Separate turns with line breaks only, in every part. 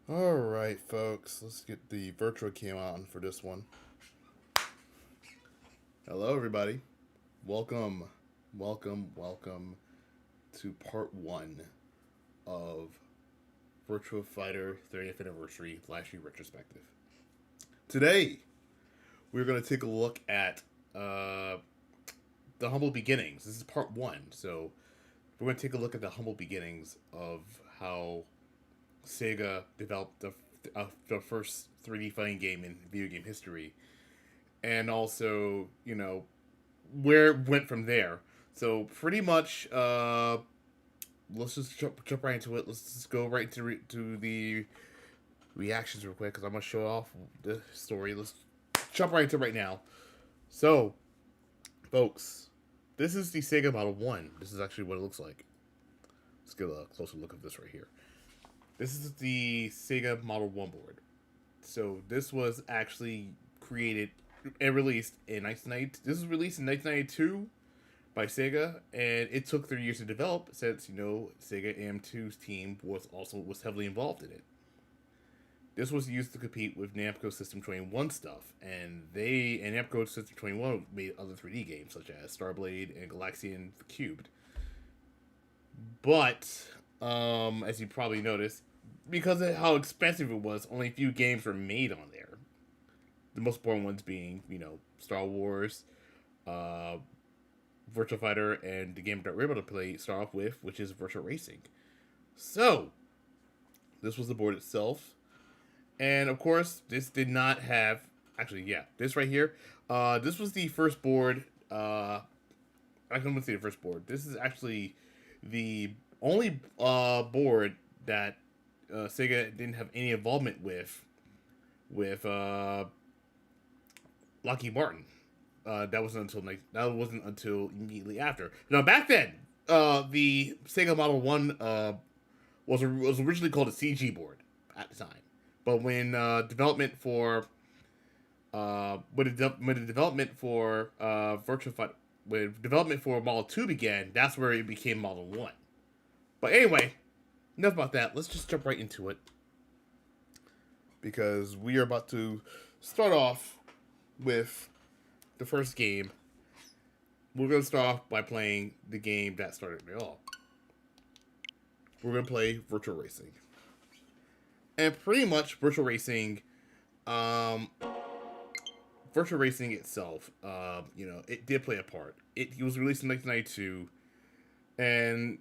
Alright, folks, let's get the Virtua cam on for this one. Hello, everybody. Welcome to part 1 of Virtua Fighter 30th Anniversary Livestream Retrospective. Today, we're going to take a look at the humble beginnings. This is part 1, so we're going to take a look at the humble beginnings of how SEGA developed the first 3D fighting game in video game history, and also, where it went from there. So pretty much, let's just jump right into it. Let's just go right to the reactions real quick, because I'm going to show off the story. Let's jump right into it right now. So, folks, this is the SEGA Model 1. This is actually what it looks like. Let's get a closer look at this right here. This is the SEGA Model 1 board. So this was actually created and released in 1990. This was released in 1992 by SEGA, and it took 3 years to develop since, SEGA AM2's team was heavily involved in it. This was used to compete with Namco System 21 stuff, and Namco System 21 made other 3D games such as Starblade and Galaxian Cubed. But as you probably noticed, because of how expensive it was, only a few games were made on there. The most important ones being, Star Wars, Virtua Fighter, and the game that we're able to start off with, which is Virtua Racing. So, this was the board itself. And, of course, this did not have... Actually, yeah, this right here. This was the first board... I can't say the first board. This is actually the only board that SEGA didn't have any involvement with Lockheed Martin. That wasn't until immediately after. Now, back then, the SEGA Model 1 was originally called a CG board at the time, but when development for Virtua Fighter, when development for Model 2 began, that's where it became Model 1. But anyway, enough about that. Let's just jump right into it, because we are about to start off with the first game. We're going to start off by playing the game that started it all. We're going to play Virtua Racing. And pretty much Virtua Racing, itself, it did play a part. It was released in 1992, and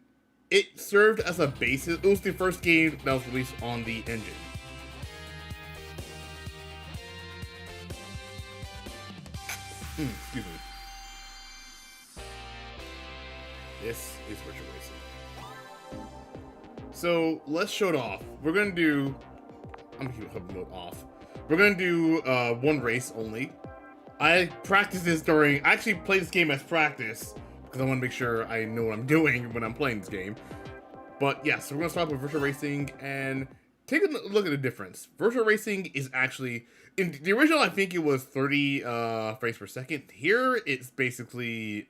it served as a basis. It was the first game that was released on the engine. Excuse me. This is Virtua Racing. So let's show it off. We're gonna do. I'm gonna keep the mode off. We're gonna do one race only. I practiced this I actually played this game as practice, because I want to make sure I know what I'm doing when I'm playing this game. But yeah, so we're going to start with Virtua Racing and take a look at the difference. Virtua Racing is actually, in the original I think it was 30 frames per second. Here it's basically,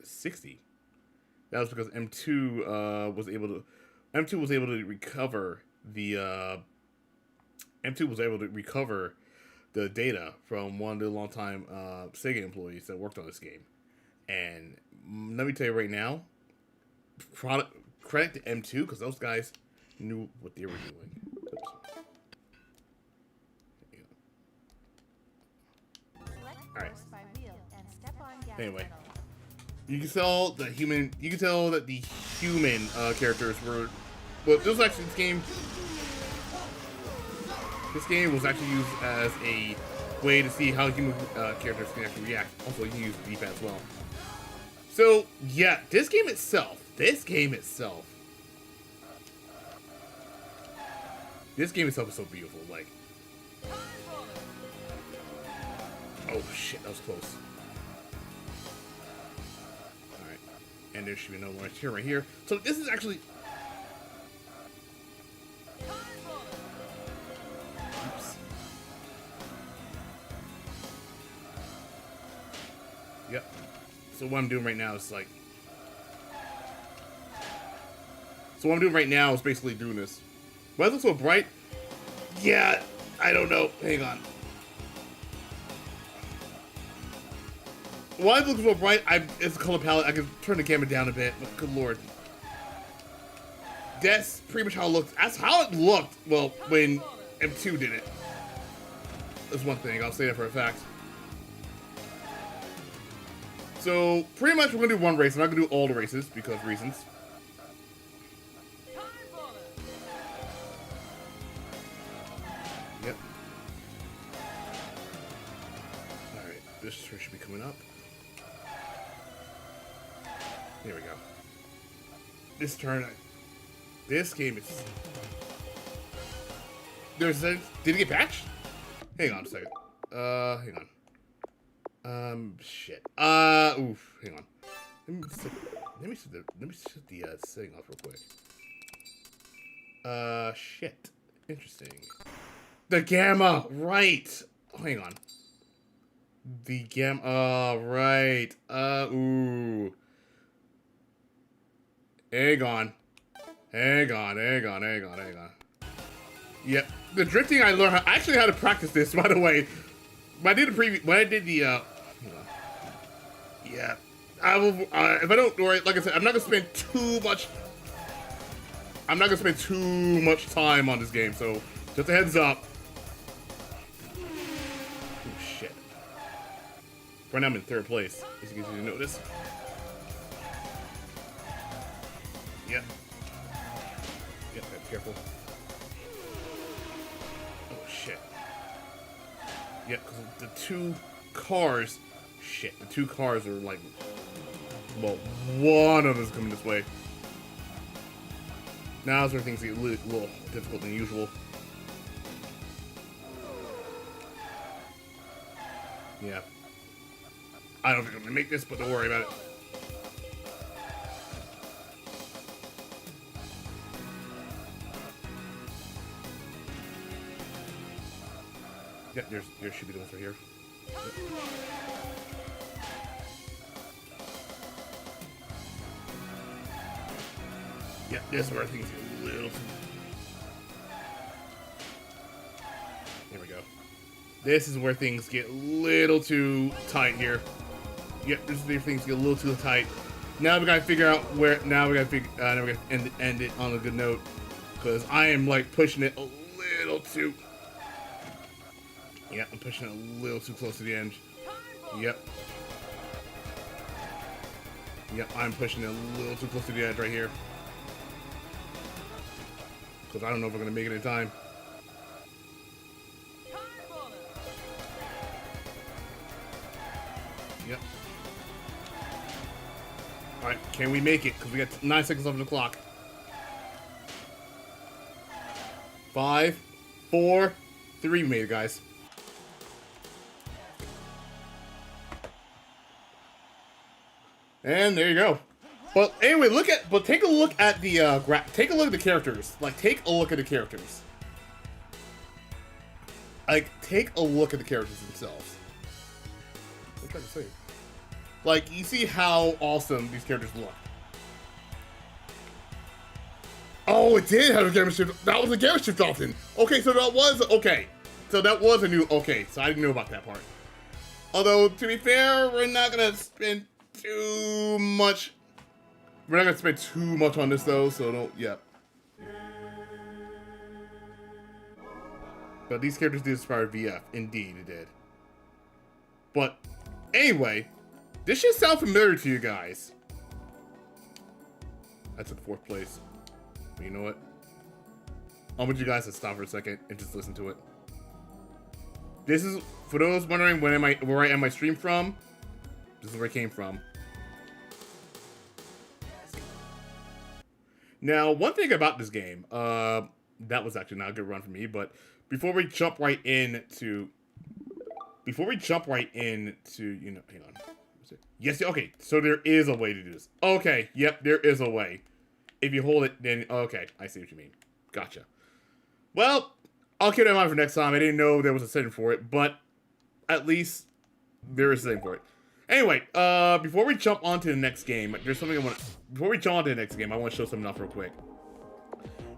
60. That was because M2 was able to recover the data from one of the longtime SEGA employees that worked on this game. And let me tell you right now, credit to M2, because those guys knew what they were doing. Alright. Anyway, you can tell that the human characters were. Well, this was actually This game was actually used as a way to see how human characters can actually react. Also, you can use D-pad as well. So, yeah, this game itself is so beautiful. Like, oh shit, that was close. Alright, and there should be no more here right here. So this is actually... Oops. Yep. So what I'm doing right now is like... So what I'm doing right now is basically doing this. Why does it look so bright? Yeah, I don't know. Hang on. Why does it look so bright? It's a color palette. I can turn the camera down a bit, but good lord. That's pretty much how it looked. That's how it looked, well, when M2 did it. That's one thing. I'll say that for a fact. So, pretty much we're going to do one race. I'm not going to do all the races because reasons. Yep. Alright, this should be coming up. There we go. This turn, this game is... Did it get patched? Hang on a second. Hang on. Shit. Oof. Hang on. Let me set the setting off real quick. Shit. Interesting. The gamma, right. Oh, hang on. The gamma, right. Ooh. Hang on. Hang on. Yep. The drifting I learned, I actually had to practice this, by the way. When I did the, yeah. I will, if I don't, like I said, I'm not gonna spend too much time on this game, so just a heads up. Oh, shit. Right now I'm in third place, as you can notice. Yep. Yep, be careful. Oh, shit. Yep, because the two cars... Shit, the two cars are like... Well, one of them is coming this way. Now is where things get a little difficult than usual. Yeah. I don't think I'm gonna make this, but don't worry about it. Yeah, there should be the ones right here. Yeah, this is where things get a little too... There we go. This is where things get a little too tight here. Yep, this is where things get a little too tight. Now we gotta figure out where... Now we gotta end it on a good note. Because I am, like, pushing it a little too... Yep, I'm pushing it a little too close to the end. Yep. Yep, I'm pushing it a little too close to the edge right here. Because I don't know if we're going to make it in time. Yep. Alright, can we make it? Because we got 9 seconds left on the clock. 5, 4, 3, we made it, guys. And there you go. But anyway, take a look at the take a look at the characters. Like, take a look at the characters. Like, take a look at the characters themselves. What am I trying to say? Like, you see how awesome these characters look. Oh, it did have a gamma shift. That was a gamma shift option. Okay, so that was okay. So that was a new. Okay, so I didn't know about that part. Although, to be fair, we're not gonna spend too much. We're not gonna spend too much on this though, so don't. Yeah. But these characters did inspire VF. Indeed, it did. But anyway, this should sound familiar to you guys. I took 4th place. But you know what? I want you guys to stop for a second and just listen to it. This is, for those wondering where I end my stream from, this is where it came from. Now, one thing about this game, that was actually not a good run for me, but before we jump right into, you know, hang on. Yes, okay, so there is a way to do this. Okay, yep, there is a way. If you hold it, then, okay, I see what you mean. Gotcha. Well, I'll keep that in mind for next time. I didn't know there was a setting for it, but at least there is a setting for it. Anyway, before we jump on to the next game, there's something I want to... Before we jump on to the next game, I want to show something off real quick.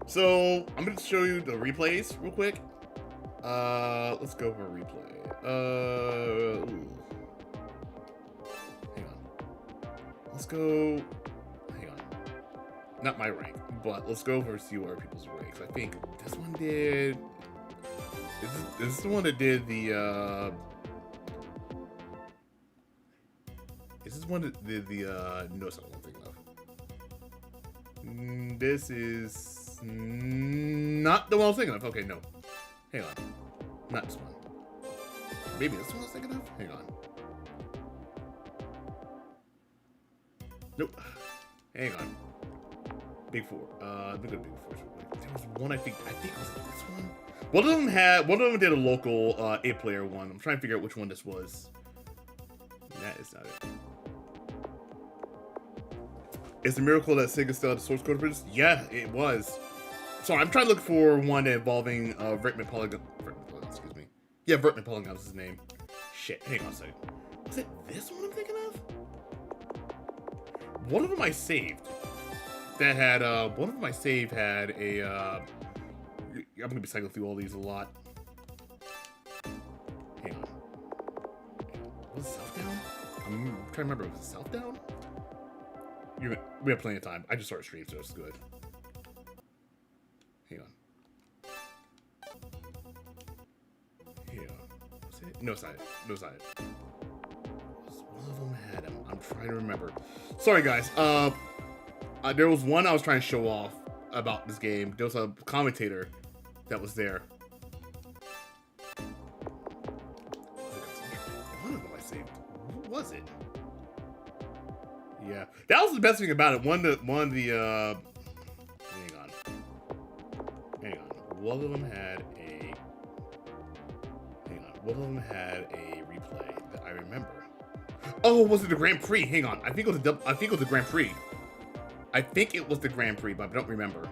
So I'm gonna show you the replays real quick. Let's go for a replay. Ooh. Hang on. Let's go. Hang on. Not my rank, but let's go over and see what other people's ranks. I think this one did. Is this the one that did the? Is this one that did the? No, it's not one I'm thinking of. This is not the one I was thinking of. Okay, no. Hang on. Not this one. Maybe this one I was thinking of? Hang on. Nope. Hang on. Big Four. Look at Big Four. There was one I think it was this one. One of them did a local 8-player one. I'm trying to figure out which one this was. That is not it. It's a miracle that SEGA still had the source code for this? Yeah, it was. So I'm trying to look for one involving Vertman Polygon. Excuse me. Yeah, Vertman Polygon is his name. Shit, hang on a second. Was it this one I'm thinking of? One of them I saved. That had one of them I saved had a I'm gonna be cycling through all these a lot. Hang on. Was it Southdown? I'm trying to remember. Was it Southdown? We have plenty of time. I just started stream, so it's good. Hang on. Hang on. Was it? No, it's not it. No, it's not it. One of them had him. I'm trying to remember. Sorry, guys. There was one I was trying to show off about this game. There was a commentator that was there. One of them I saved. Who was it? Yeah, that was the best thing about it. Hang on. One of them had a. Hang on. One of them had a replay that I remember. Oh, was it the Grand Prix? Hang on. I think it was the Grand Prix. I think it was the Grand Prix, but I don't remember.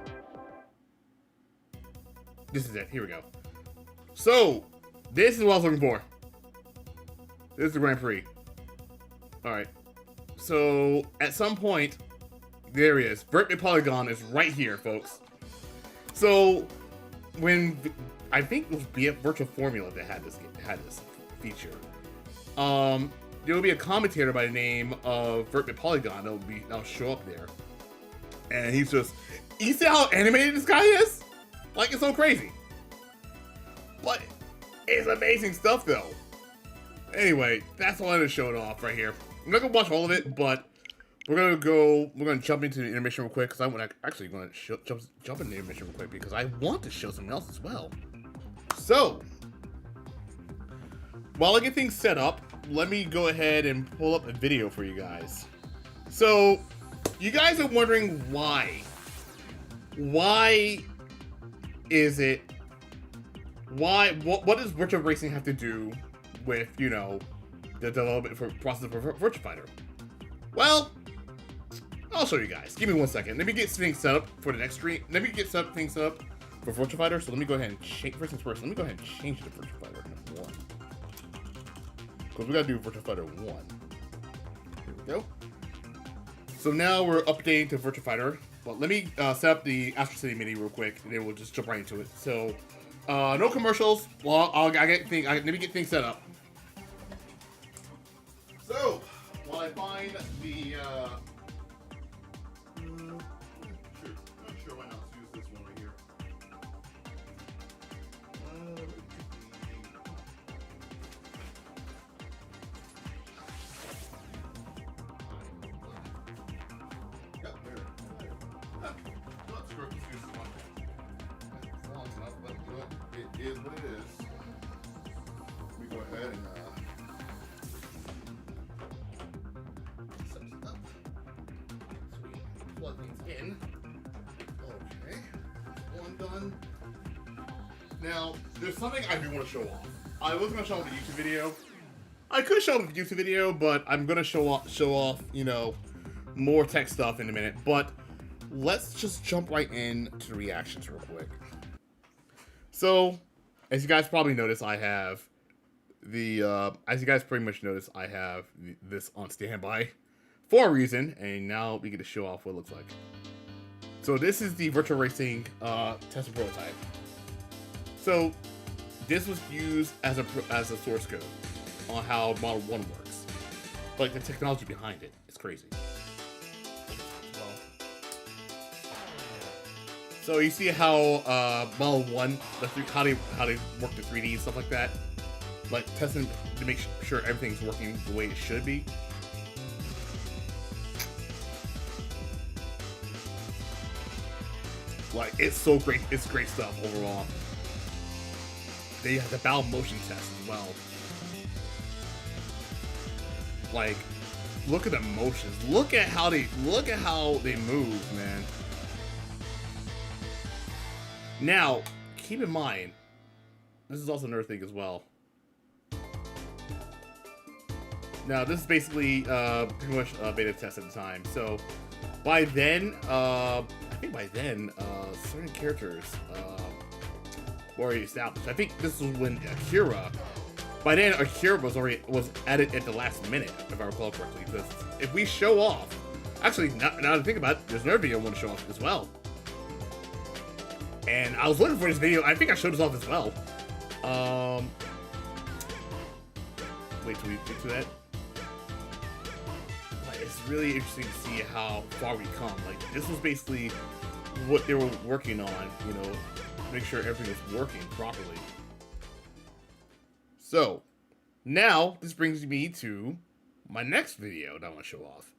This is it. Here we go. So, this is what I was looking for. This is the Grand Prix. Alright. So, at some point, there he is. Vertman Polygon is right here, folks. So, when I think it was VF Virtual Formula that had this feature. There will be a commentator by the name of Vertman Polygon that'll show up there. And he's just, you see how animated this guy is? Like, it's so crazy. But it's amazing stuff, though. Anyway, that's all I wanted to show it off right here. I'm not gonna watch all of it, but we're gonna jump into the intermission real quick, because I'm actually gonna jump into the intermission real quick, because I want to show something else as well. So, while I get things set up, let me go ahead and pull up a video for you guys. So, you guys are wondering why. Why is it? What does virtual racing have to do with, you know, the development process for Virtua Fighter? Well, I'll show you guys. Give me 1 second. Let me get things set up for the next stream. Let me get things set up for Virtua Fighter. So let me go ahead and change. First things first. Let me go ahead and change to Virtua Fighter 1. Because we gotta do Virtua Fighter 1. Here we go. So now we're updating to Virtua Fighter. But let me set up the Astro City MIDI real quick, and then we'll just jump right into it. So, no commercials. Well, let me get things set up. So, while I find the, not sure why not to use this one right here. It is what it is. Let me go ahead and set this up. Sweet. Plug things in. Okay. One done. Now, there's something I do want to show off. I was going to show off a YouTube video. I could show off a YouTube video, but I'm going to show off, you know, more tech stuff in a minute. But let's just jump right into the reactions real quick. So, as you guys probably noticed, I have as you guys pretty much noticed, I have this on standby for a reason, and now we get to show off what it looks like. So this is the virtual racing test prototype. So this was used as a source code on how Model 1 works. Like the technology behind it is crazy. So you see how Model 1, how they work the 3D and stuff like that, like testing to make sure everything's working the way it should be. Like it's so great, it's great stuff overall. They have the battle motion test as well. Like, look at the motions. Look at how they move, man. Now, keep in mind, this is also another thing as well. Now, this is basically pretty much a beta test at the time. So, by then, I think by then, certain characters were already established. I think this was when Akira. By then, Akira was added at the last minute, if I recall correctly. Because if we show off, actually, now that I think about it, there's another video I want to show off as well. And I was looking for this video. I think I showed this off as well. Wait till we get to that. Like, it's really interesting to see how far we come. Like, this was basically what they were working on, you know, to make sure everything was working properly. So, now, this brings me to my next video that I want to show off.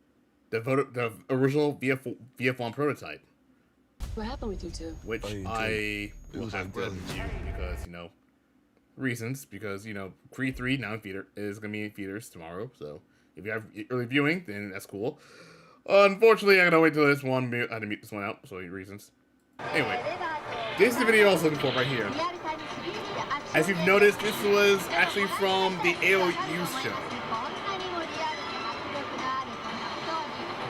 The original VF1 prototype.
What happened with you two?
Which I will have to review because, you know, reasons. Because, you know, Creed 3 now in theater is going to be in theaters tomorrow. So, if you have early viewing, then that's cool. Unfortunately, I gotta wait till this one. I had to mute this one out, so reasons. Anyway, this is the video I was looking for right here. As you've noticed, this was actually from the AOU show.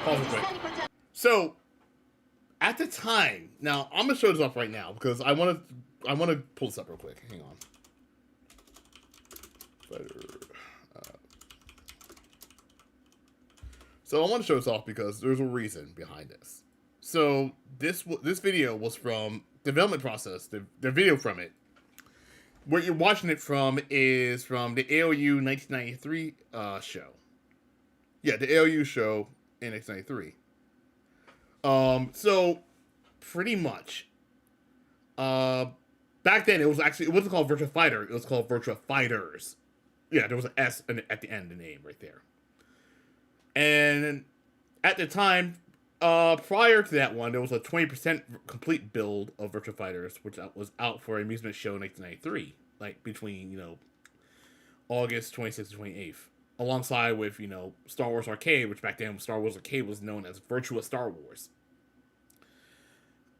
Pause it quick. So, at the time, now I'm gonna show this off right now because I want to pull this up real quick. Hang on. So I want to show this off because there's a reason behind this. So this video was from development process. The video from it, where you're watching it from, is from the AOU 1993 show. Yeah, the AOU show in 1993. So pretty much, back then it wasn't called Virtua Fighter. It was called Virtua Fighters. Yeah, there was an S at the end of the name right there. And at the time, prior to that one, there was a 20% complete build of Virtua Fighters, which was out for Amusement Show in 1993, like between, you know, August 26th and 28th, alongside with, you know, Star Wars Arcade, which back then Star Wars Arcade was known as Virtua Star Wars.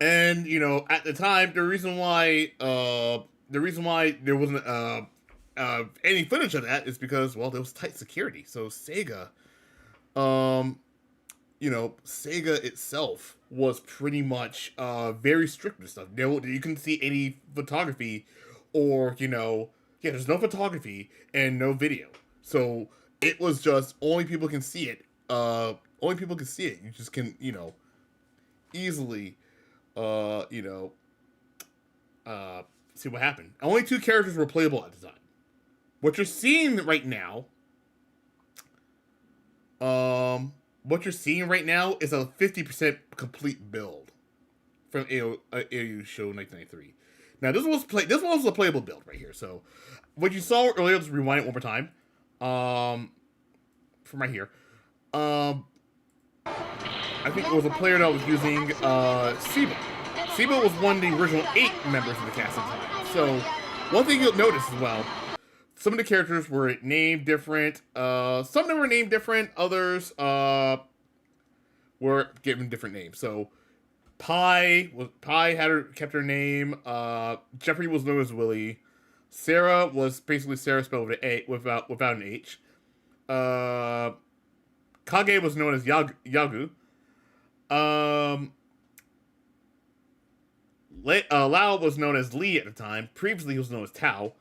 And, you know, at the time, the reason why there wasn't any footage of that is because, well, there was tight security. So SEGA. You know, SEGA itself was pretty much very strict with stuff. You couldn't see any photography, or, you know, yeah, there's no photography and no video. So it was just only people can see it. Only people can see it. You just can, you know, easily, you know, see what happened. Only 2 characters were playable at the time. What you're seeing right now. What you're seeing right now is a 50% complete build from AOU show 1993. Now this was a playable build right here. So what you saw earlier, let's rewind it one more time. From right here. I think it was a player that was using SEGA. SEGA was one of the original 8 members of the cast at the time. So one thing you'll notice as well, some of the characters were named different. Some of them were named different. Others were given different names. So Pi kept her name. Jeffrey was known as Willie. Sarah was basically Sarah spelled with an A without an H. Kage was known as Yagu. Lao was known as Lee at the time. Previously, he was known as Tao.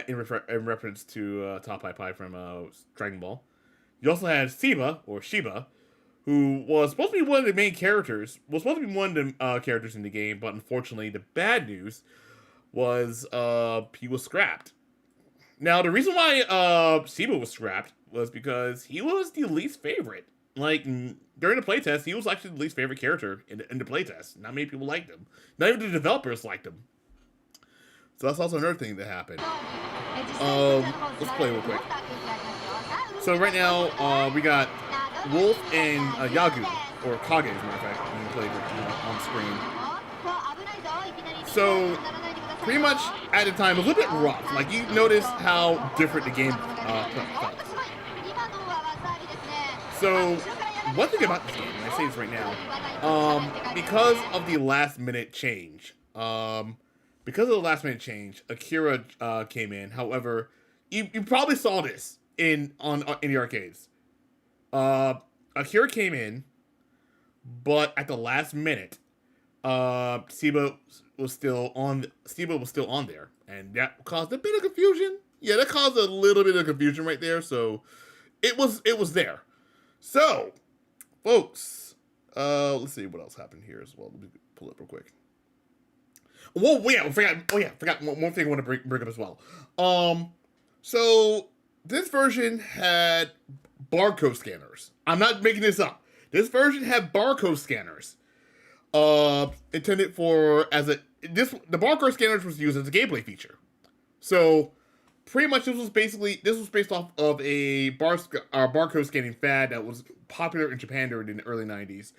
In reference to Tao Pai Pai from Dragon Ball. You also had Shiba, who was supposed to be one of the main characters, was supposed to be one of the characters in the game, but unfortunately, the bad news was he was scrapped. Now, the reason why SEGA was scrapped was because he was the least favorite. Like, during the playtest, he was actually the least favorite character in the playtest. Not many people liked him. Not even the developers liked him. So that's also another thing that happened. Let's play real quick. So right now, we got Wolf and Yagu, or Kage, as a matter of fact, being played on screen. So, pretty much at the time, it was a little bit rough. Like, you notice how different the game felt. So, one thing about this game, and I say this right now, because of the last minute change, Akira came in. However, you probably saw this in the arcades. Akira came in, but at the last minute, SEGA was still on there, and that caused a bit of confusion. Yeah, that caused a little bit of confusion right there. So it was there. So, folks, let's see what else happened here as well. Let me pull it up real quick. Whoa, yeah, I forgot one thing I want to bring up as well. So this version had barcode scanners. I'm not making this up. This version had barcode scanners. Intended for the barcode scanners was used as a gameplay feature. So pretty much this was based off of a barcode scanning fad that was popular in Japan during the early 90s.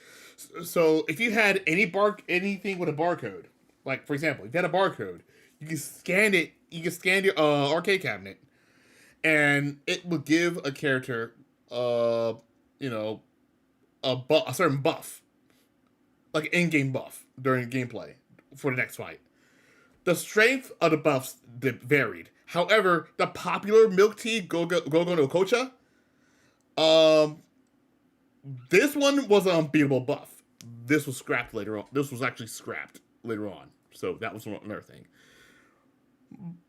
So if you had anything with a barcode, like for example, if you had a barcode, you can scan it. You can scan your arcade cabinet, and it would give a character, a certain buff, like an in-game buff during gameplay for the next fight. The strength of the buffs varied. However, the popular milk tea Gogo no Kocha, this one was an unbeatable buff. This was scrapped later on. This was actually scrapped later on. So that was another thing.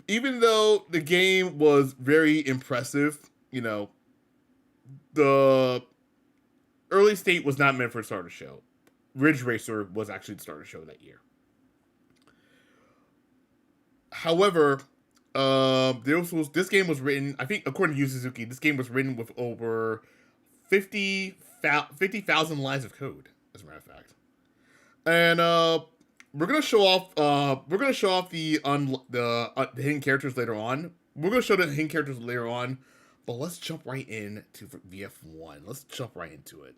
Even though the game was very impressive, the early state was not meant for a starter show. Ridge Racer was actually the starter show that year. However, this game was written, I think, according to Yu Suzuki, this game was written with over 50,000 lines of code, as a matter of fact. And we're gonna show off the hidden characters later on. We're gonna show the hidden characters later on, but let's jump right in to VF1. Let's jump right into it.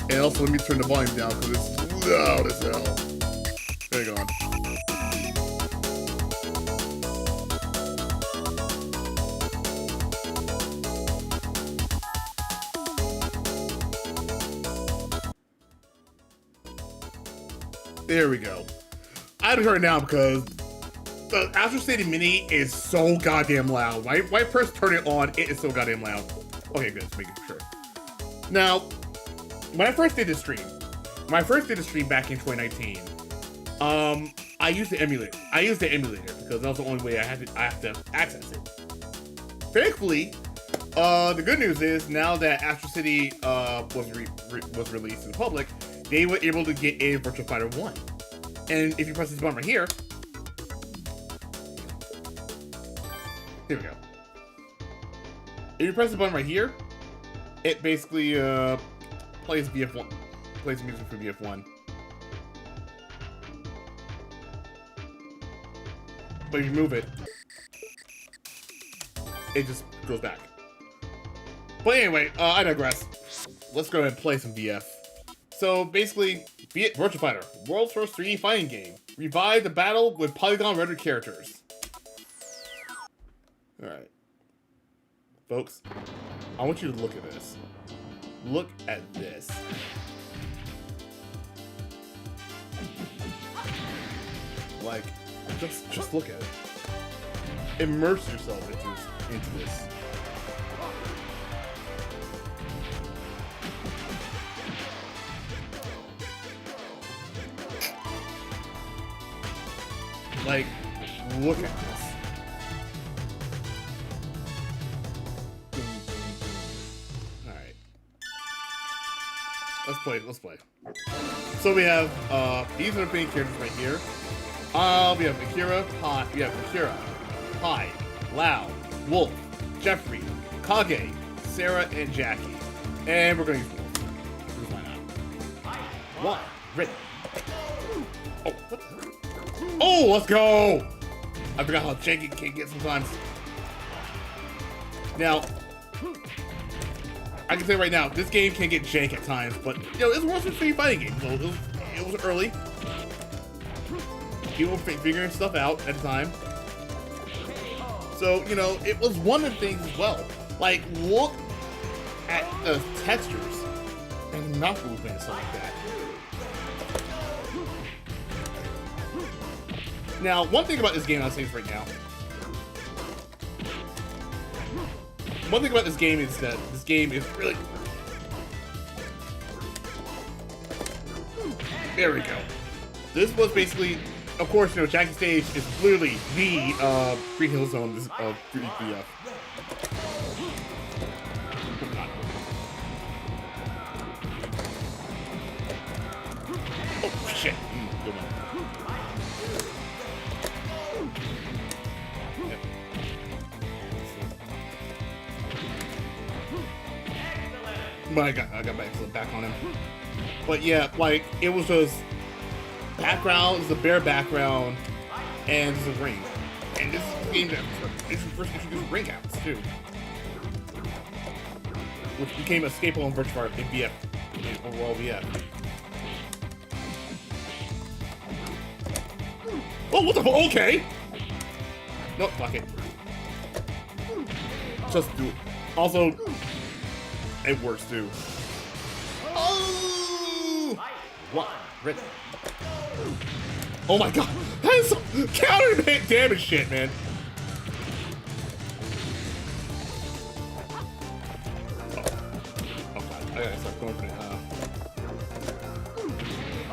And also, let me turn the volume down because it's loud as hell. Hang on. There we go. I haven't heard it now because the Astro City Mini is so goddamn loud. When I first turn it on, it is so goddamn loud. Okay, good. Let's make sure. Now, when I first did this stream back in 2019, I used the emulator. Because that was the only way I have to access it. Thankfully, the good news is now that Astro City was released in the public, they were able to get a Virtua Fighter 1. And if you press this button right here, here we go. If you press the button right here, it basically plays music for VF1. But if you move it, it just goes back. But anyway, I digress. Let's go ahead and play some VF. So basically, Virtua Fighter, world's first 3D fighting game. Revive the battle with polygon rendered characters. Alright. Folks, I want you to look at this. Look at this. Like, just look at it. Immerse yourself into this. Like, look at this. Let's play. So we have these are the main characters right here. We have Akira, Pi, Lau, Wolf, Jeffrey, Kage, Sarah, and Jackie. And we're gonna use Wolf. Why not? One, ready. Oh, what the? Oh, let's go! I forgot how janky it can get sometimes. Now, I can say right now, this game can get jank at times, but you know, it's worth a street fighting game. So it was early. People were figuring stuff out at the time. So, you know, it was one of the things as well. Like, look at the textures and mouth movement and stuff like that. Now, one thing about this game I'll say this right now. One thing about this game is that this game is really... There we go. This was basically... Of course, you know, Jackie Stage is literally the Green Hill Zone of 3DF. Oh, shit. Good one. Yep. I got my excellent back on him. But yeah, like, it was just... Background is a bare background, and it's a ring. And this is the game that first introduced ring outs too, which became a staple in Virtua in VF, in overall VF. Oh, what the fuck? Okay. No, fuck it. Just do it. Also, it works too. Oh! One, ready. Oh my god, that is some counter damage shit, man. Oh god, I gotta start going for it.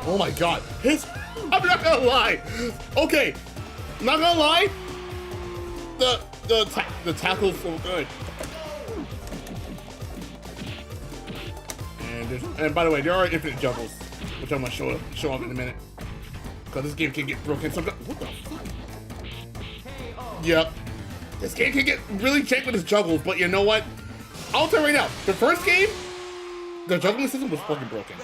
Oh my god, I'm not gonna lie. Okay, I'm not gonna lie. The tackle's so good. And by the way, there are infinite juggles, which I'm gonna show off in a minute. Because this game can get broken sometimes. What the fuck? Yep. This game can get really jank with its juggles, but you know what? I'll tell you right now, the first game, the juggling system was fucking broken.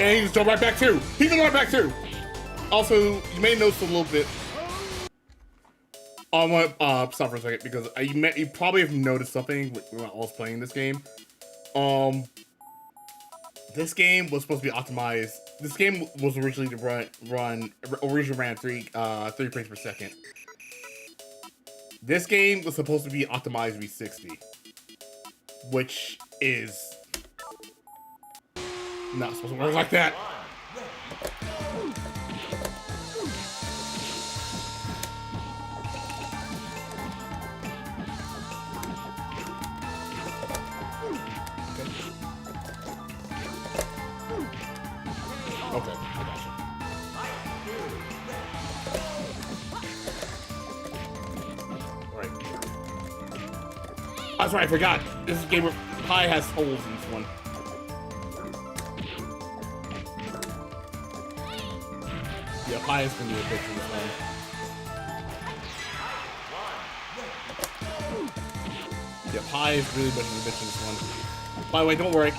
And he just jumped right back too. He can right back too. Also, you may notice a little bit. I want to stop for a second because you probably have noticed something when I was playing this game. This game was supposed to be optimized. This game was originally to originally ran 3 frames per second. This game was supposed to be optimized to be 60, which is not supposed to work like that. Okay, I got you. Alright. That's right, I forgot. This is a game where Pi has holes in this one. Yeah, Pi is gonna be a bitch in this one. Yeah, Pi is really much of a bitch in this one. By the way, don't worry.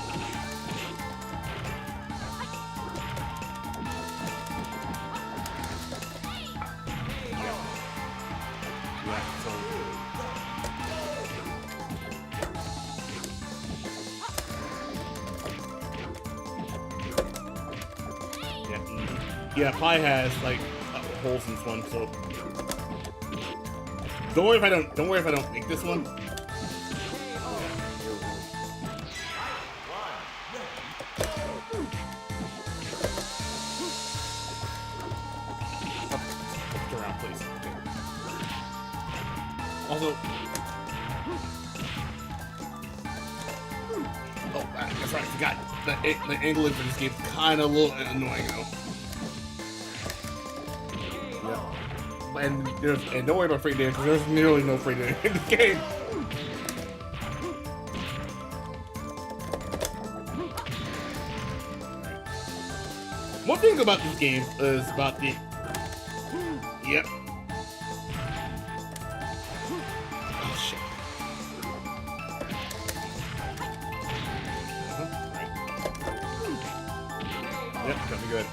Yeah, Pi has like holes in this one, so don't worry if I don't make this one. also... Oh, that's right, I forgot. The angling for this game is kind of a little annoying, though. Yeah. And don't worry about free data, because there's nearly no free data in this game. One thing about this game is about the... Yep. Oh, shit. Yep, gonna be good.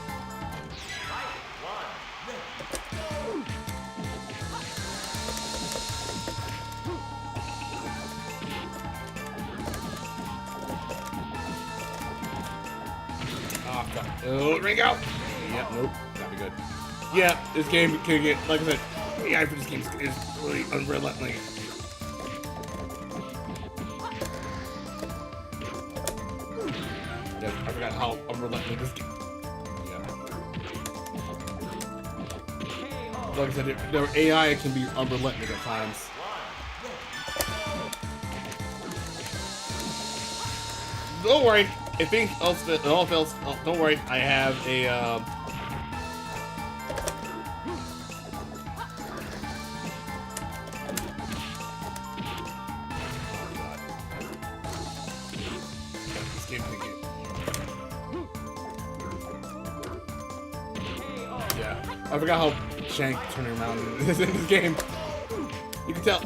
Oh, fuck. Oh, ring out! Yep, nope. That'd be good. Yeah, this game can get, like I said, the AI for this game is really unrelenting. Yeah, I forgot how unrelenting this game. Yeah. Like I said, their AI can be unrelenting at times. Don't worry. If anything else, don't worry. I have a this game can get. Yeah, I forgot how Shank turning around is in this game. You can tell.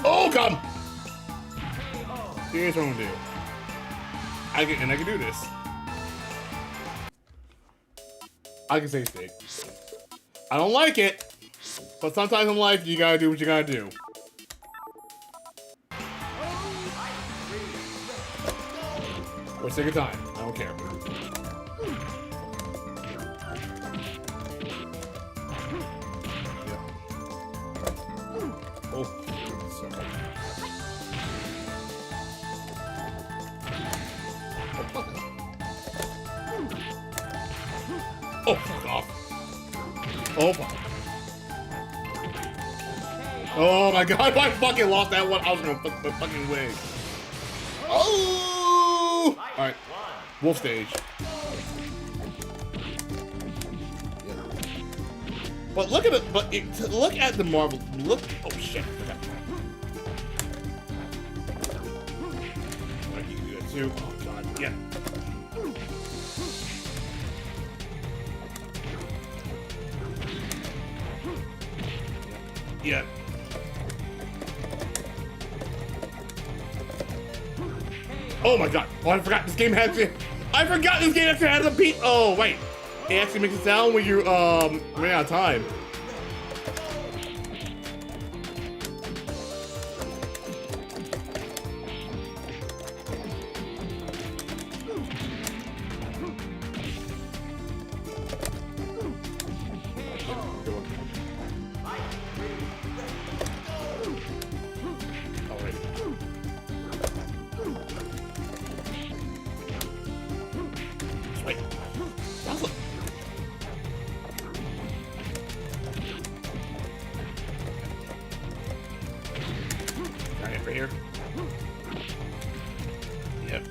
Oh, come! Here's what I'm gonna do. I can do this. I can say steak. I don't like it, but sometimes in life you gotta do what you gotta do. For sake of time, I don't care. Yep. Oh. Oh, fuck off. Oh, fuck. Oh my god, I fucking lost that one. I was gonna fucking win. Oh! Alright. Wolf stage. But look at it, look at the marble. Look. Oh shit. I can do that too. Oh god, yeah. Yeah. Oh my god. Oh, I forgot this game has to. I forgot this game actually has a beat. Oh wait. It actually makes a sound when you run out of time. Here. Yep.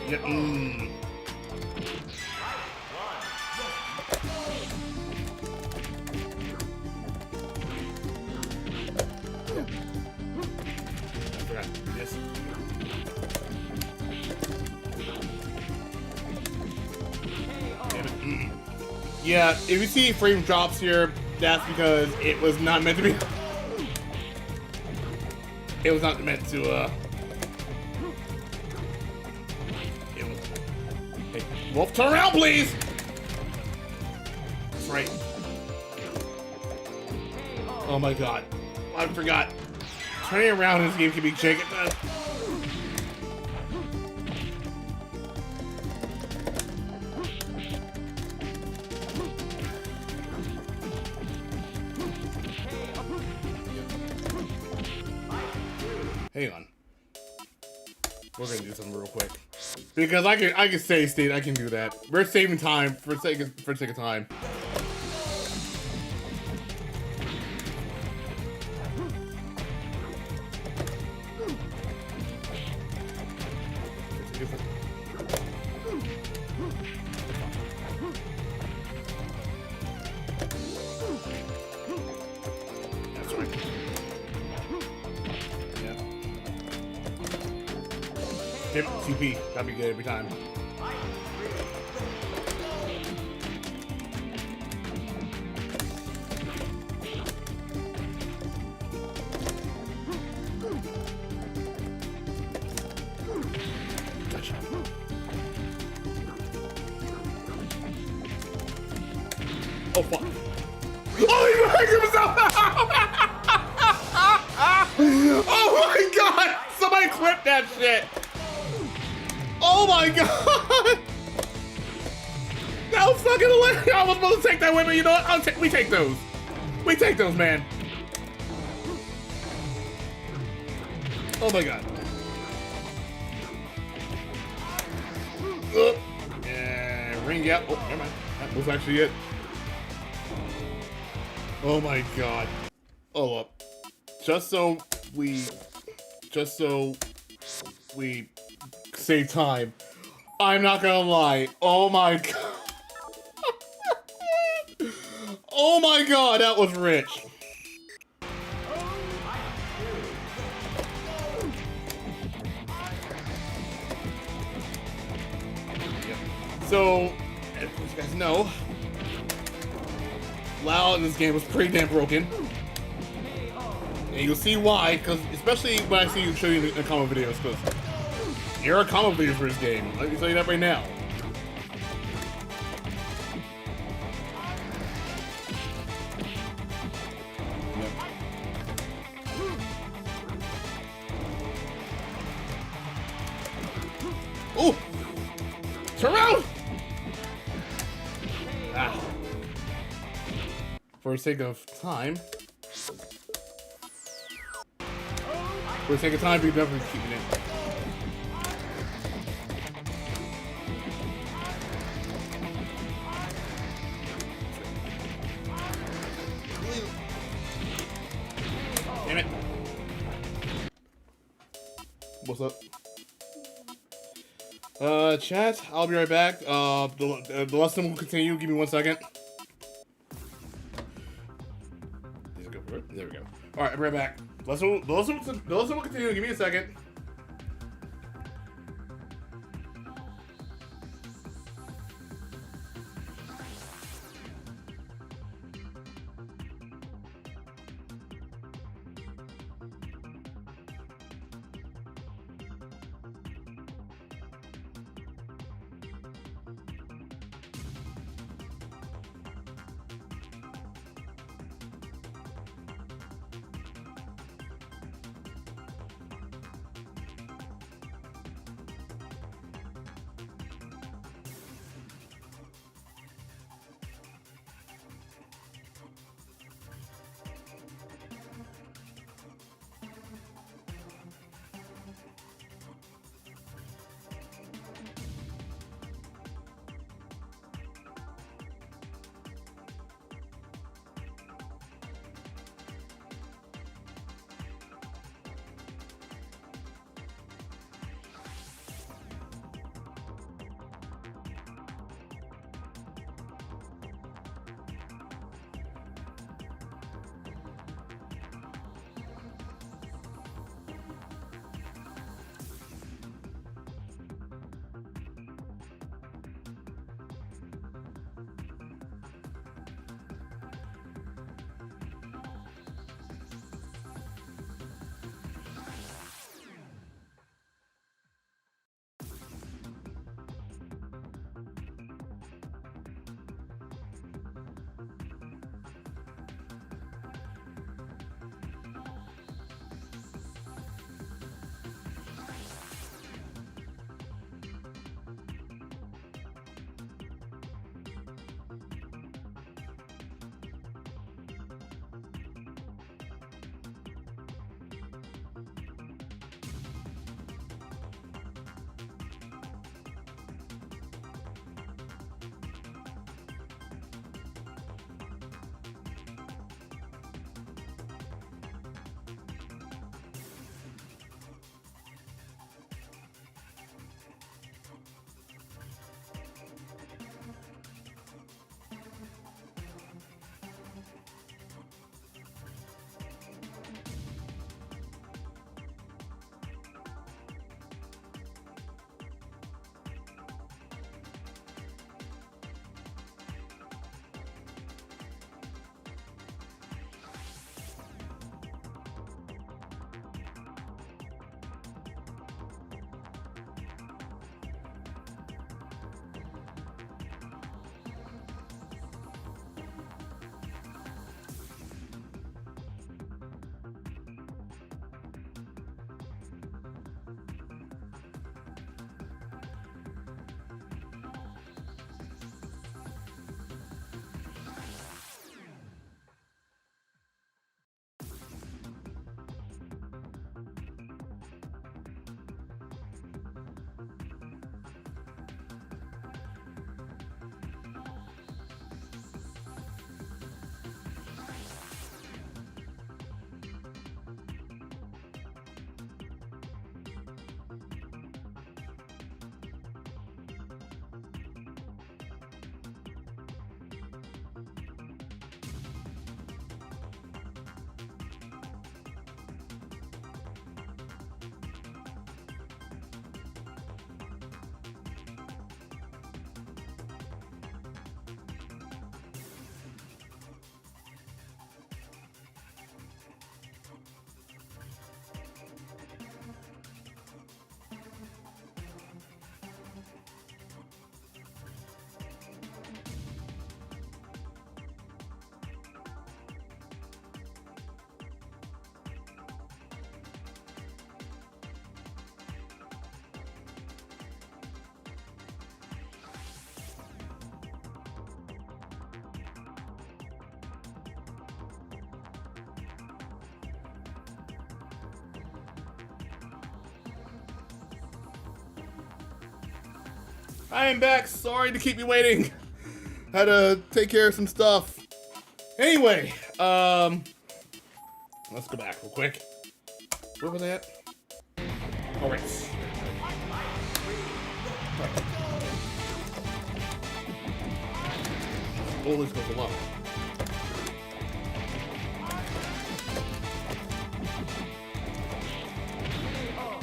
Yep. I forgot this. Yeah, if you see frame drops here, that's because it was not meant to be. It was not meant to, it was... Hey, Wolf, turn around, please! That's right. Oh my god. I forgot. Turning around in this game can be shaken. Hang on. We're gonna do something real quick. Because I can save state, I can do that. We're saving time for sake of time. That's right. Yeah. Hip CP, that'd be good every time. Gotcha. Oh fuck. Oh, he hurt himself! Oh my god! Somebody clip that shit! Oh my god! That was fucking hilarious! I was supposed to take that with me, you know what? We take those. We take those, man. Oh my god. And ring out. Oh, never mind. That was actually it. Oh my god. Oh, up. Just so we save time. I'm not gonna lie. Oh my god. Oh my god, that was rich. So, as you guys know, Lao in this game was pretty damn broken. And you'll see why, because especially when I see you show you the comment videos, because here are comment videos for this game. Let me tell you that right now. Oh! Turn around! Ah. For the sake of time. For the sake of time, we definitely keep it in. Damn it. What's up? Chat, I'll be right back. The lesson will continue. Give me 1 second. There we go. Alright, I'll be right back. The lesson will continue. Give me a second. I am back. Sorry to keep you waiting. Had to take care of some stuff. Anyway, let's go back real quick. Where was that? All right. Oh, this goes along. All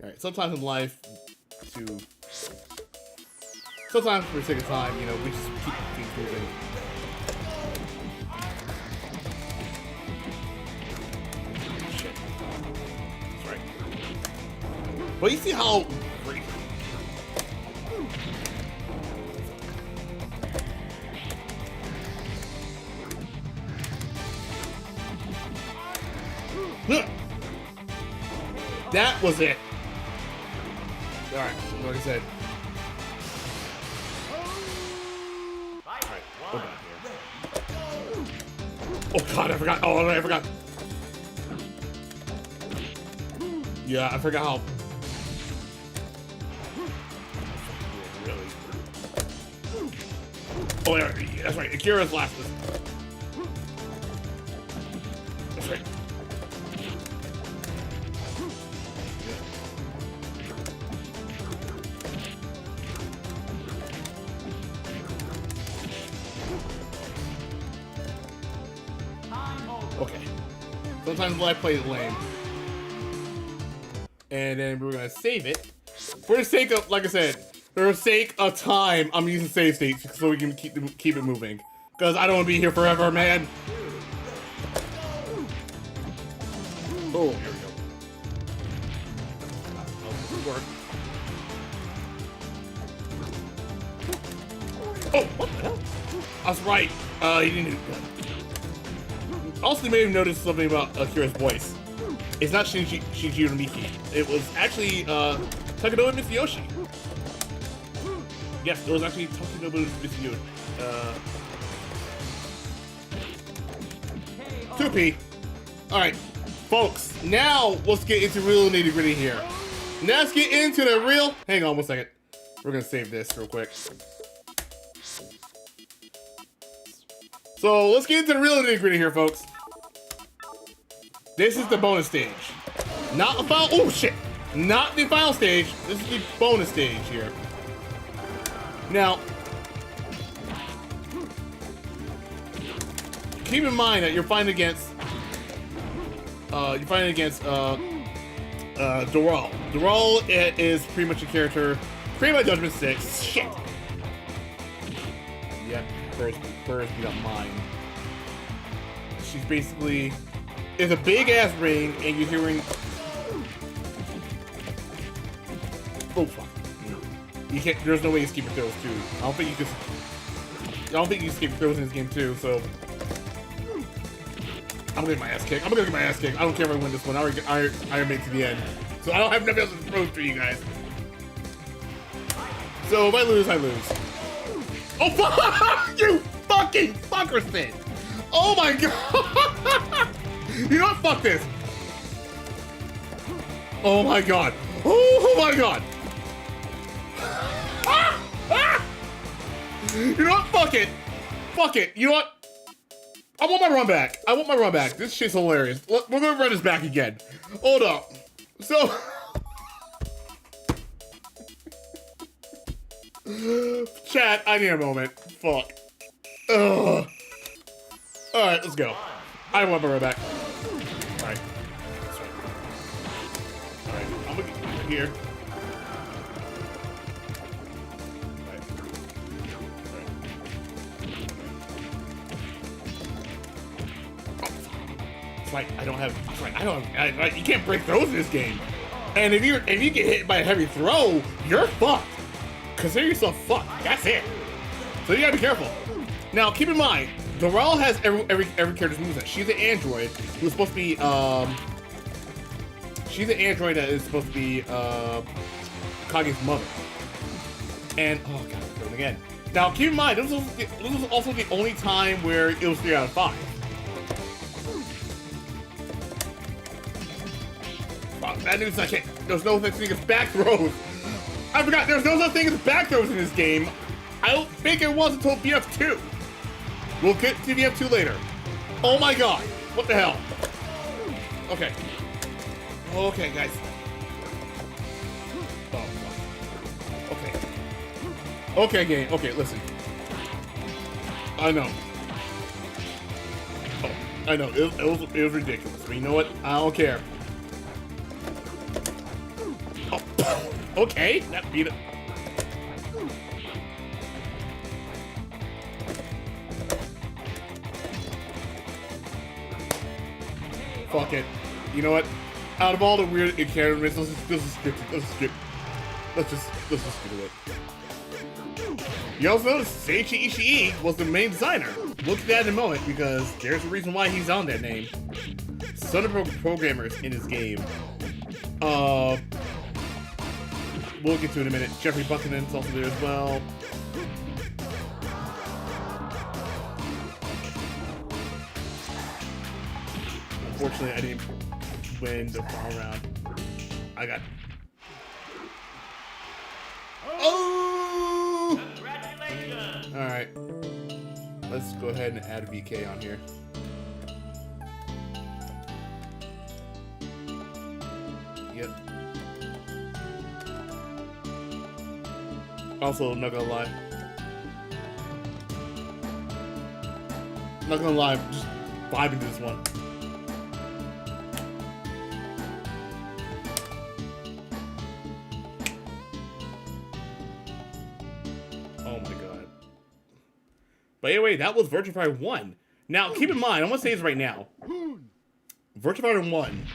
right. Sometimes in life, sometimes for the sake of time, you know, we just keep things moving. Shit. That's right. But you see how great. That was it. Alright, like I said. Alright, we're back here. Oh god, I forgot. Oh, I forgot. Yeah, I forgot how. Really? Oh, yeah, that's right. Akira's last. That's right. Okay. Sometimes I play it lame. And then we're gonna save it. For the sake of, like I said, for the sake of time, I'm using save states so we can keep it moving. Because I don't want to be here forever, man. Oh, here we go. Oh, what the hell? That's right. He didn't. Also, you may have noticed something about Akira's voice. It's not Shinji Miki. It was actually Takanobu Mitsuyoshi. Yes, it was actually Takanobu Mitsuyoshi. 2P. Alright, folks, now let's get into real nitty gritty here. Now let's get into the real. Hang on 1 second. We're gonna save this real quick. So let's get into the real nitty gritty here, folks. This is the bonus stage. Not the final. Oh shit! Not the final stage. This is the bonus stage here. Now, keep in mind that you're fighting against. Doral. Doral is pretty much a character created by Judgment 6. Shit. Yep. First, you got mine. She's basically. It's a big ass ring, and you're hearing. Oh fuck! You can't. There's no way you skip your throws too. I don't think you can skip your throws in this game too. So I'm gonna get my ass kicked. I don't care if I win this one. I already made it to the end, so I don't have nothing else to throw for you guys. So if I lose, I lose. Oh fuck! You fucking fucker thing! Oh my god! You know what? Fuck this. Oh my god. Oh my god. Ah! Ah! You know what? Fuck it. Fuck it. You know what? I want my run back. This shit's hilarious. We're gonna run this back again. Hold up. So. Chat, I need a moment. Fuck. Ugh. Alright, let's go. I want my run back. Alright. That's right. Alright, I'm gonna get right here. Alright. It's like I don't have. It's like you can't break throws in this game. And if you get hit by a heavy throw, you're fucked. Consider yourself fucked. That's it. So you gotta be careful. Now, keep in mind, Doral has every character's moveset. She's an android who's supposed to be she's an android that is supposed to be Kage's mother. And oh god, I'm doing it again. Now, keep in mind, this was also the only time where it was 3 out of 5. Wow, bad news, I can't. There's no such thing as back throws. I forgot, there's no such thing as back throws in this game. I don't think it was until VF2. We'll get to VF2 later. Oh my god. What the hell? Okay. Okay, guys. Oh, fuck. Okay. Okay, game. Okay, listen. I know. Oh, I know. It was ridiculous. But you know what? I don't care. Oh, okay. That beat it. Fuck it. You know what? Out of all the weird encounterments, let's just skip. Let's just do it. You also notice Seiichi Ishii was the main designer. Look at that in a moment because there's a reason why he's on that name. Son of programmers in this game. We'll get to it in a minute. Jeffrey Buckinham's also there as well. Unfortunately, I didn't win the final round. I got. Oh! Congratulations! Alright. Let's go ahead and add VK on here. Yep. Also, not gonna lie. Not gonna lie, I'm just vibing to this one. But anyway, that was Virtua Fighter 1. Now, keep in mind, I'm going to say this right now. Virtua Fighter 1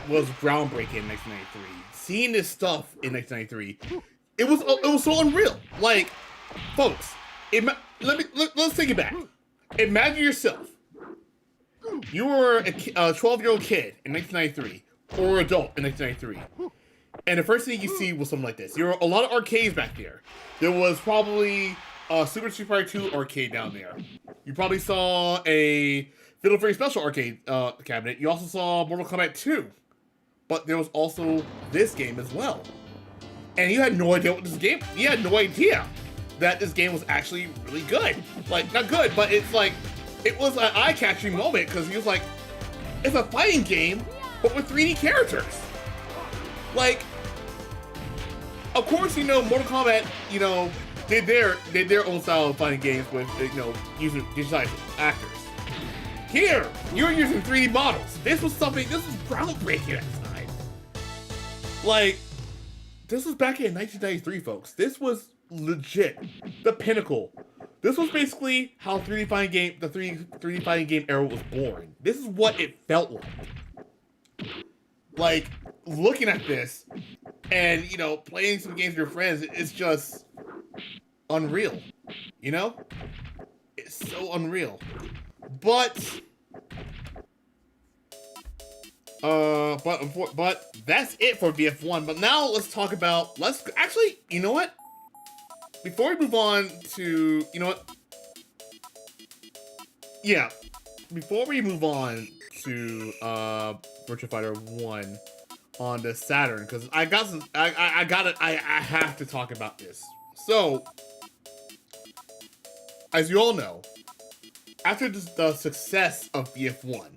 was groundbreaking in 1993. Seeing this stuff in 1993, it was so unreal. Like, folks, let's take it back. Imagine yourself. You were a 12-year-old kid in 1993, or adult in 1993. And the first thing you see was something like this. There were a lot of arcades back there. There was probably Super Street Fighter 2 arcade down there. You probably saw a Fiddle Fairy Special arcade cabinet. You also saw Mortal Kombat 2. But there was also this game as well. And you had no idea what this game... You had no idea that this game was actually really good. Like, not good, but it's like... It was an eye-catching moment, because he was like... It's a fighting game, but with 3D characters. Like... Of course, you know, Mortal Kombat, you know... Did their own style of fighting games with, you know, using digitized actors. Here, you're using 3D models. This was groundbreaking at the time. Like, this was back in 1993, folks. This was legit the pinnacle. This was basically how the 3D fighting game era was born. This is what it felt like. Like, looking at this and, you know, playing some games with your friends, it's just unreal, you know? It's so unreal. But that's it for VF1. But now let's talk about, actually, you know what? Before we move on to, you know what? Yeah, before we move on to Virtua Fighter 1 on the Saturn, because I have to talk about this. So, as you all know, after the success of VF1,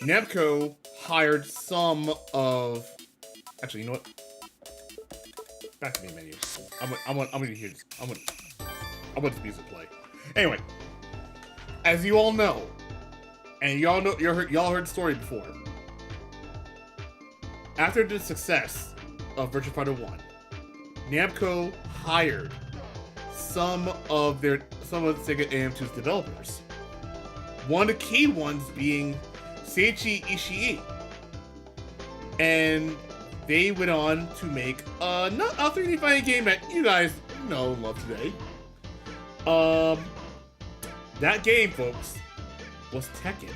Namco hired some of... Actually, you know what? Back to the menu. I'm gonna hear this. I want this music play. Anyway, as you all know, and y'all heard the story before. After the success of Virtua Fighter 1, Namco hired some of Sega AM2's developers. One of the key ones being Seiichi Ishii. And they went on to make a 3D fighting game that you guys know and love today. That game, folks, was Tekken.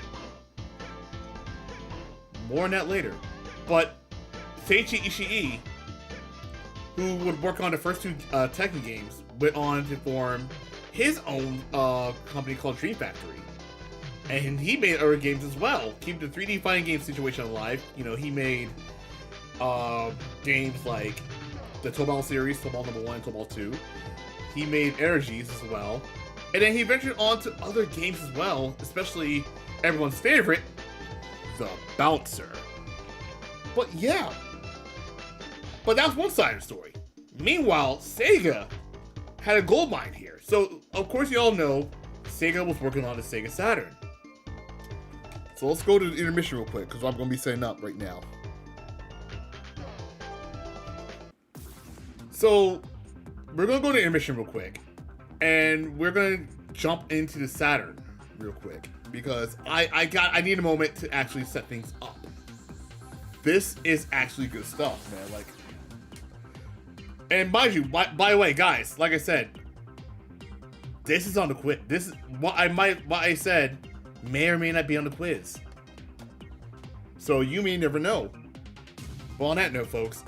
More on that later. But Seiichi Ishii, who would work on the first two Tekken games, went on to form his own company called Dream Factory. And he made other games as well, keep the 3D fighting game situation alive. You know, he made games like the Tobal series, Tobal number 1, Tobal 2. He made Energies as well. And then he ventured on to other games as well, especially everyone's favorite, The Bouncer. But yeah. But that was one side of the story. Meanwhile, SEGA had a gold mine here. So, of course, you all know SEGA was working on the SEGA Saturn. So let's go to the intermission real quick, because I'm going to be setting up right now. So, we're going to go to intermission real quick. And we're going to jump into the Saturn real quick. Because I need a moment to actually set things up. This is actually good stuff, man. Like, and mind you, by the way, guys, like I said, this is on the quiz. This is what I said may or may not be on the quiz. So you may never know. Well, on that note, folks,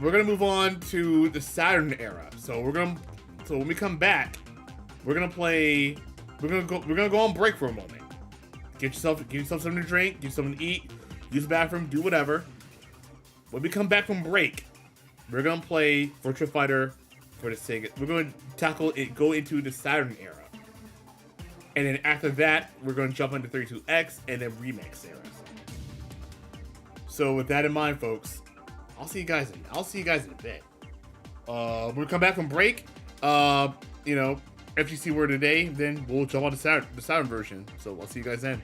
we're gonna move on to the Saturn era. So when we come back, we're gonna go on break for a moment. Get yourself something to drink, get something to eat, use the bathroom, do whatever. When we come back from break, we're gonna play Virtua Fighter for the Sega. We're gonna tackle it, go into the Saturn era. And then after that, we're gonna jump into 32X and then Remix era. So with that in mind, folks, I'll see you guys in a bit. We'll come back from break. FGC Word today, then we'll jump on the Saturn version. So I'll see you guys then.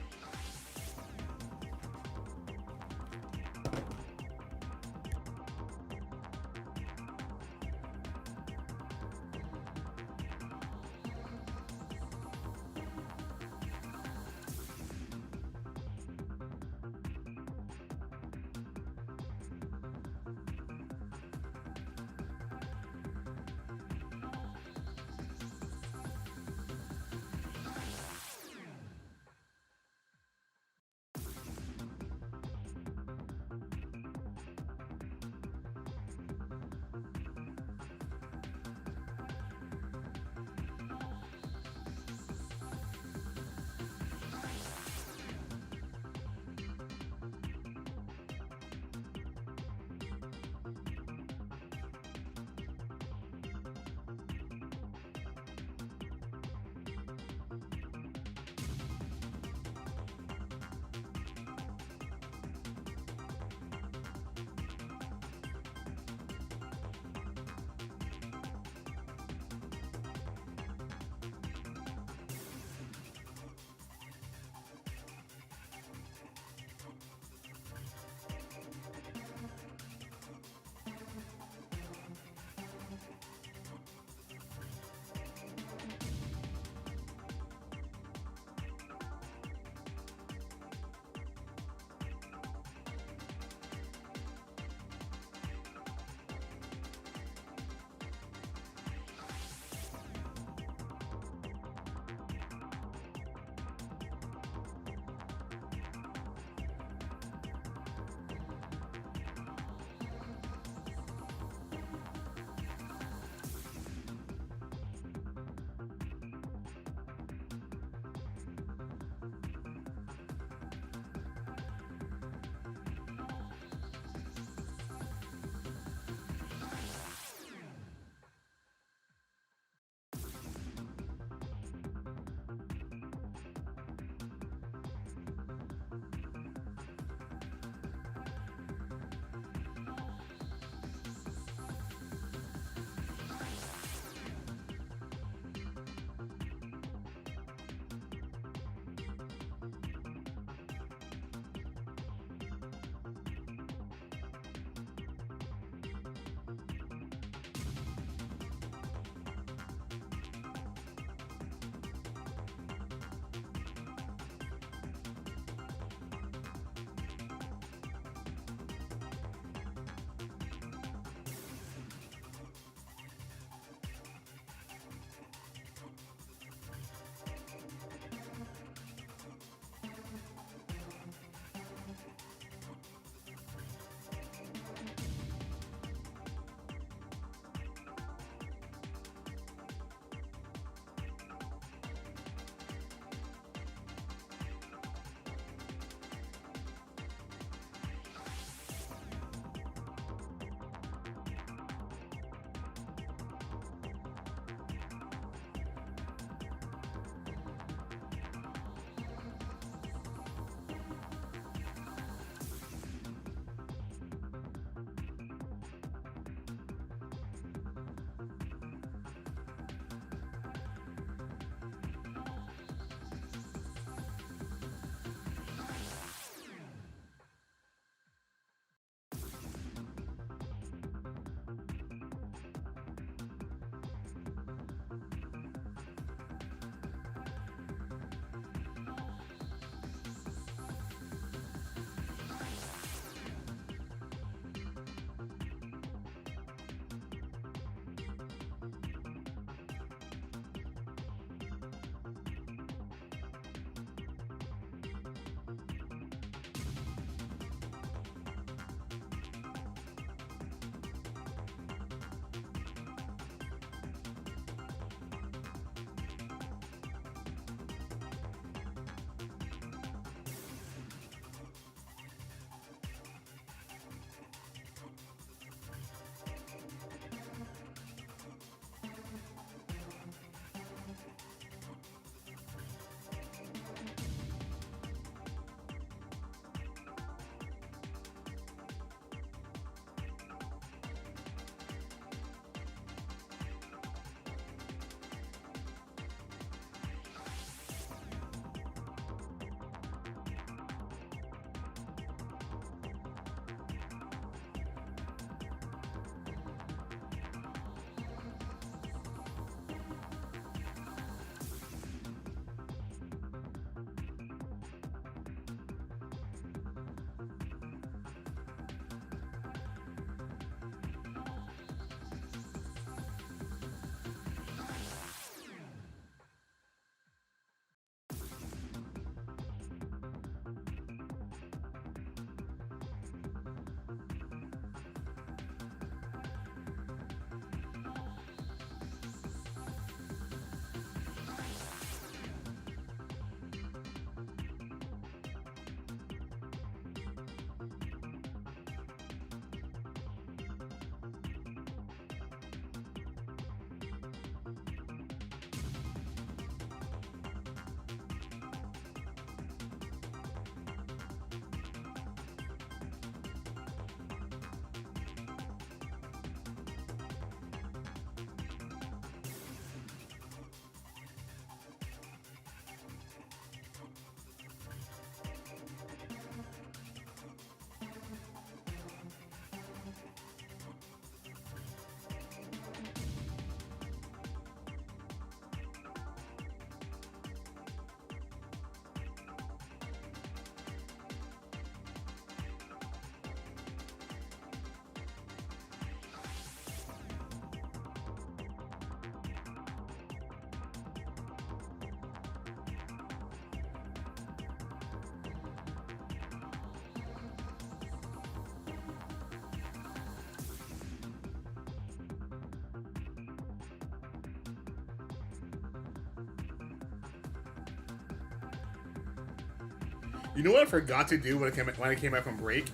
You know what I forgot to do when I came back from break?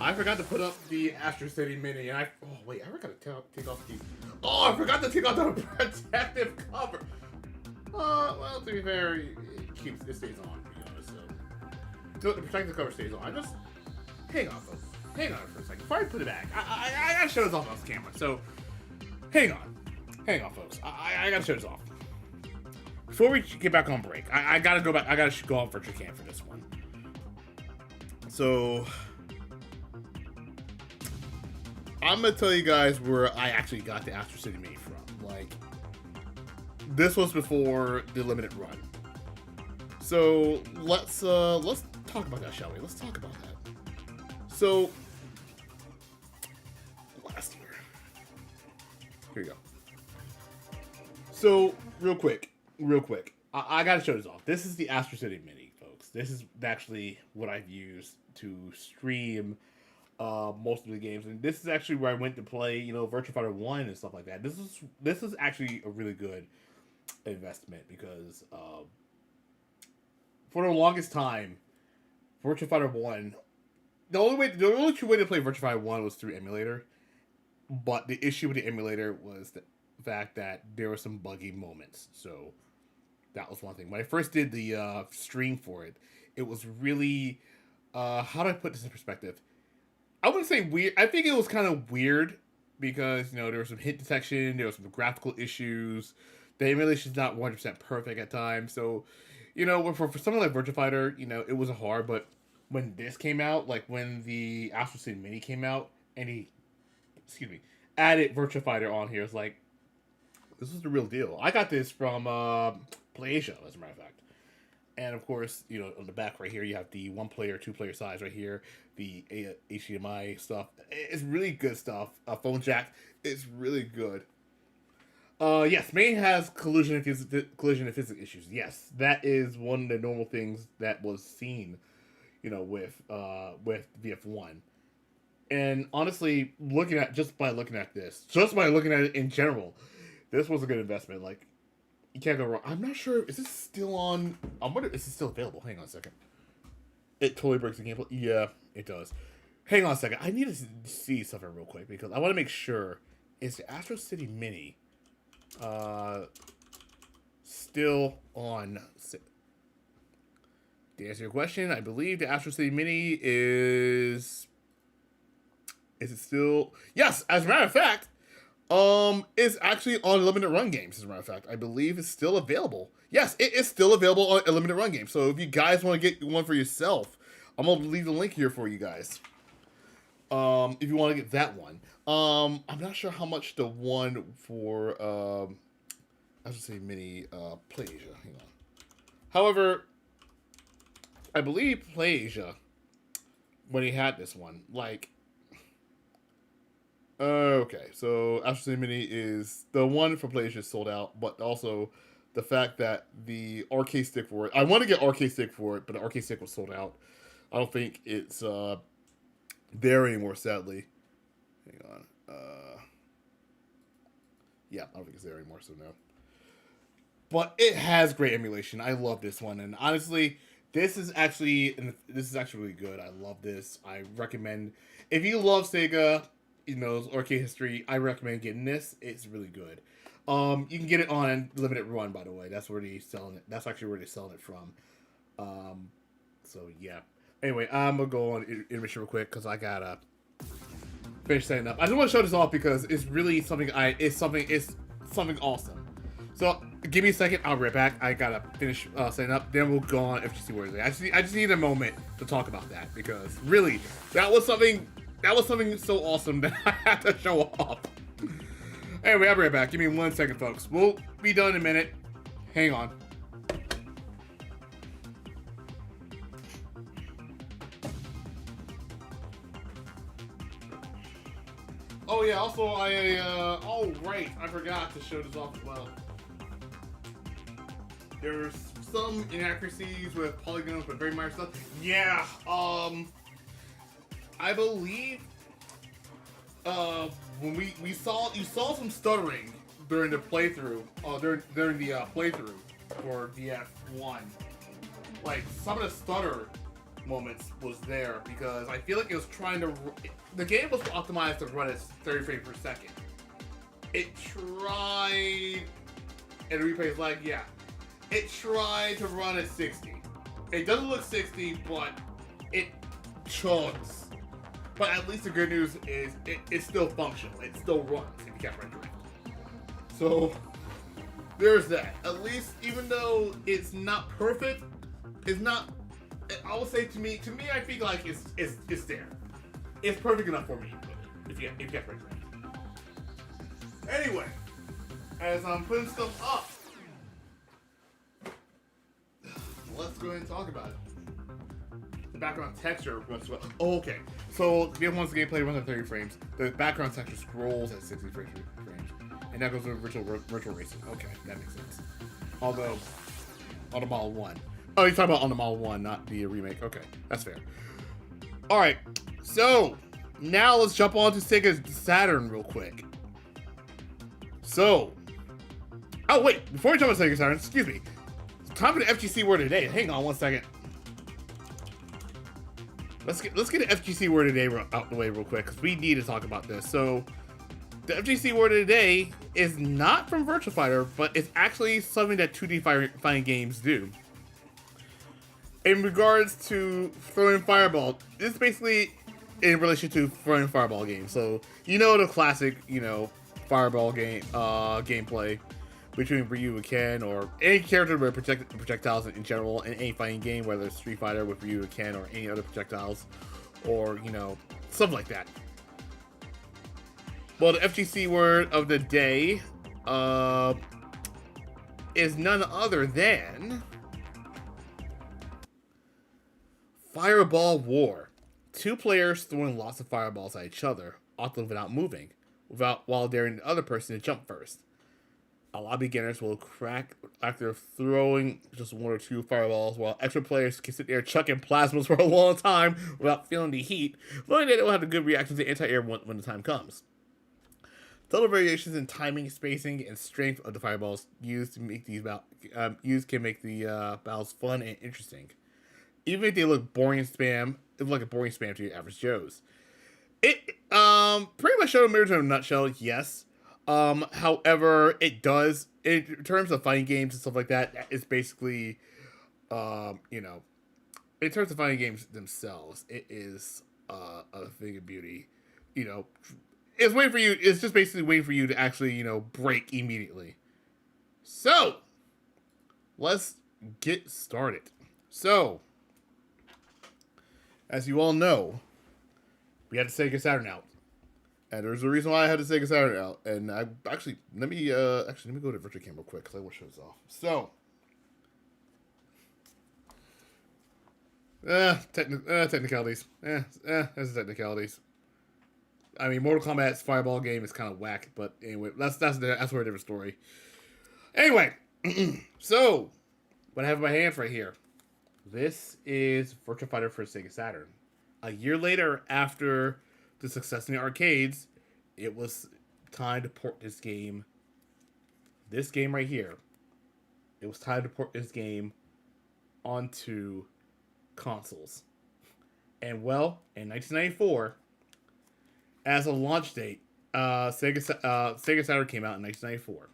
I forgot to put up the Astro City Mini, and I forgot to take off the. Oh, I forgot to take off the protective cover. Well, to be fair, it stays on. To be honest, so the protective cover stays on. I just hang on, folks. Hang on for a second before I put it back. I gotta show this off on camera. So hang on, folks. I gotta show this off. Before we get back on break, I gotta go back. I gotta go on Virtua Cam for this one. So I'm gonna tell you guys where I actually got the Astro City Mini from. Like, this was before the limited run. So let's talk about that, shall we? Let's talk about that. So last year, here you go. So real quick, I gotta show this off. This is the Astro City Mini, folks. This is actually what I've used to stream most of the games, and this is actually where I went to play, Virtua Fighter 1 and stuff like that. This is actually a really good investment because for the longest time, Virtua Fighter 1, the only true way to play Virtua Fighter 1 was through emulator, but the issue with the emulator was the fact that there were some buggy moments. So that was one thing. When I first did the stream for it, it was really how do I put this in perspective? I wouldn't say weird. I think it was kind of weird because, there was some hit detection, there was some graphical issues. The emulation's not 100% perfect at times. So, for something like Virtua Fighter, it was hard. But when this came out, like when the Astro City Mini came out, and he, added Virtua Fighter on here, it's like, this was the real deal. I got this from PlayAsia, as a matter of fact. And of course, on the back right here, you have the 1-player, 2-player size right here, the HDMI stuff. It's really good stuff. Phone jack, it's really good. Yes, main has collision and physics issues. Yes, that is one of the normal things that was seen, with VF1. And honestly, just by looking at it in general, this was a good investment. Like, you can't go wrong. I'm not sure. Is this still on? I'm wondering, is it still available? Hang on a second. It totally breaks the gameplay. Yeah, it does. Hang on a second. I need to see something real quick because I want to make sure. Is the Astro City Mini still on? To answer your question, I believe the Astro City Mini is. Is it still? Yes, as a matter of fact. It's actually on limited run games, as a matter of fact. I believe it's still available. Yes, it is still available on a limited run game. So if you guys want to get one for yourself, I'm going to leave the link here for you guys. If you want to get that one. I'm not sure how much the one for, I should say mini, PlayAsia. Hang on. However, I believe PlayAsia, when he had this one, like, okay, so Astro City Mini is the one for PlayStation sold out, but also the fact that the arcade stick for it. I want to get arcade stick for it, but the arcade stick was sold out. I don't think it's there anymore, sadly. Hang on. Yeah, I don't think it's there anymore, so no. But it has great emulation. I love this one, and honestly, this is actually really good. I love this. I recommend if you love Sega. Arcade history, I recommend getting this. It's really good. You can get it on limited run, by the way. That's where they're selling it. That's actually where they're selling it from. So yeah. Anyway, I'm gonna go on intermission real quick because I gotta finish setting up. I just want to show this off because it's really something. It's something awesome. So give me a second. I'll be right back. I gotta finish setting up. Then we'll go on FGC Word. I just need a moment to talk about that because really that was something so awesome that I had to show off. Anyway, I'll be right back. Give me 1 second, folks. We'll be done in a minute. Hang on. Oh yeah, also oh right, I forgot to show this off as well. There's some inaccuracies with polygons, but very minor stuff. Yeah, I believe when you saw some stuttering during the playthrough, during the playthrough for VF1. Like some of the stutter moments was there because I feel like it was trying to. The game was optimized to run at 30 frames per second. It tried, and the replay's like, yeah, it tried to run at 60. It doesn't look 60, but it chugs. But at least the good news is it's still functional. It still runs if you catch my drift. So there's that. At least, even though it's not perfect, it's not. I would say to me, I feel like it's there. It's perfect enough for me. If you catch my drift. Anyway, as I'm putting stuff up, let's go ahead and talk about it. The background texture runs well. Oh, okay. So VF1's gameplay runs at 30 frames. The background texture scrolls at 60 frames. And that goes with virtual racing. Okay, that makes sense. Although, on the Model 1. Oh, you're talking about on the Model 1, not the remake. Okay, that's fair. Alright, so, now let's jump on to Sega Saturn real quick. So, oh wait, before we jump on Sega Saturn, excuse me. It's time for the FGC word today. Hang on one second. Let's get the FGC word today out the way real quick because we need to talk about this. So, the FGC word of the day is not from Virtua Fighter, but it's actually something that 2D fighting games do. In regards to throwing fireball, this is basically in relation to throwing fireball games. So, you know the classic, fireball game gameplay between Ryu and Ken, or any character with projectiles in general in any fighting game, whether it's Street Fighter with Ryu and Ken or any other projectiles, or, something like that. Well, the FGC word of the day is none other than Fireball War. Two players throwing lots of fireballs at each other, often without moving, while daring the other person to jump first. A lot of beginners will crack after throwing just one or two fireballs, while extra players can sit there chucking plasmas for a long time without feeling the heat, knowing that they will have a good reaction to anti-air when the time comes. Subtle variations in timing, spacing, and strength of the fireballs used can make the battles fun and interesting. Even if they look boring spam, it looks like a boring spam to your average Joes. It pretty much showed a mirror to a nutshell, yes. However, it does, in terms of fighting games and stuff like that, it's basically, in terms of fighting games themselves, it is a thing of beauty. It's just basically waiting for you to actually, break immediately. So, let's get started. So, as you all know, we had the Sega Saturn out. And there's a reason why I had the Sega Saturn out. And I let me go to Virtua Cam real quick because I want to show this off. So, technicalities. That's technicalities. I mean, Mortal Kombat's fireball game is kind of whack, but anyway, that's for a different story. Anyway, so what I have in my hands right here, this is Virtua Fighter for Sega Saturn. A year later, after the success in the arcades, it was time to port this game right here. It was time to port this game onto consoles. And well, in 1994. As a launch date, Sega Saturn came out in 1994.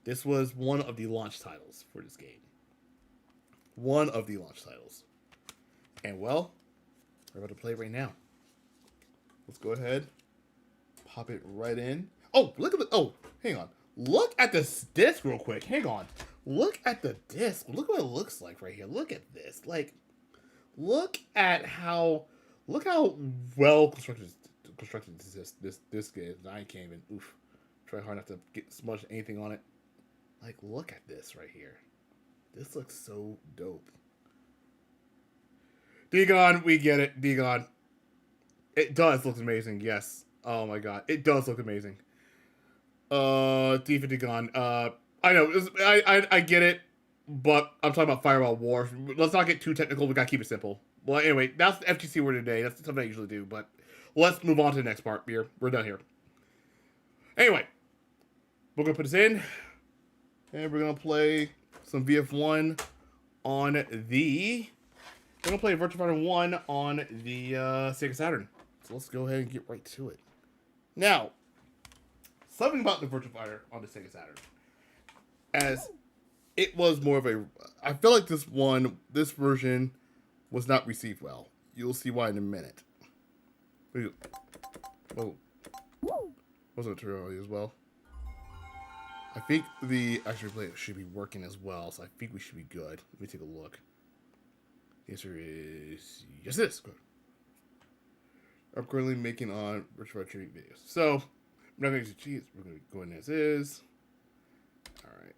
This was one of the launch titles for this game. One of the launch titles. And well, we're about to play it right now. Let's go ahead, pop it right in. Oh, look at hang on. Look at this disc real quick. Hang on. Look at the disc. Look what it looks like right here. Look at this. Look how well constructed this disc is. I can't even try hard not to get smudged anything on it. Look at this right here. This looks so dope. D-Gon, we get it. D-Gon. It does look amazing, yes. Oh my god. It does look amazing. D-Gon. I know, I get it, but I'm talking about Fireball War. Let's not get too technical, we gotta keep it simple. Well, anyway, that's the FGC word today. That's something I usually do, but let's move on to the next part here. We're done here. Anyway, we're going to put this in, and we're going to play some VF1 on the We're gonna play Virtua Fighter 1 on the Sega Saturn. So let's go ahead and get right to it. Now, something about the Virtua Fighter on the Sega Saturn, as it was more of a, I feel like this version was not received well. You'll see why in a minute. Oh, wasn't too early as well. I think the actual play should be working as well, so I think we should be good. Let me take a look. The answer is yes, it is. Good. I'm currently making on Virtua training videos, so I'm not going to cheat. We're going to go in as is. All right.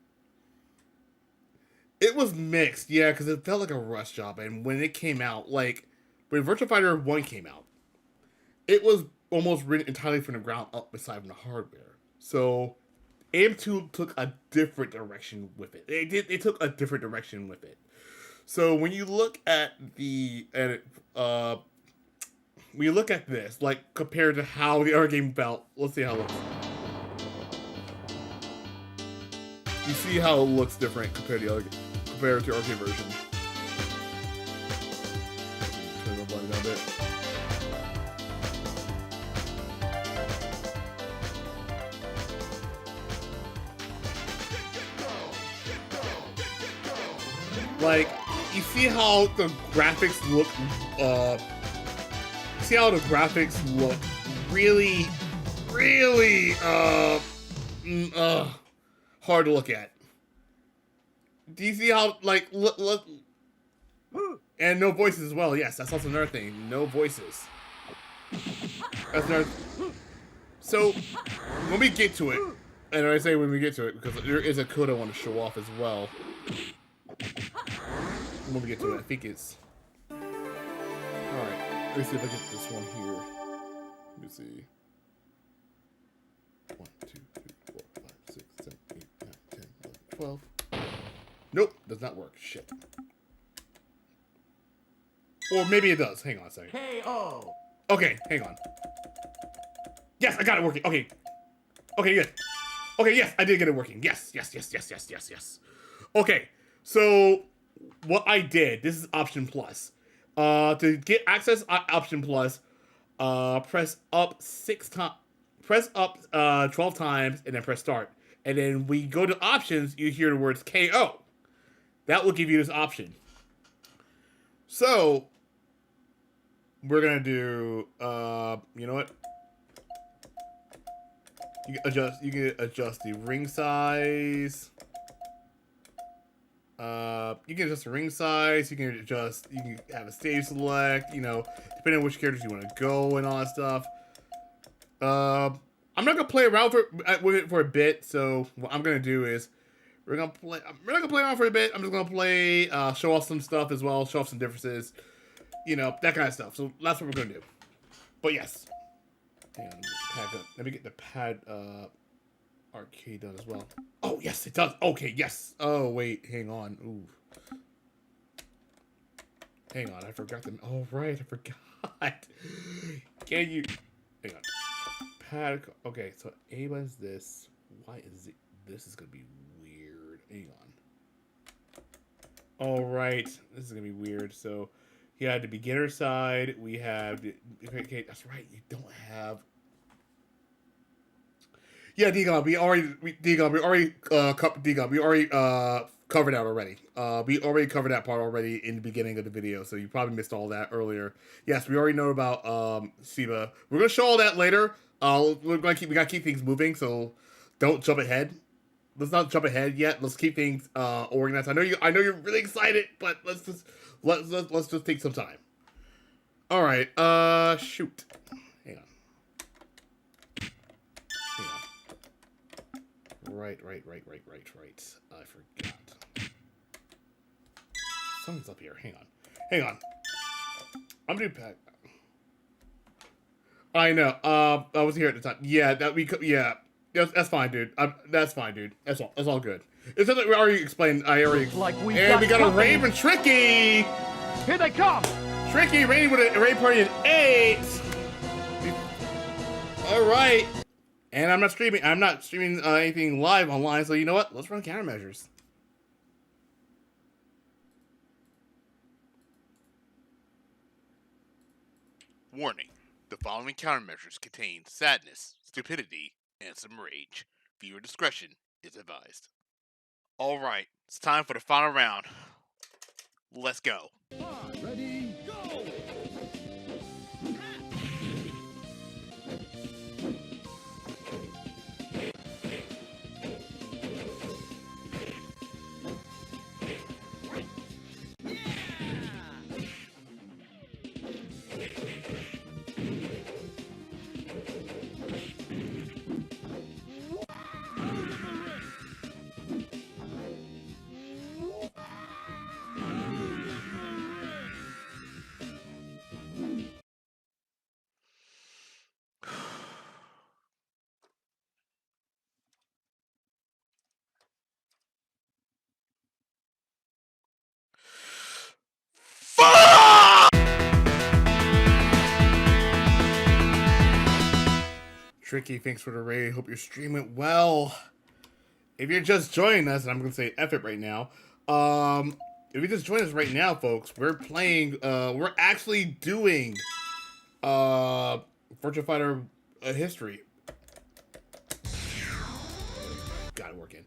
It was mixed, yeah, because it felt like a rush job, and when it came out, like when Virtua Fighter 1 came out, it was almost written entirely from the ground up aside from the hardware. So AM2 took a different direction with it. They took a different direction with it. So when you look at when you look at this, like compared to how the other game felt, let's see how it looks. You see how it looks different compared to the arcade version. Turn the volume down a bit. Like, you see how the graphics look, really, hard to look at. Do you see how, like, look, and no voices as well. Yes, that's also another thing. No voices. That's another. So, when we get to it, and I say when we get to it, because there is a code I want to show off as well. When we get to it, I think it's... Alright, let me see if I get this one here. Let me see. 1, 2, 3, 4, 5, 6, 7, 8, 9, 10, 11, 12. Nope, does not work. Shit. Or maybe it does. Hang on a second.
K.O.
Okay, hang on. Yes, I got it working. Okay. Okay, good. Okay, yes, I did get it working. Yes. Okay, so what I did, this is option plus. To get access option plus, press up 12 times and then press start. And then we go to options, you hear the words KO. That will give you this option. So we're gonna do you know what? You can adjust the ring size. You can adjust the ring size. You can have a stage select. You know, depending on which characters you want to go and all that stuff. I'm not gonna play around with it for a bit. So what I'm gonna do is we're not gonna play around for a bit. I'm just gonna play, show off some stuff as well, show off some differences. You know, that kind of stuff. So that's what we're gonna do. But yes, and let me get the pad arcade done as well. Oh, yes, it does. Okay, yes. Oh, wait, hang on. Ooh. Hang on, I forgot them. Oh, right, I forgot. Can you... Hang on. Pad... Okay, so A is this. Why is it... This is going to be weird. Hang on. All right, this is going to be weird. So, you had the beginner side. We have... Okay, that's right, you don't have... Yeah, Degon, we already covered that already. We already covered that part already in the beginning of the video, so you probably missed all that earlier. Yes, we already know about SEGA. We're gonna show all that later. We gotta keep things moving, so don't jump ahead. Let's not jump ahead yet. Let's keep things organized. I know you're really excited, but let's just take some time. All right. Shoot. Hang on. Right. I forgot. Something's up here. Hang on. I'm doing pack. I know. I was here at the time. Yeah, that's fine, dude. That's fine, dude. That's all good. It's something we already explained.
Like we
got a Raven Tricky.
Here they come.
Tricky raiding with a raid party at 8. All right. And I'm not streaming anything live online, so you know what? Let's run countermeasures.
Warning, the following countermeasures contain sadness, stupidity, and some rage. Viewer discretion is advised. Alright, it's time for the final round. Let's go.
Ready, go!
Tricky, thanks for the raid. Hope you're streaming well. If you're just joining us, and I'm going to say F it right now. If you just joined us right now, folks, we're playing, we're actually doing Virtua Fighter history. Got it working.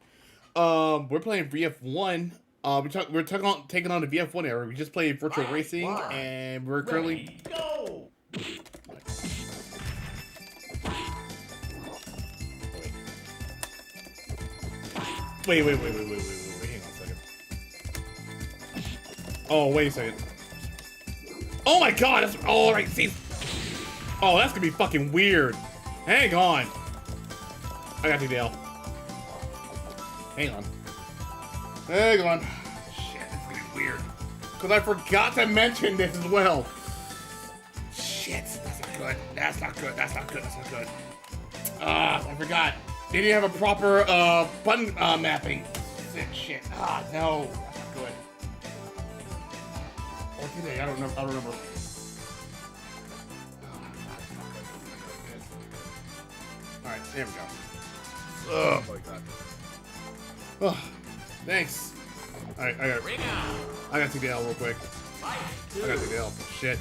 We're playing VF1. We're taking on the VF1 era. We just played Virtual Racing, and we're currently...
Go!
Wait, hang on a second. Oh, wait a second. Oh my god, that's alright, see. Oh, that's gonna be fucking weird. Hang on. I got you, Dale. Hang on. Shit, it's gonna be weird. Because I forgot to mention this as well. Shit, that's not good. I forgot. They didn't have a proper button mapping. Shit. No. That's not good. Or did they? I don't remember. Alright, there we go. Oh my god. Oh, thanks. Alright, I gotta take the L real quick. I gotta take the L. Shit.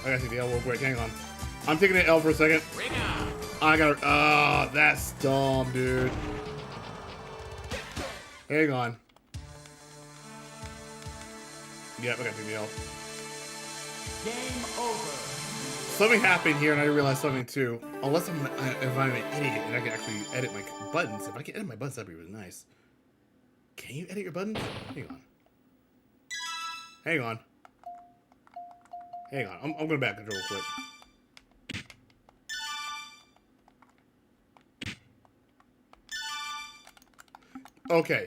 I gotta take the L real quick. Hang on. I'm taking the L for a second. I got. That's dumb, dude. Hang on. Yep, I got to take the L.
Game over.
Something happened here, and I realized something too. Unless if I'm an idiot and I can actually edit my buttons. If I can edit my buttons, that'd be really nice. Can you edit your buttons? Hang on. I'm going back control real quick. Okay,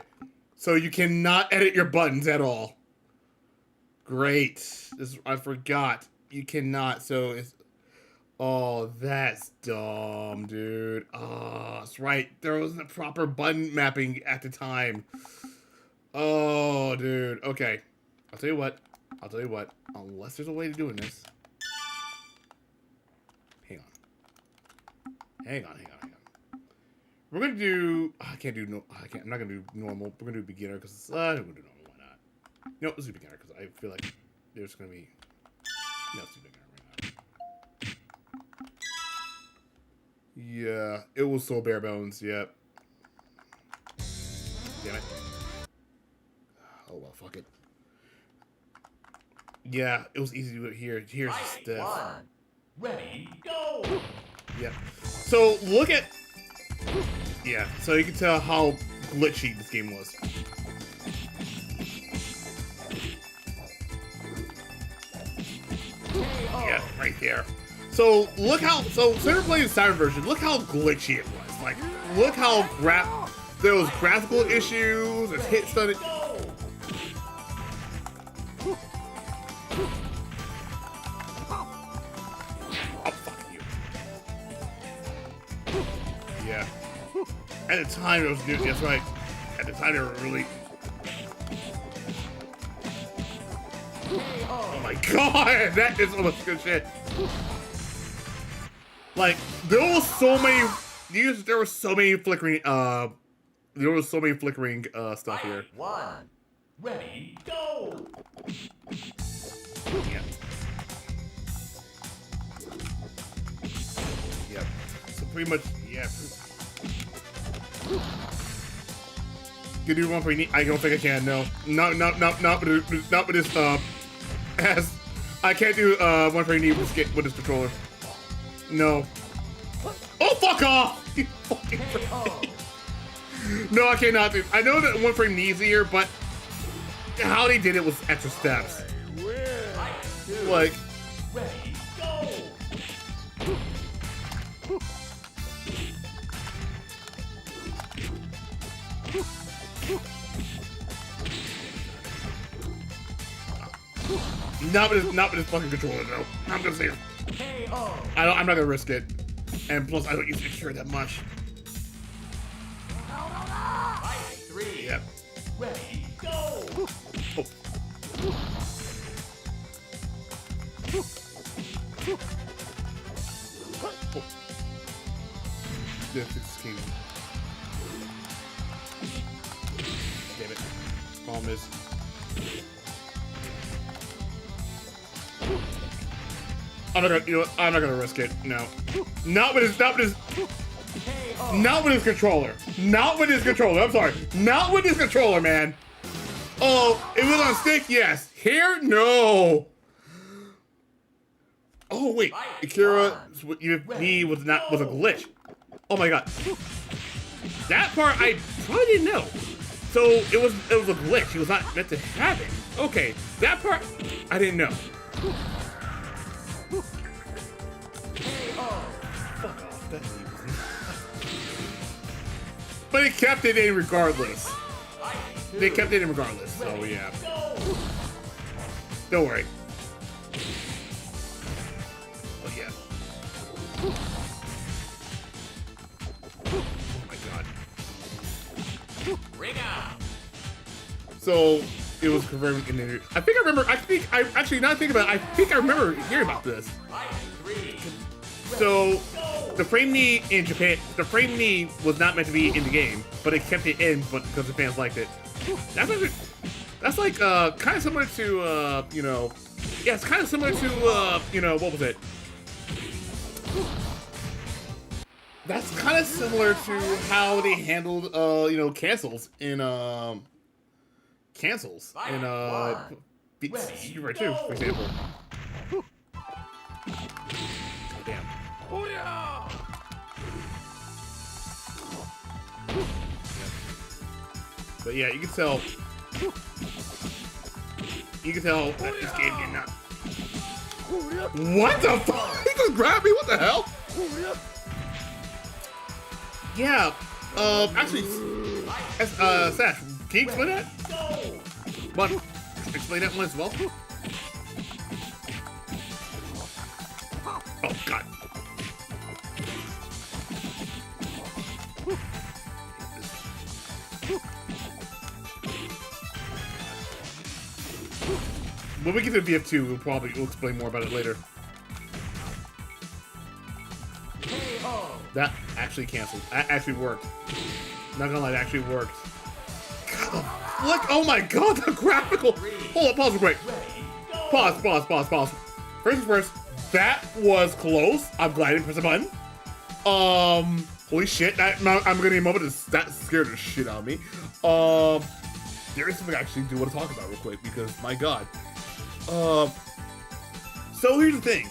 so you cannot edit your buttons at all. Great. I forgot. You cannot, so it's... Oh, that's dumb, dude. Oh, that's right. There wasn't a proper button mapping at the time. Oh, dude. Okay. I'll tell you what. Unless there's a way to doing this. Hang on. We're gonna do. I can't do no. I'm not gonna do normal. We're gonna do beginner because I'm gonna do normal. Why not? No, let's do beginner because I feel like there's gonna be. No, let's do beginner right now. Yeah, it was so bare bones. Yep. Damn it. Oh well, fuck it. Yeah, it was easy to do it here. Here's the stuff.
Ready, go!
Yep. So look at. Yeah, so you can tell how glitchy this game was. Yeah, right there. So look how, so Saturn playing the Saturn version, look how glitchy it was. Like, look how there was graphical issues, there's hit stun. Yeah. At the time, it was good. That's right. At the time, they were really. Oh my god, that is almost good shit. Like, there were so many. There were so many flickering. Stuff here.
One. Ready, go!
Yeah. Yep. So pretty much, yeah. Can you do one for me? I don't think I can. No, not with this. As I can't do one for me with this controller. No. Oh, fuck off! You fucking no, I cannot do. I know that one frame easier, but how they did it was extra steps. Like.
Ready, go!
Not with this fucking controller, though. I'm gonna say it.
KO.
I'm not gonna risk it. And plus, I don't use secure that much.
Fight 3.
Yep.
Ready, go!
Oh. Oh. Yeah, 16. Damn it. Problem is. I'm not gonna, you know what? I'm not gonna risk it. No. Not with his controller. Not with his controller. I'm sorry. Not with his controller, man. Oh, it was on stick? Yes. Here? No. Oh, wait. Akira, he was a glitch. Oh my god. That part I probably didn't know. So it was a glitch. He was not meant to have it. Okay. That part I didn't know. Fuck off. That's easy. But it kept it in regardless. They kept it in regardless, so yeah. Don't worry. Oh yeah. Oh my god.
Ring out.
So it was confirmed in the. I think I actually now thinking about it, I think I remember hearing about this.
Fight 3.
So the frame knee in Japan, the frame knee was not meant to be in the game, but it kept it in, but because the fans liked it. That's like kind of similar to you know, yeah, it's kind of similar to you know, what was it? That's kind of similar to how they handled you know, cancels in Street Fighter 2, for example. Oh, damn. But yeah, you can tell. You can tell that this game did not. What the fuck? He just grabbed me. What the hell? Yeah. Actually, Sash, can you explain that? What? Explain that one as well. Oh God. When we get to VF2, we'll explain more about it later. That actually canceled. That actually worked. Not gonna lie, that actually worked. God, look! Oh my God, the graphical. Hold on, pause real quick. Pause. First things first. That was close. I'm glad I didn't press a button. Holy shit! I'm gonna need a moment. That scared the shit out of me. There is something I actually do want to talk about real quick because my God. So here's the thing.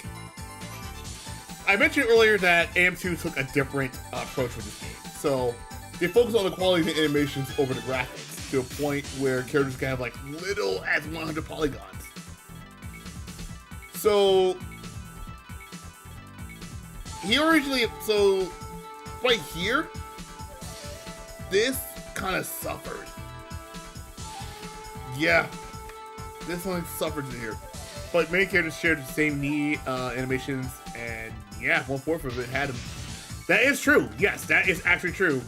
I mentioned earlier that AM2 took a different approach with this game. So they focused on the quality of the animations over the graphics to a point where characters can have like little as 100 polygons. So right here, this kind of suffered. Yeah. This one suffered in here. But many characters shared the same knee animations, and yeah, 1/4 of it had them. That is true. Yes, that is actually true.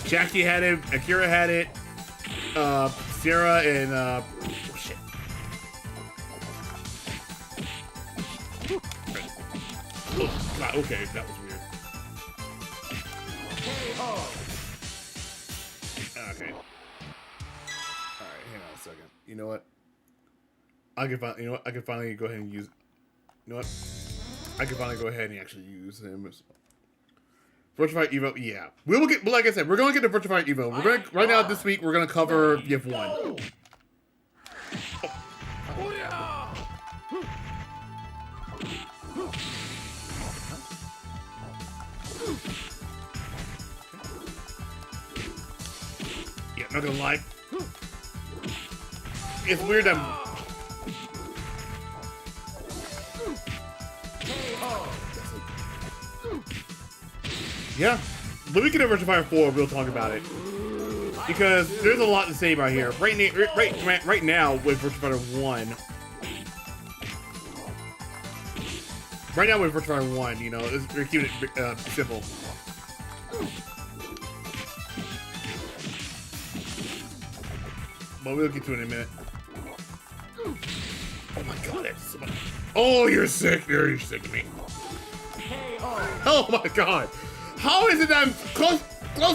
Jackie had it, Akira had it, Sarah, and oh shit. Oh God, okay, that was weird. Okay. Alright, hang on a second. You know what? I can finally, you know what? I can finally go ahead and use. You know what? I can finally go ahead and actually use him. Virtua Fighter Evo, yeah. We will get, like I said, we're going to get to Virtua Fighter Evo. We're going to, right now this week, we're going to cover VF1. Yeah, not gonna lie. It's weird that. Yeah, but we can have Virtua Fighter 4. We'll talk about it because there's a lot to say about here. Right now with Virtua Fighter 1. Right now with Virtua Fighter 1, you know, we're keeping it simple. But we'll get to it in a minute. Oh my god, that's so much. Oh, you're sick. You're sick of me. Oh my god. How is it that I'm close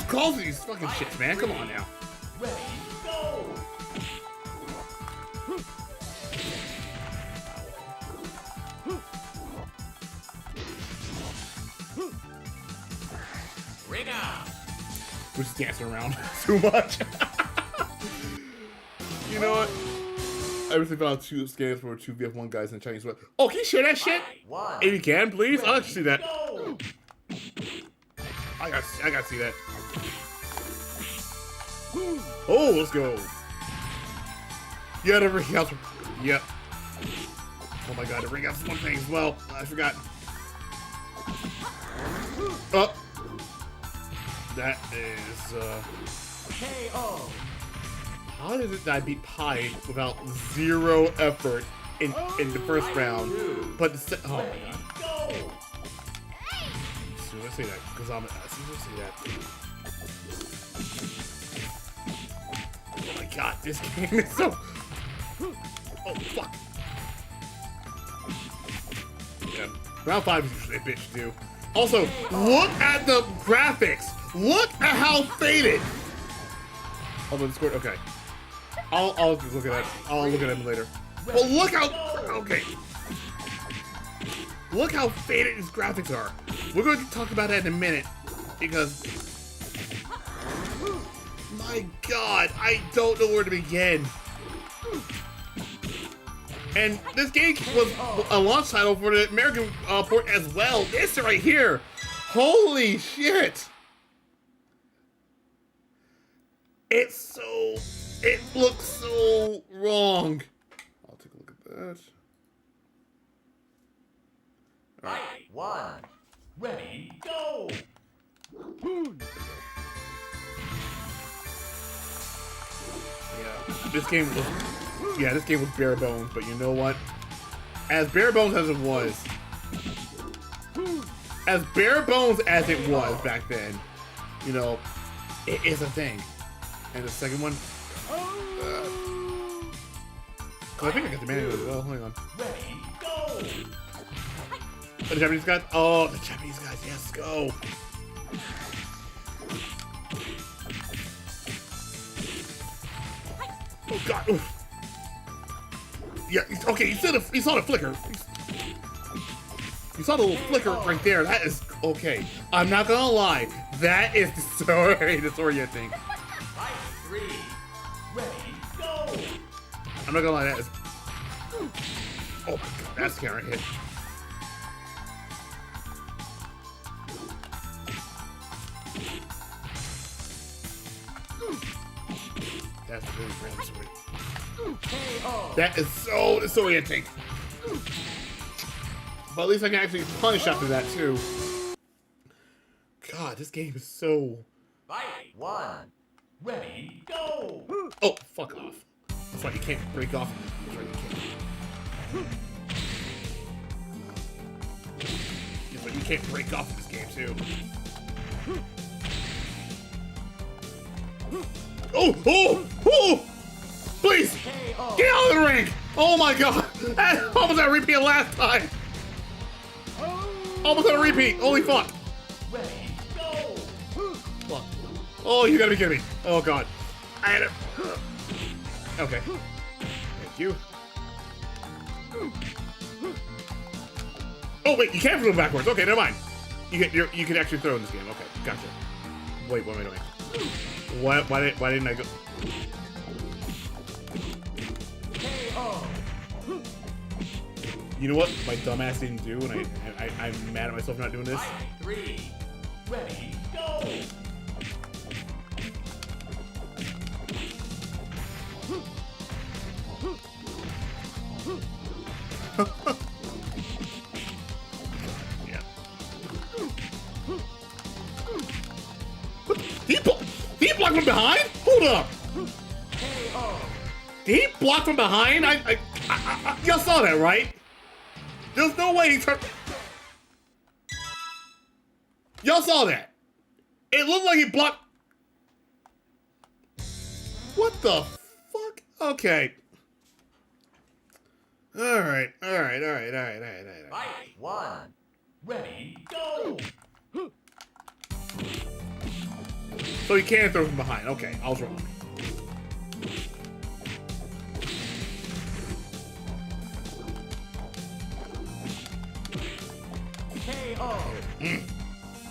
calls to these fucking shits, man? Come on now.
Ready, go! Ring out!
We're just dancing around too much. You know what? I recently found 2 scans for 2 VF1 guys in Chinese. Oh, can you share that shit? If you can, please. I'd like to see that. I gotta see that. Oh, let's go. Yeah, the ring house. Yep. Oh my god, the ring house is one thing as well. I forgot. Oh. That is,
KO.
How is it that I beat Pi without 0 effort in the first round? But the oh my god. As soon as I say that, Kazama, as soon as I say that. Oh my god, this game is so. Oh fuck. Yeah. Round 5 is usually a bitch too. Also, look at the graphics. Look at how faded. Although the score, okay. I'll just look at that. I'll look at them later. But look how, okay. Look how faded these graphics are. We're going to talk about that in a minute because, my God, I don't know where to begin. And this game was a launch title for the American port as well. This right here, holy shit! It looks so wrong. I'll take a look at that. All right.
Fight 1. Ready, go!
Yeah, this game was bare bones, but you know what? As bare bones as it was back then, you know, it is a thing. And the second one, I think I got the manual as well. Hang on.
Ready, go!
The Japanese guys? Oh, the Japanese guys, yes, go! Oh god! Oof. Yeah, okay, you saw the flicker. You saw the little flicker right there. That is okay. I'm not gonna lie. That is so disorienting.
Fight 3. Ready, go!
I'm not gonna lie. That is. Oh my god, that's counter hit. That's really sweet. That is so disorienting. But at least I can actually punish after that too. God, this game is so.
Fight 1. Ready, go!
Oh, fuck off. That's right, you can't break off. That's right, you can't. Yeah, but you can't break off in this game too. Oh! Please! Get out of the ring! Oh my god! Almost had a repeat last time! Almost had a repeat! Holy fuck!
Ready, go!
Fuck. Oh, you gotta be kidding me. Oh god. I had it. Okay. Thank you. Oh wait, you can't throw backwards. Okay, never mind. You can actually throw in this game. Okay, gotcha. Wait. Why didn't I go? You know what my dumbass didn't do, and I'm mad at myself for not doing this.
Fight 3. Ready, go!
Yeah. Did he block from behind? Hold up. Did he block from behind? Y'all saw that, right? There's no way he turned. Y'all saw that. It looked like he blocked. What the fuck? Okay. All right.
Fight 1. Ready, go!
So he can throw from behind. Okay, I was wrong.
KO.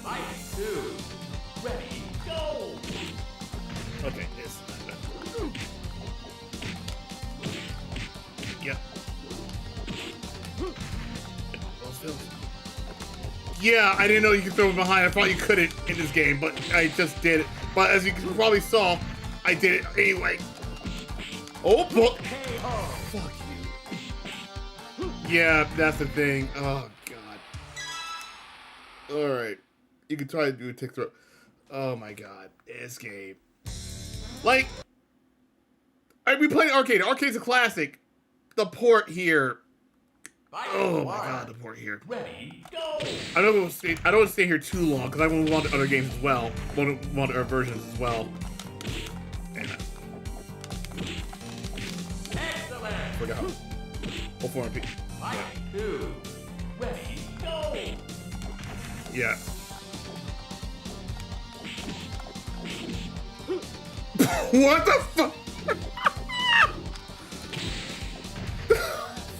Fight 2. Ready, go!
Okay, it's not bad. Yep. Yeah, I didn't know you could throw it behind. I thought you couldn't in this game, but I just did it. But as you probably saw, I did it anyway. Oh, fuck. Fuck you. Yeah, that's the thing. Oh, God. Alright. You can try to do a tick throw. Oh, my God. This game. Like, we played arcade. Arcade's a classic. The port here. Oh my God, the port here.
Ready, go!
I don't want to stay here too long because I want to want other games as well. Want other versions as well. And
Excellent!
forgot. Oh, 4 MP.
Fight 2. Ready, go!
Yeah. What the fuck?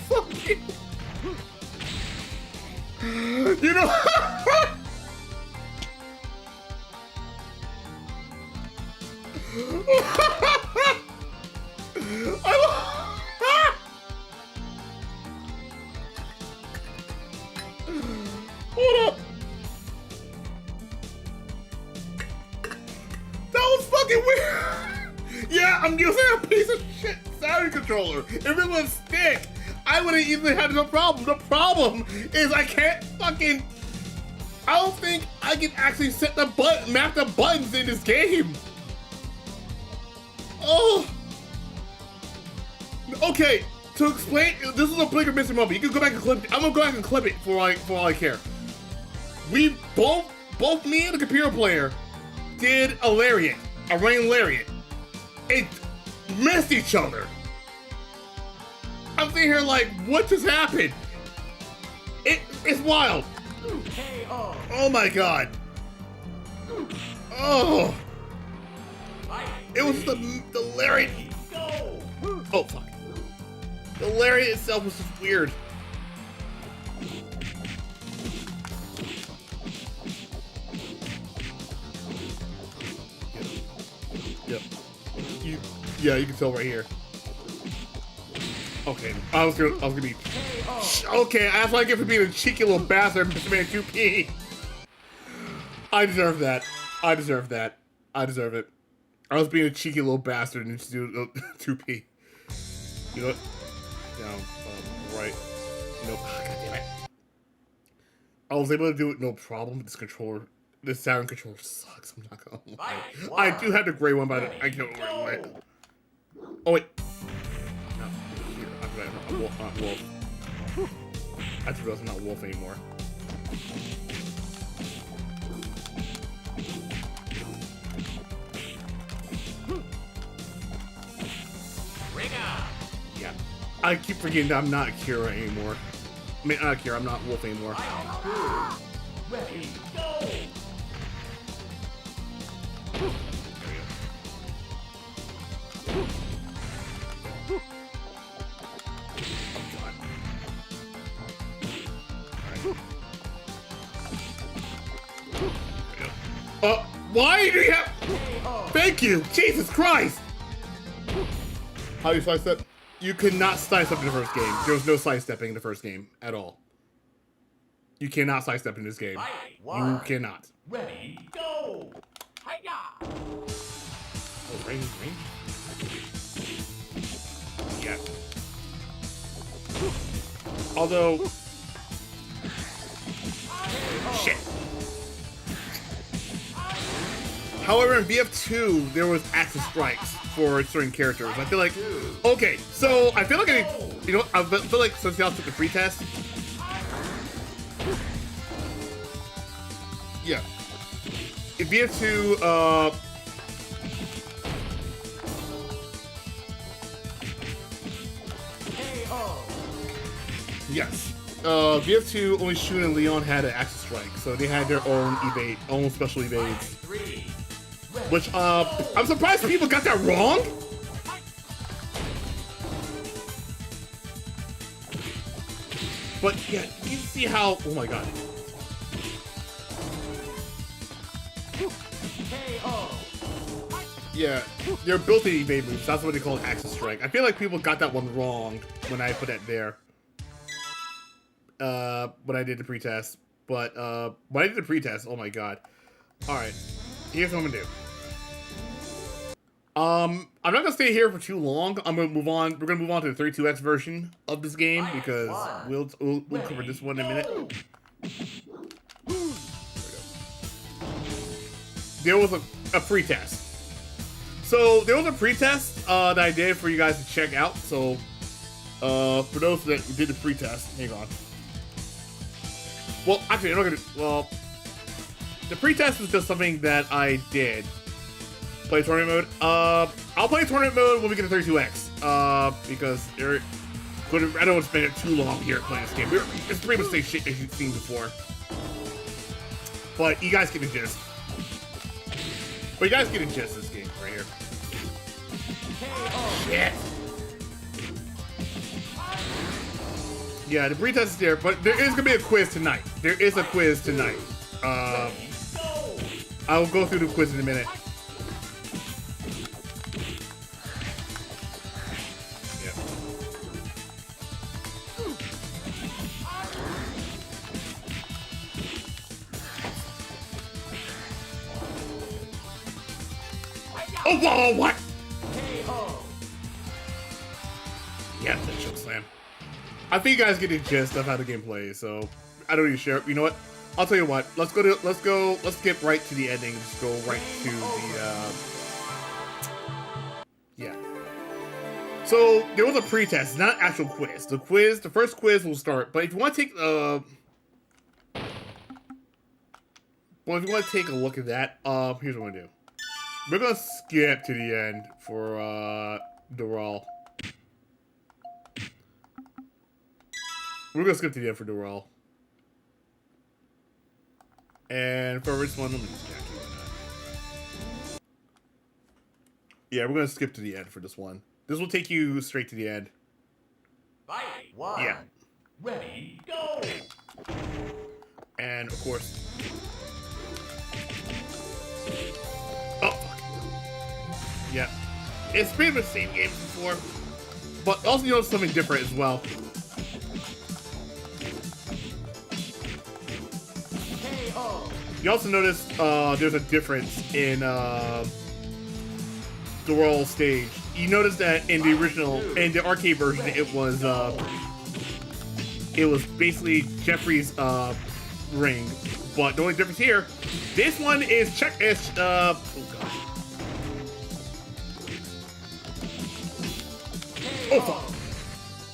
Fuck you. You know. Hold up. That was fucking weird. Yeah, I'm using a piece of shit Saturn controller. If it was a stick, I would have easily had no problem. The problem is I can't fucking. I don't think I can actually set the map the buttons in this game. Oh. Okay, to explain, this is a bigger missing moment. You can go back and clip it. I'm gonna go back and clip it for all I care. We both me and the computer player did a lariat, a rain lariat. It missed each other. I'm sitting here like, what just happened? It's wild. Oh my God. Oh. It was the lariat. Oh fuck. The lariat itself was just weird. Yep. Yeah, you can tell right here. Okay, I was gonna be. Okay, that's what I get for being a cheeky little bastard, Mr. Man 2P. I deserve that. I deserve that. I deserve it. I was being a cheeky little bastard and just do 2P. You know what? No, right. Nope. God damn it. I was able to do it no problem. This controller, this Saturn controller sucks. I'm not gonna lie. I do have the gray one, but I can't remember where it went. Oh wait. No, here. I'm Wolf. Not Wolf. I just realized I'm not Wolf anymore. Yeah. I keep forgetting that I'm not Kira anymore. I mean, not Kira, I'm not Wolf anymore.
Ready, go!
There we go. Why do you have... Thank you! Jesus Christ! How do you sidestep? You could not sidestep in the first game. There was no sidestepping in the first game at all. You cannot sidestep in this game. You cannot.
Ready, go! Hi-ya!
Oh, range. Yeah. Although... Shit. However, in VF2, there was access strikes for certain characters. I feel like... Okay, so I feel like I feel like since y'all took the free test... Yeah. In VF2, yes. VF2, only Shun and Leon had an access strike, so they had their own evade, own special evades. Which, I'm surprised people got that wrong? But, yeah, you see how... Oh my god. Yeah, they're built-in evade moves. That's what they call an access strike. I feel like people got that one wrong when I put that there. When I did the pretest. But, when I did the pretest, oh my god. Alright, here's what I'm gonna do. I'm not gonna stay here for too long. I'm gonna move on. We're gonna move on to the 32X version of this game because we'll cover this one in a minute. There was a pretest. So there was a pretest that I did for you guys to check out. So for those that did the pretest, hang on. Well, actually, I'm not gonna. Well, the pretest is just something that I did. Play tournament mode. I'll play tournament mode when we get to 32X. Because I don't want to spend it too long here playing this game. It's pretty much the same shit as you've seen before. But you guys get the gist. But you guys get the gist of this game right here. Shit. Yeah, the pretest is there, but there is gonna be a quiz tonight. There is a quiz tonight. I will go through the quiz in a minute. Oh, whoa, what? Yeah, that choke slam. I think you guys get the gist of how the game plays, so I don't need to share. You know what? I'll tell you what. Let's skip right to the ending. Just go right to the, yeah. So there was a pretest, not an actual quiz. The first quiz will start. But if you want to take, well, if you want to take a look at that, here's what I'm gonna do. We're gonna skip to the end for Doral. We're gonna skip to the end for Doral. And for this one, let me just keep that. Yeah, we're gonna skip to the end for this one. This will take you straight to the end.
Fight one.
Yeah.
Ready, go.
And of course. Oh, fuck. Yeah. It's pretty much the same game as before. But also you notice something different as well. You also notice there's a difference in the roll stage. You notice that in the original, in the arcade version, it was basically Jeffrey's ring. But the only difference here, this one is oh god. Oh fuck.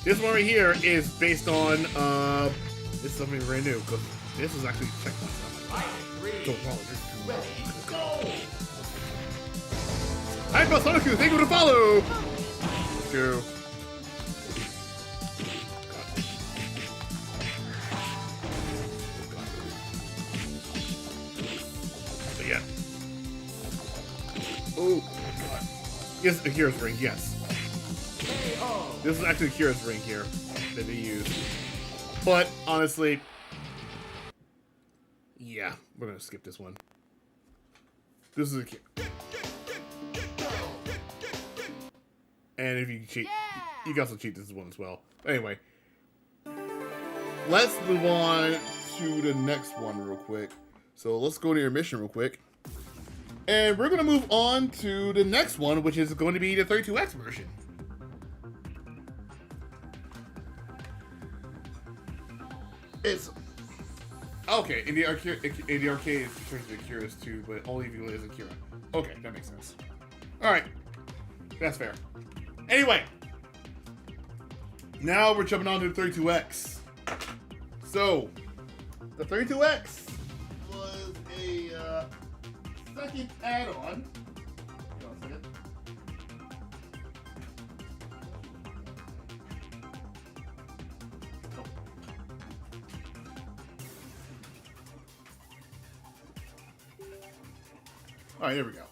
This one right here is based on this is something brand new because this is actually checkpoint stuff. Hi, Sonic, thank you for the follow! Let's go. But yeah. Oh, god. Yes, a hero's ring, yes. This is actually a hero's ring here that they use. But, honestly, yeah, we're gonna skip this one. This is a cute. And if you cheat, you can also cheat this one as well. Anyway, let's move on to the next one real quick. So let's go to your mission real quick. And we're going to move on to the next one, which is going to be the 32X version. It's okay in the arcade. In the arcade, it turns to Akira's too, but only if you play as Akira. Okay, that makes sense. All right, that's fair. Anyway, now we're jumping on to the 32X. So, the 32X was a second add-on. Hold on a second. All right, there we go.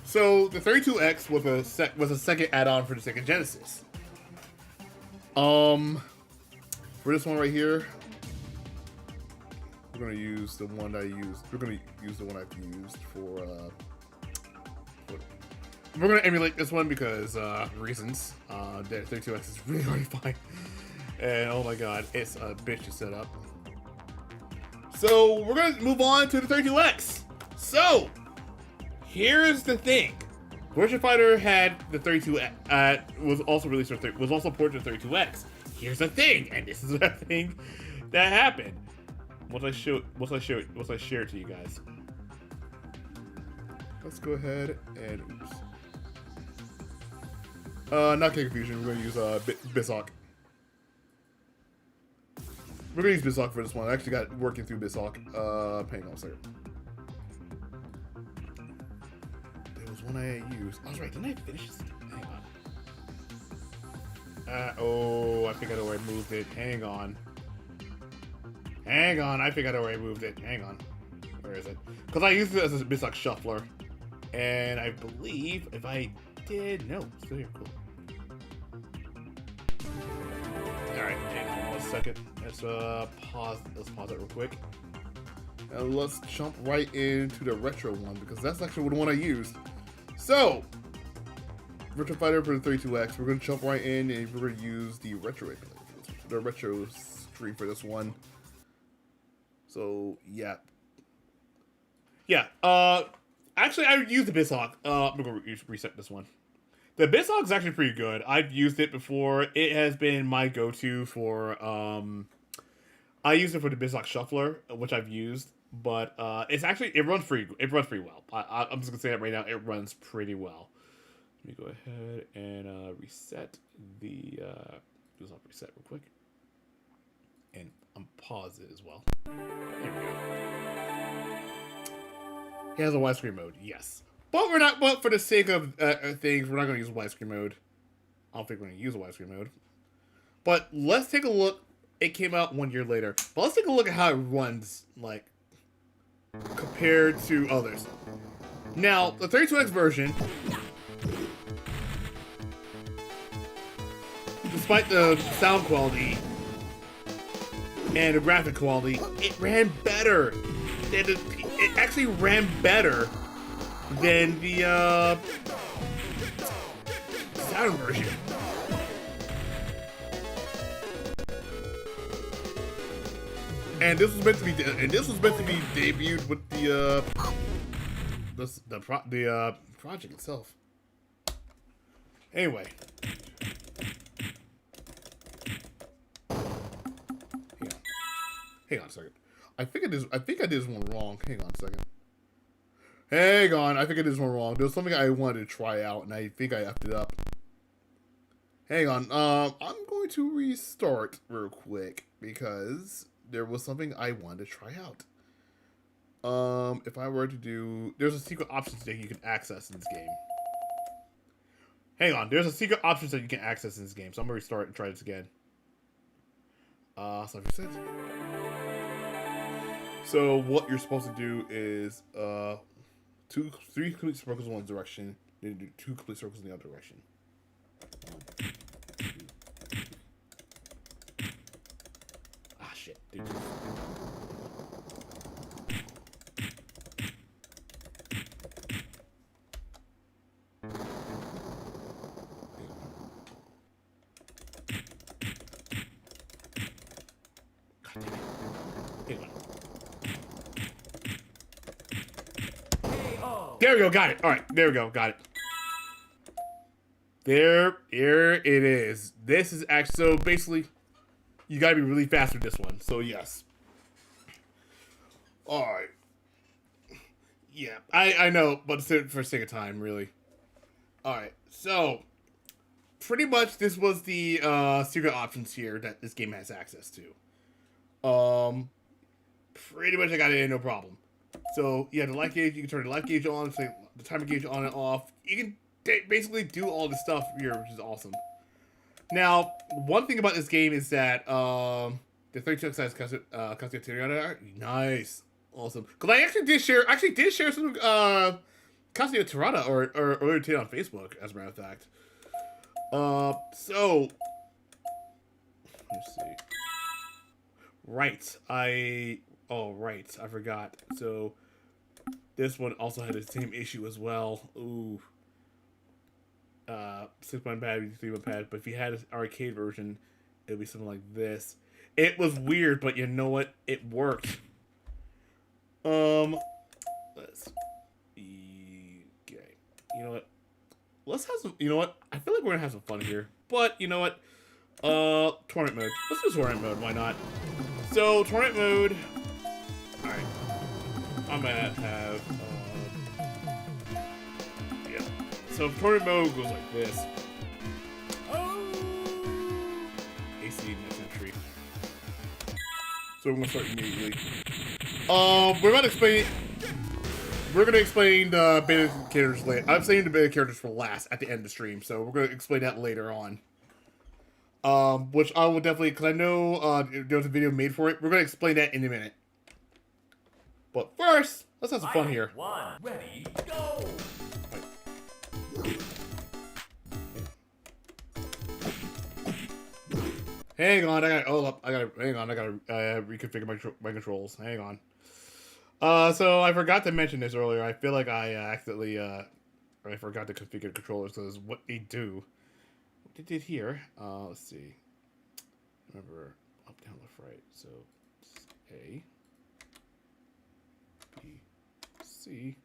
So the 32X was a second add-on for the Sega Genesis. For this one right here, we're gonna use the one I used. We're gonna use the one I've used for. We're gonna emulate this one because reasons. The 32X is really hard to find, and oh my god, it's a bitch to set up. So we're gonna move on to the 32X. So here's the thing. Virtua Fighter had the 32X, was also released for was also ported to 32X. Here's the thing, and this is the thing that happened. Once I share it to you guys. Let's go ahead and oops. Not K Confusion. We're gonna use Bissock. We're gonna use Bissock for this one. I actually got working through Bissock. Hang on a second. One I used. I was right. Didn't I finish this? Hang on. Oh, I think I know where I moved it. Hang on. I think I know where I moved it. Hang on. Where is it? Because I used it as a Bissock shuffler. And I believe if I did... No, it's still here. Cool. Alright, hang on 1 second. Let's pause it real quick. And let's jump right into the retro one because that's actually the one I used. So, Virtua Fighter for the 32X, we're going to jump right in and we're going to use the retro screen for this one. So, yeah. Yeah, actually, I used the Bissock. I'm going to reset this one. The Bissock is actually pretty good. I've used it before. It has been my go-to for, I used it for the Bissock Shuffler, which I've used. But it runs pretty well. I'm just gonna say that right now. It runs pretty well. Let me go ahead and reset the do some reset real quick, and pause it as well. Here we go. It has a widescreen mode, yes, but we're not. But for the sake of things, we're not gonna use widescreen mode. I don't think we're gonna use a widescreen mode. But let's take a look. It came out 1 year later. But let's take a look at how it runs, like, compared to others. Now, the 32X version, despite the sound quality and the graphic quality, it ran better. It actually ran better than the Saturn version. And this was meant to be debuted with the project itself. Anyway, hang on a second. I think I did this one wrong. Hang on a second. I think I did this one wrong. There was something I wanted to try out, and I think I effed it up. Hang on. I'm going to restart real quick because there was something I wanted to try out. If I were to do... There's a secret options that you can access in this game. Hang on. There's a secret options that you can access in this game. So I'm going to restart and try this again. So what you're supposed to do is 3 complete circles in one direction, then do 2 complete circles in the other direction. 1, 2. Ah, shit. Dude. There we go, got it. All right, there we go, got it. Here it is. This is actually, so basically, you gotta be really fast with this one, so yes. All right. Yeah, I know, but for sake of time, really. All right, so pretty much this was the secret options here that this game has access to. Pretty much I got it in no problem. So yeah, the light gauge, you can turn the light gauge on, say the timer gauge on and off. You can basically do all this stuff here, which is awesome. Now, one thing about this game is that the 32 size Casio nice, awesome. Because I actually did share some Casio Tirada or earlier today on Facebook, as a matter of fact. So let's see. Right, I forgot. So this one also had the same issue as well. Ooh. 6-button pad, 3-button pad, but if you had an arcade version, it would be something like this. It was weird, but you know what? It worked. Let's okay. You know what? Let's have some. You know what? I feel like we're gonna have some fun here. But you know what? Tournament mode. Let's do tournament mode. Why not? So tournament mode. All right. I'm gonna have. Yeah. So tournament mode goes like this. AC next entry. So we're gonna start immediately. We're about to explain. We're gonna explain the beta characters later. I'm saying the beta characters for last at the end of the stream, so we're gonna explain that later on. Which I will definitely, because I know there was a video made for it. We're gonna explain that in a minute. But first, let's have some fun here.
One, ready, go!
Hang on, I gotta reconfigure my controls. Hang on. So I forgot to mention this earlier. I feel like I accidentally, I forgot to configure the controllers because what they do. What they did here, let's see. Remember, up, down, left, right. So, A, B, C.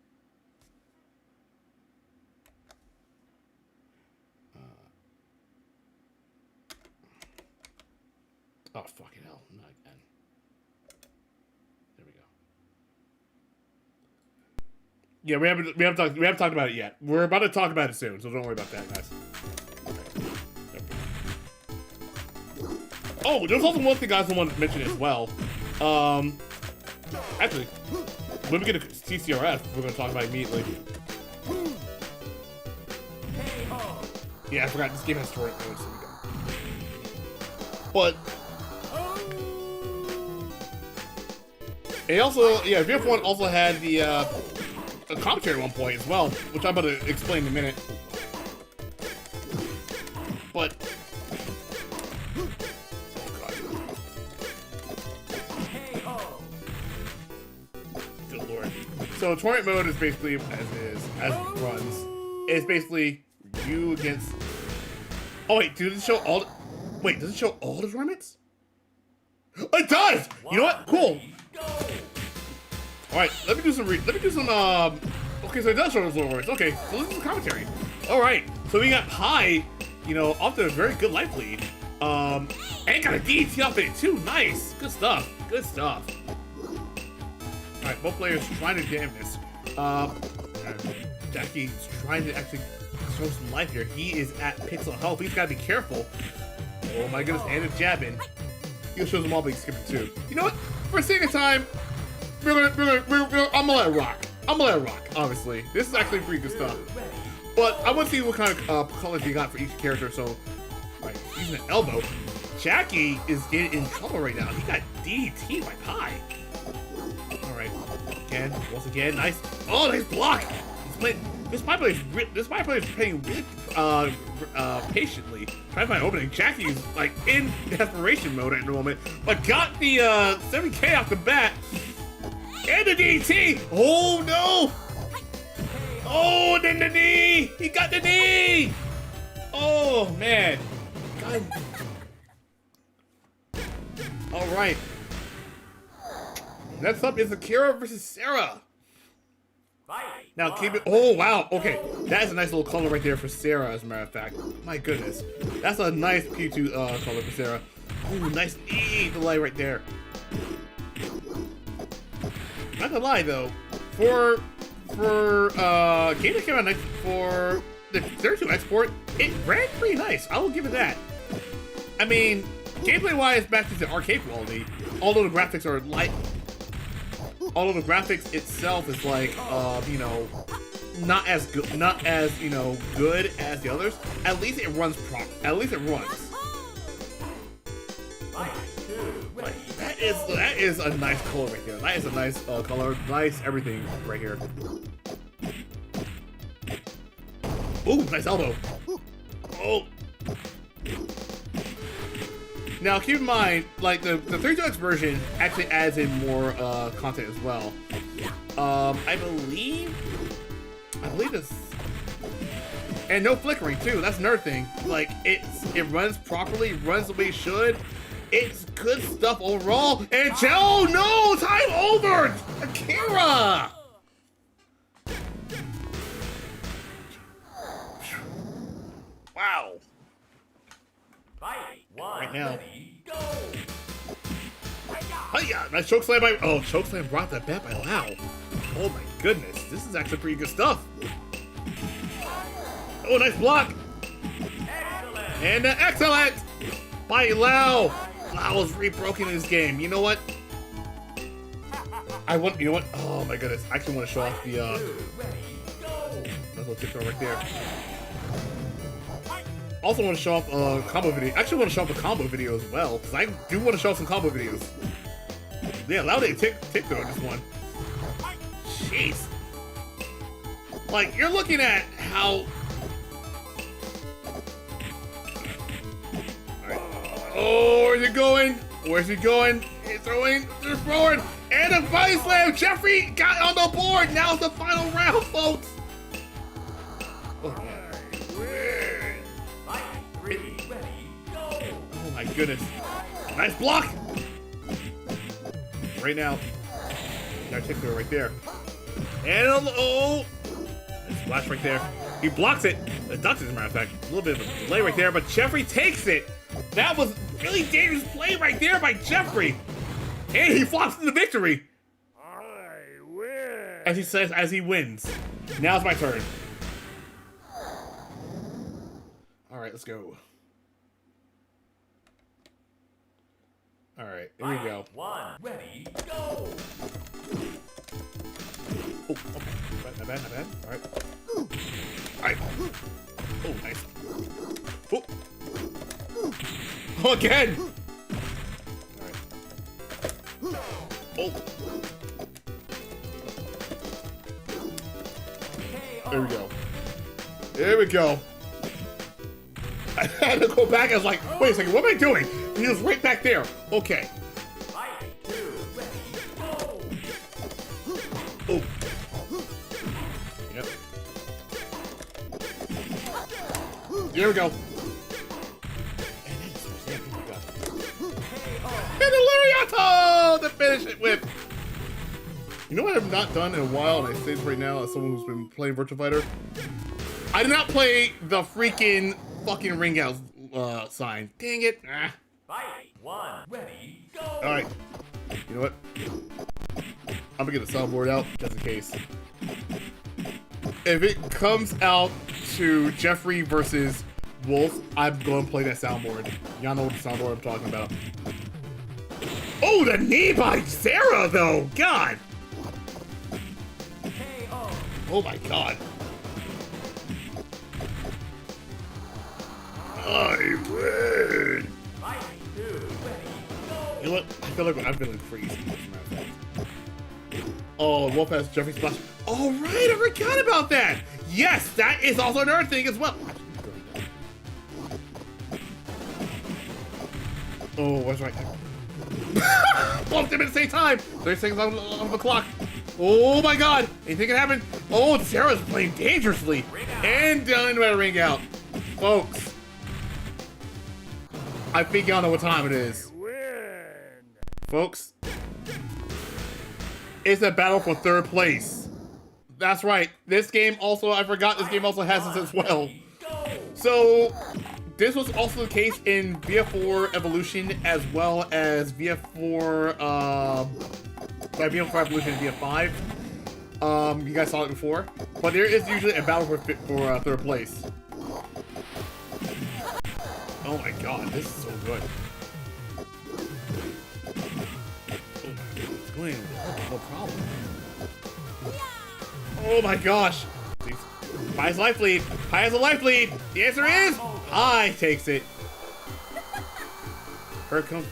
Oh, fucking hell. Not again. There we go. Yeah, we haven't talked about it yet. We're about to talk about it soon, so don't worry about that, guys. Oh, there's also one thing I also wanted to mention as well. Actually, when we get to TCRF, we're going to talk about it immediately. Yeah, I forgot this game has story modes, so we go. But it also, yeah, VF1 also had the a commentary at one point as well, which I'm about to explain in a minute. But good lord. So tournament mode is basically as it runs. It's basically you against. Oh wait, does it show all? Wait, does it show all the tournaments? It does. You know what? Cool. All right, let me do some. Okay, so it does show those tournaments. Okay, so this is commentary. All right, so we got Pi, you know, off to a very good life lead. And got a DT off it too. Nice, good stuff. Good stuff. All right, both players trying to jam this. Jackie's trying to actually show some life here. He is at pixel health. He's got to be careful. Oh my goodness, and a jabbing. He'll show them all, but he's skipping too. You know what? For a second time, I'm gonna let it rock. I'm gonna let it rock. Obviously, this is actually pretty good stuff. But I want to see what kind of colors you got for each character. So, right, using an elbow. Jackie is in trouble right now. He got DDT by Pi. All right, once again, nice. Oh, nice block. This Pi player is playing really patiently, trying to find an opening. Jackie's like in desperation mode at the moment, but got the 7K off the bat. And the DT! Oh no! Oh, and then the knee! He got the knee! Oh man! God. All right. Next up is Akira versus Sarah. Now keep it. Oh wow. Okay, that is a nice little color right there for Sarah. As a matter of fact, my goodness, that's a nice P2 color for Sarah. Ooh, nice delay right there. Not gonna lie though, for game that came out nice for the 32 export, it ran pretty nice. I will give it that. I mean, gameplay wise, back to the arcade quality, although the graphics are light. Although the graphics itself is like, you know, not as good, you know, good as the others. At least it runs proper. At least it runs. That is a nice color right there. That is a nice color, nice everything right here. Ooh, nice elbow. Oh. Now, keep in mind, like, the 32X version actually adds in more content as well. I believe this... And no flickering, too. That's another thing. Like, it runs properly, runs the way it should. It's good stuff overall. And oh, no! Time over! Akira! Wow. Right now. Hiya! Nice choke slam by. Oh, choke slam brought that back by Lau. Oh my goodness, this is actually pretty good stuff. Oh, nice block. Excellent. And excellent by Lau. Lau is re-broken in this game. You know what? You know what? Oh my goodness, I actually want to show off the. Nice little tip throw right there. Also want to show off a combo video. Actually want to show off a combo video as well, because I do want to show off some combo videos. Yeah, allow a tick throw in this one. Jeez. Like, you're looking at how... Alright. Oh, where's he going? Where's he going? He's throwing forward. And a body slam. Jeffrey got on the board. Now it's the final round, folks. Oh, yeah. Oh my goodness. Nice block! Right now. Now take through right there. And oh! Nice splash right there. He blocks it. Ducks it, as a matter of fact. A little bit of a delay right there, but Jeffrey takes it. That was really dangerous play right there by Jeffrey. And he flops into victory. I win. As he says, as he wins. Now it's my turn. Alright, let's go. Alright, here we go.
One, ready, go!
Oh, okay. Not bad, not bad. Alright. Alright. Oh, nice. Oh. Oh, again! Alright. Oh. There we go. There we go. I had to go back. I was like, wait a second, what am I doing? And he was right back there. Okay. Oh. Yep. There we go. And the Lariato to finish it with. You know what I've not done in a while, and I say this right now as someone who's been playing Virtua Fighter? I did not play the freaking fucking ring out sign. Dang it. Ah.
Fight. One, ready, go!
Alright. You know what? I'm gonna get the soundboard out just in case. If it comes out to Jeffrey versus Wolf, I'm going to play that soundboard. Y'all know what the soundboard I'm talking about. Oh, the knee by Sarah, though! God! Oh my god. I win! You know what? I feel like I'm feeling crazy, as a matter of fact. Oh, Wolf has Jeffrey Splash. All right, I forgot about that. Yes, that is also another thing as well. Oh, what's right there? Both them at the same time. 30 seconds on the clock. Oh my god. Anything can happen. Oh, Sarah's playing dangerously. And done by a ring out. Folks, I think y'all know what time it is. Folks, it's a battle for third place. That's right. This game also, I forgot this game also has this as well. So, this was also the case in VF4 Evolution as well as VF4, VF4 Evolution and VF5. You guys saw it before. But there is usually a battle for third place. Oh my god, this is so good. Oh my goodness, going no problem. Oh my gosh. Pi has a life lead. Pi has a life lead. The answer is Pi takes it. Here it comes.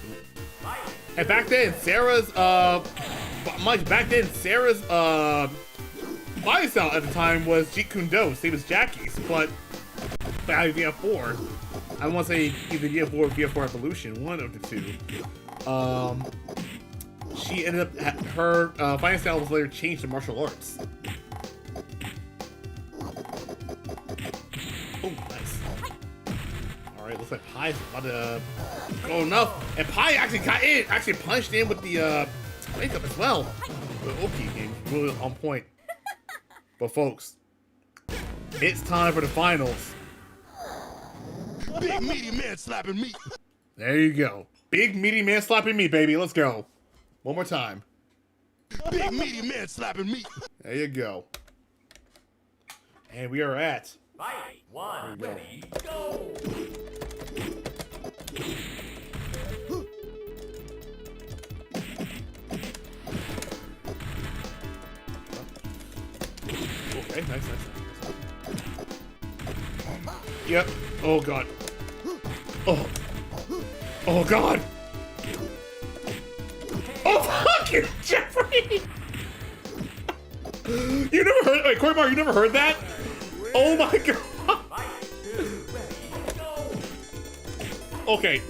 And back then, Sarah's body style at the time was Jeet Kune Do, same as Jackie's, but I VF4. I want to say either VF4 or VF4 Evolution, one of the two. She ended up, her fighting style was later changed to martial arts. Oh, nice. Alright, looks like Pi's about to go enough. And Pi actually got in, actually punched in with the makeup as well. The OP game really on point. But folks, it's time for the finals.
Big meaty man slapping me.
There you go. Big meaty man slapping me, baby. Let's go. One more time.
Big meaty man slapping me.
There you go. And we are at
Fight one, ready, go!
Okay, nice. Yep. Oh god. Oh god. Oh fucking Jeffrey! You never heard? Wait, Corey, you never heard that? Oh my god. Okay.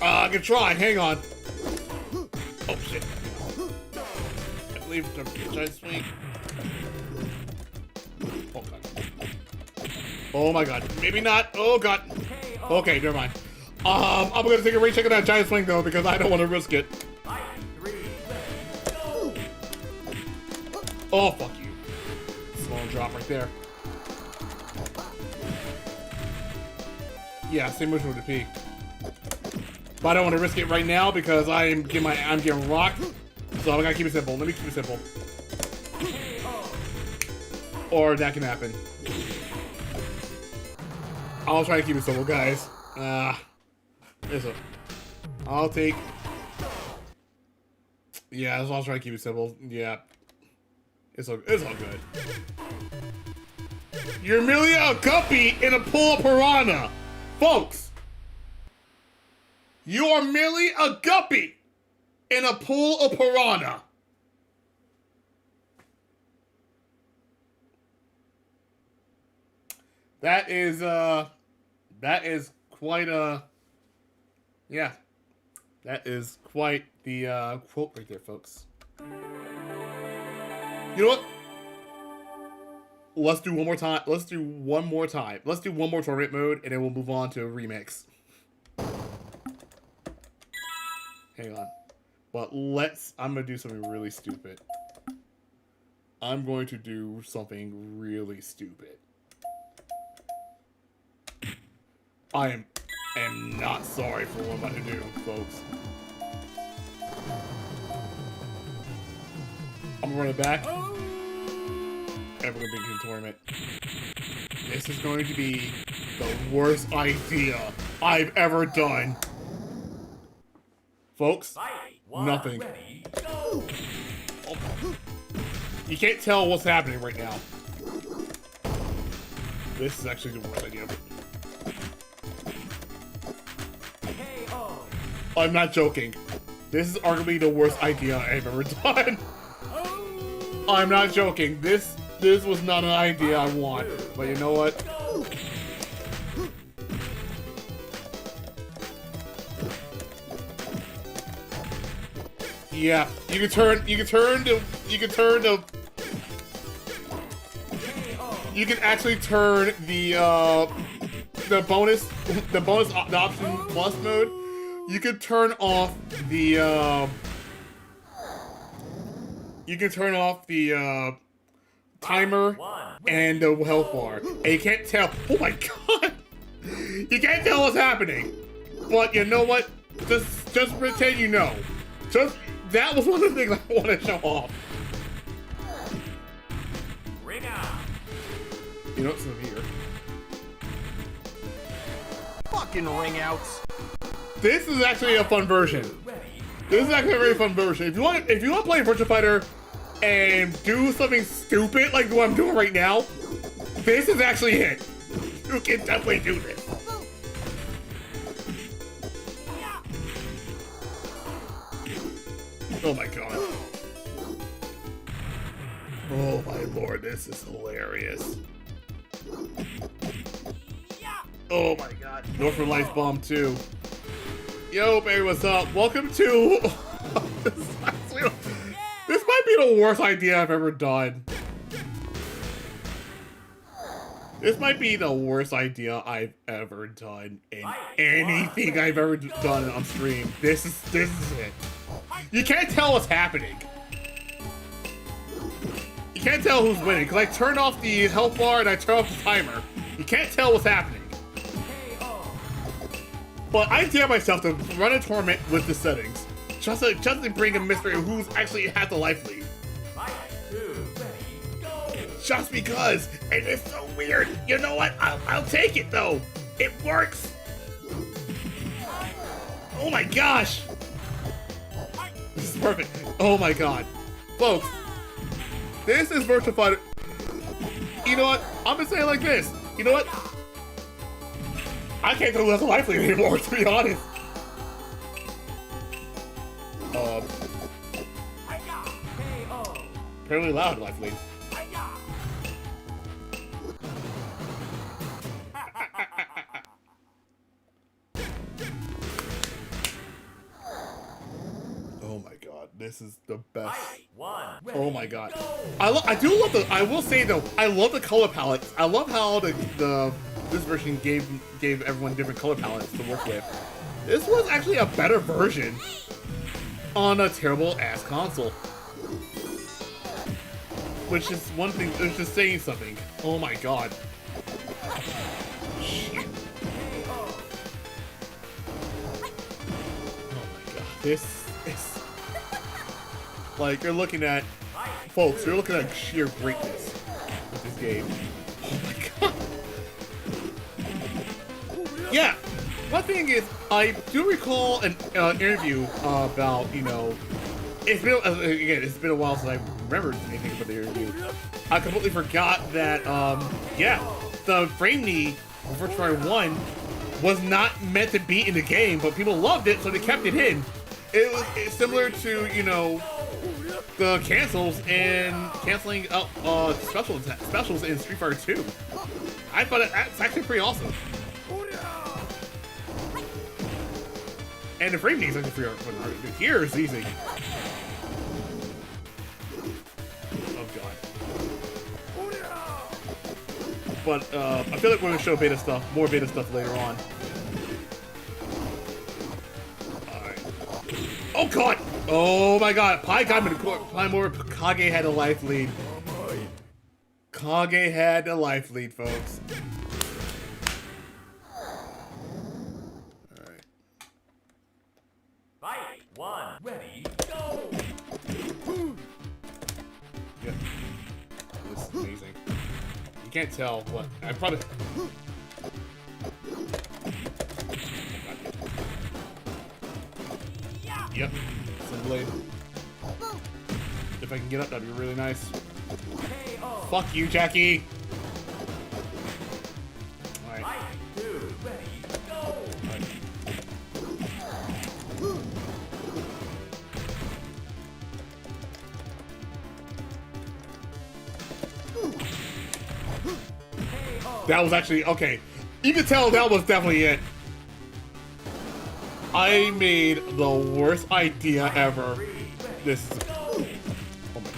I can try. Hang on. Oh shit. I believe the giant swing. Oh god. Oh my god. Maybe not. Oh god. Okay, never mind. I'm gonna take a recheck of that giant swing though because I don't want to risk it. Oh fuck you. Small drop right there. Yeah, same motion with the P. But I don't want to risk it right now because I'm getting rocked. So I gotta keep it simple. Let me keep it simple. Or that can happen. I'll try to keep it simple, guys. I'll take. Yeah, I'll try to keep it simple. Yeah. It's all good. You're merely a guppy in a pool of piranha. Folks. You are merely a guppy in a pool of piranha. That is quite a, yeah, that is quite the quote right there, folks. You know what? Let's do one more time. Let's do one more tournament mode, and then we'll move on to a remix. Hang on. But I'm gonna do something really stupid. I'm going to do something really stupid. I am not sorry for what I'm about to do, folks. I'm gonna run it back. And we're gonna begin the tournament. This is going to be the worst idea I've ever done. Folks, nothing. Oh. You can't tell what's happening right now. This is actually the worst idea. I'm not joking. This is arguably the worst idea I've ever done. I'm not joking. This was not an idea I want. But you know what? Yeah, you can actually turn the option plus mode. You can turn off the you can turn off the timer and the health bar, and you can't tell. Oh my god! You can't tell what's happening. But you know what? Just pretend you know. That was one of the things I want to show off.
Ring out.
You know what's in here?
Fucking ring outs.
This is actually a fun version. This is actually a very fun version. If you want to play Virtua Fighter and do something stupid like what I'm doing right now, this is actually it. You can definitely do this. Oh my god. Oh my lord, this is hilarious. Oh my god. Northern Lights Bomb 2. Yo, baby, what's up? Welcome to... This might be the worst idea I've ever done. This might be the worst idea I've ever done in anything I've ever done on stream. This is it. You can't tell what's happening. You can't tell who's winning because I turned off the health bar and I turned off the timer. You can't tell what's happening. But I dare myself to run a tournament with the settings, just to bring a mystery of who's actually had the life lead. Just because, and it's so weird. You know what? I'll take it though. It works. Oh my gosh. This is perfect. Oh my god. Folks, this is Virtua Fighter. You know what? I'm gonna say it like this. You know what? I can't tell who has a life lead anymore, to be honest. Apparently loud life lead. Oh my god, this is the best. Oh my god. I do love the, I will say though, I love the color palettes. I love how this version gave everyone different color palettes to work with. This was actually a better version on a terrible ass console. Which is one thing, it's just saying something. Oh my god. Shit. Oh my god. This is... Like, you're looking at... Folks, you're looking at sheer greatness with this game. Oh my god. Yeah. One thing is, I do recall an interview about, you know... It's been a while since I remembered anything about the interview. I completely forgot that, yeah, the frame knee for Virtua Fighter 1 was not meant to be in the game, but people loved it, so they kept it in. It's similar to, you know, the cancels and canceling out specials in Street Fighter 2. I thought that's actually pretty awesome. And the frame knee is actually pretty awesome. Here is easy. But I feel like we're gonna show more beta stuff later on. Alright. Oh god! Oh my god! Kage had a life lead. Kage had a life lead, folks. Alright.
Fight one, ready, go!
Yeah. This is amazing. You can't tell what I probably. Yep, some blade. If I can get up, that'd be really nice. Fuck you, Jackie. All right.
Fight two, ready, go!
That was actually, okay. You can tell that was definitely it. I made the worst idea ever. This is, oh my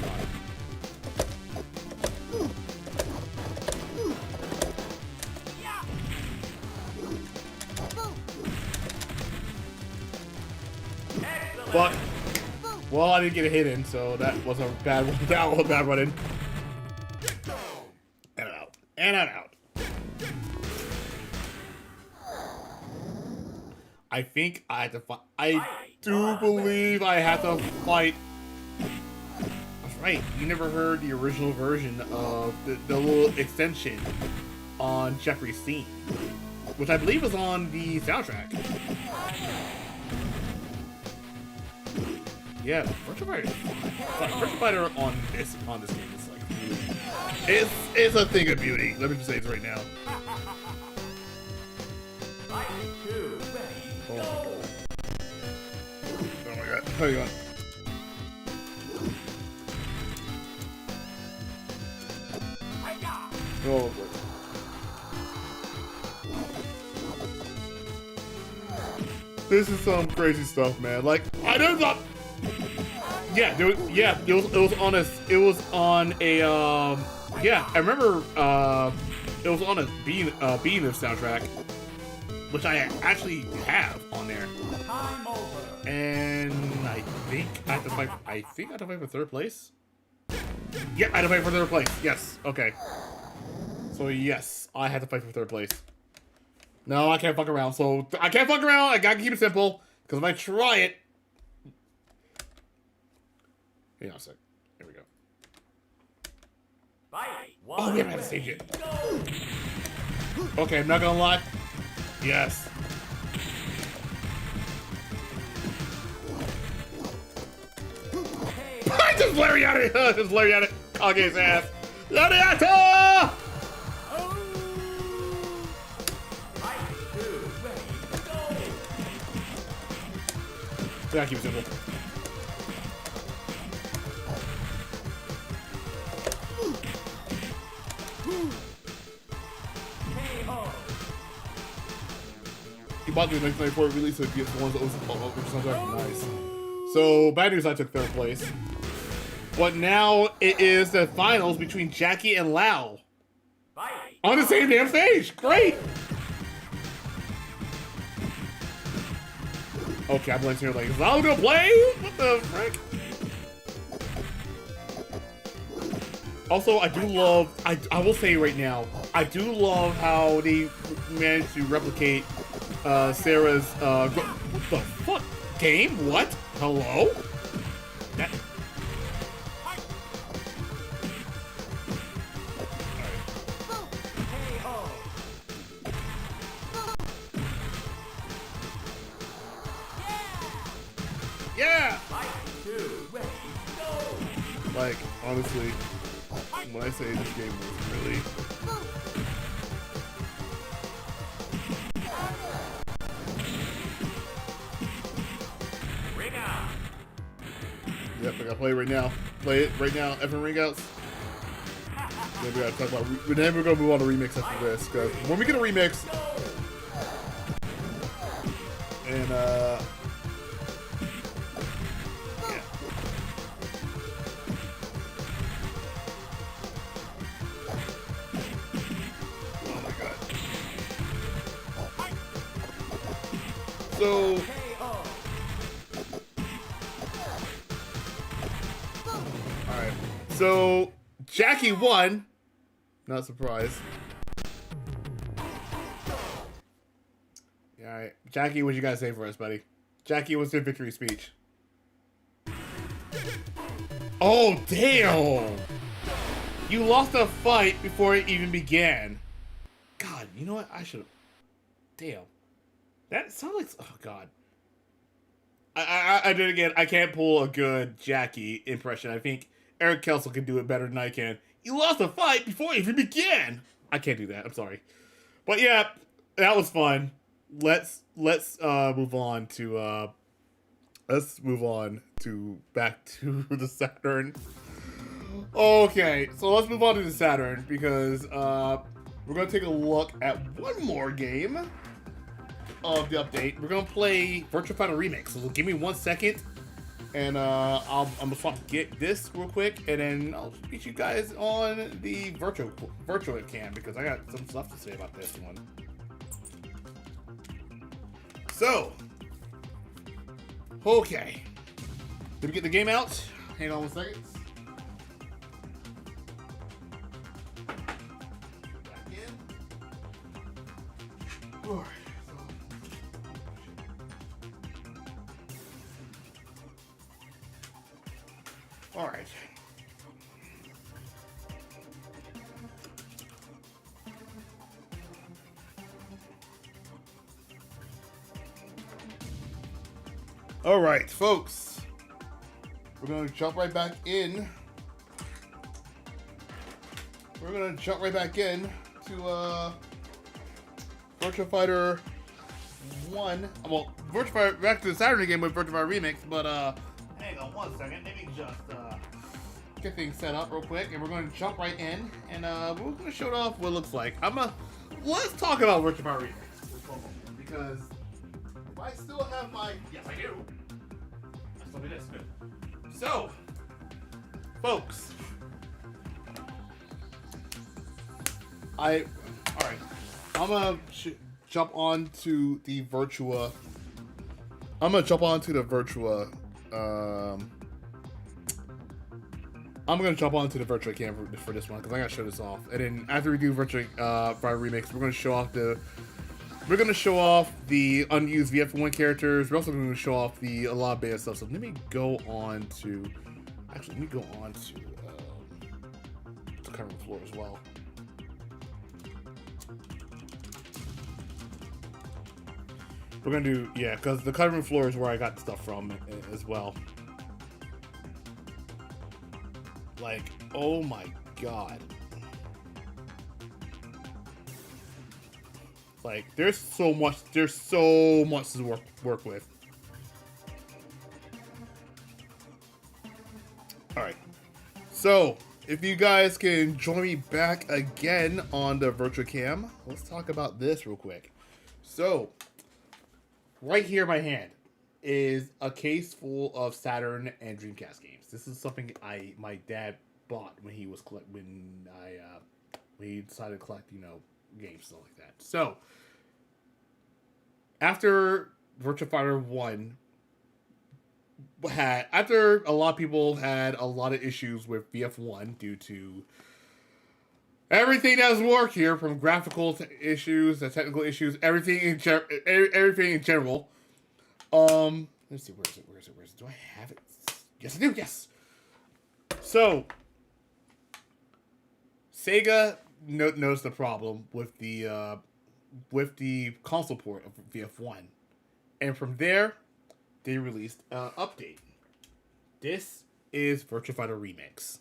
god. But Well, I didn't get a hit in, so that was a bad one. That was a bad run in. And I'm out. And I'm out. I think I have to fight. I do believe I have to fight. That's right. You never heard the original version of the little extension on Jeffrey's theme, which I believe was on the soundtrack. Yeah, Virtua Fighter on this game is like it's a thing of beauty. Let me just say it right now. Oh my god. Hang on. Oh boy. This is some crazy stuff, man. Like, I don't know. Yeah, it was on a yeah, I remember it was on a Being of soundtrack, which I actually have on there. And I think I have to fight for third place. Yeah, I had to fight for third place. Yes, okay. So yes, I had to fight for third place. No, I can't fuck around. So I can't fuck around. I gotta keep it simple, because if I try it. Hang on a sec. Here we go. Oh, we haven't had to stage it. Okay, I'm not gonna lie. Yes. Just lariat it! Just lariat it! Kage's ass! Lariata! Yeah, keep it simple. He bought the 1994 release of VF1's which sounds like nice. So, bad news, I took third place. But now it is the finals between Jackie and Lau. On the same damn stage! Great! Okay, I'm here like, is Lau gonna play? What the frick? Also, I do love, I will say right now, I do love how they managed to replicate Sarah's, what the fuck? Game? What? Hello? That... Yeah! Like, honestly, when I say this game was really... Yep, I gotta play it right now. Play it right now. F1 ring outs. Then we gotta talk about. Then we're gonna move on to remix after this, because when we get a remix, and yeah. Oh my god. So. So, Jackie won. Not surprised. Alright. Jackie, what you gotta say for us, buddy? Jackie, what's your victory speech? Oh, damn! You lost a fight before it even began. God, you know what? I should've... Damn. That sounds like... Oh, God. I did it again. I can't pull a good Jackie impression. I think Eric Kelso can do it better than I can. You lost a fight before it even began. I can't do that. I'm sorry. But yeah, that was fun. Let's move on to back to the Saturn. Okay, so let's move on to the Saturn because we're gonna take a look at one more game of the update. We're gonna play Virtua Fighter Remix. So give me 1 second. And I'm gonna swap get this real quick, and then I'll speak you guys on the Virtua cam because I got some stuff to say about this one. So, okay, Let me get the game out. Hang on 1 second. Back in. Alright. Alright. Alright, folks. We're going to jump right back in. We're going to jump right back in to Virtua Fighter 1. Well, Virtua Fighter, back to the Saturn game with Virtua Fighter Remix, but hang on 1 second. Let me just get things set up real quick, and we're going to jump right in, and we're going to show it off what it looks like. Let's talk about Virtua Fighter Remix for a moment, because I still have my... Yes, I do. I still do this. Good. So, folks, alright, I'm gonna jump on to the Virtua. I'm gonna jump onto the Virtua cam for this one, because I gotta show this off. And then after we do Virtua Fighter Remix, we're gonna show off the unused VF1 characters. We're also going to show off a lot of beta stuff. So let me go on to the covering floor as well. We're going to do, yeah, because the covering floor is where I got stuff from as well. Like, oh my god. Like, there's so much to work with. Alright. So, if you guys can join me back again on the Virtua Cam, let's talk about this real quick. So, right here in my hand is a case full of Saturn and Dreamcast games. This is something my dad bought when he decided to collect, games and stuff like that. So, after Virtua Fighter 1 after a lot of people had a lot of issues with VF1 due to everything that was worked here, from graphical issues to technical issues, everything in general. Let's see, where is it? Do I have it? Yes, I do. Yes. So, SEGA knows the problem with the console port of VF1, and from there, they released an update. This is Virtua Fighter Remix.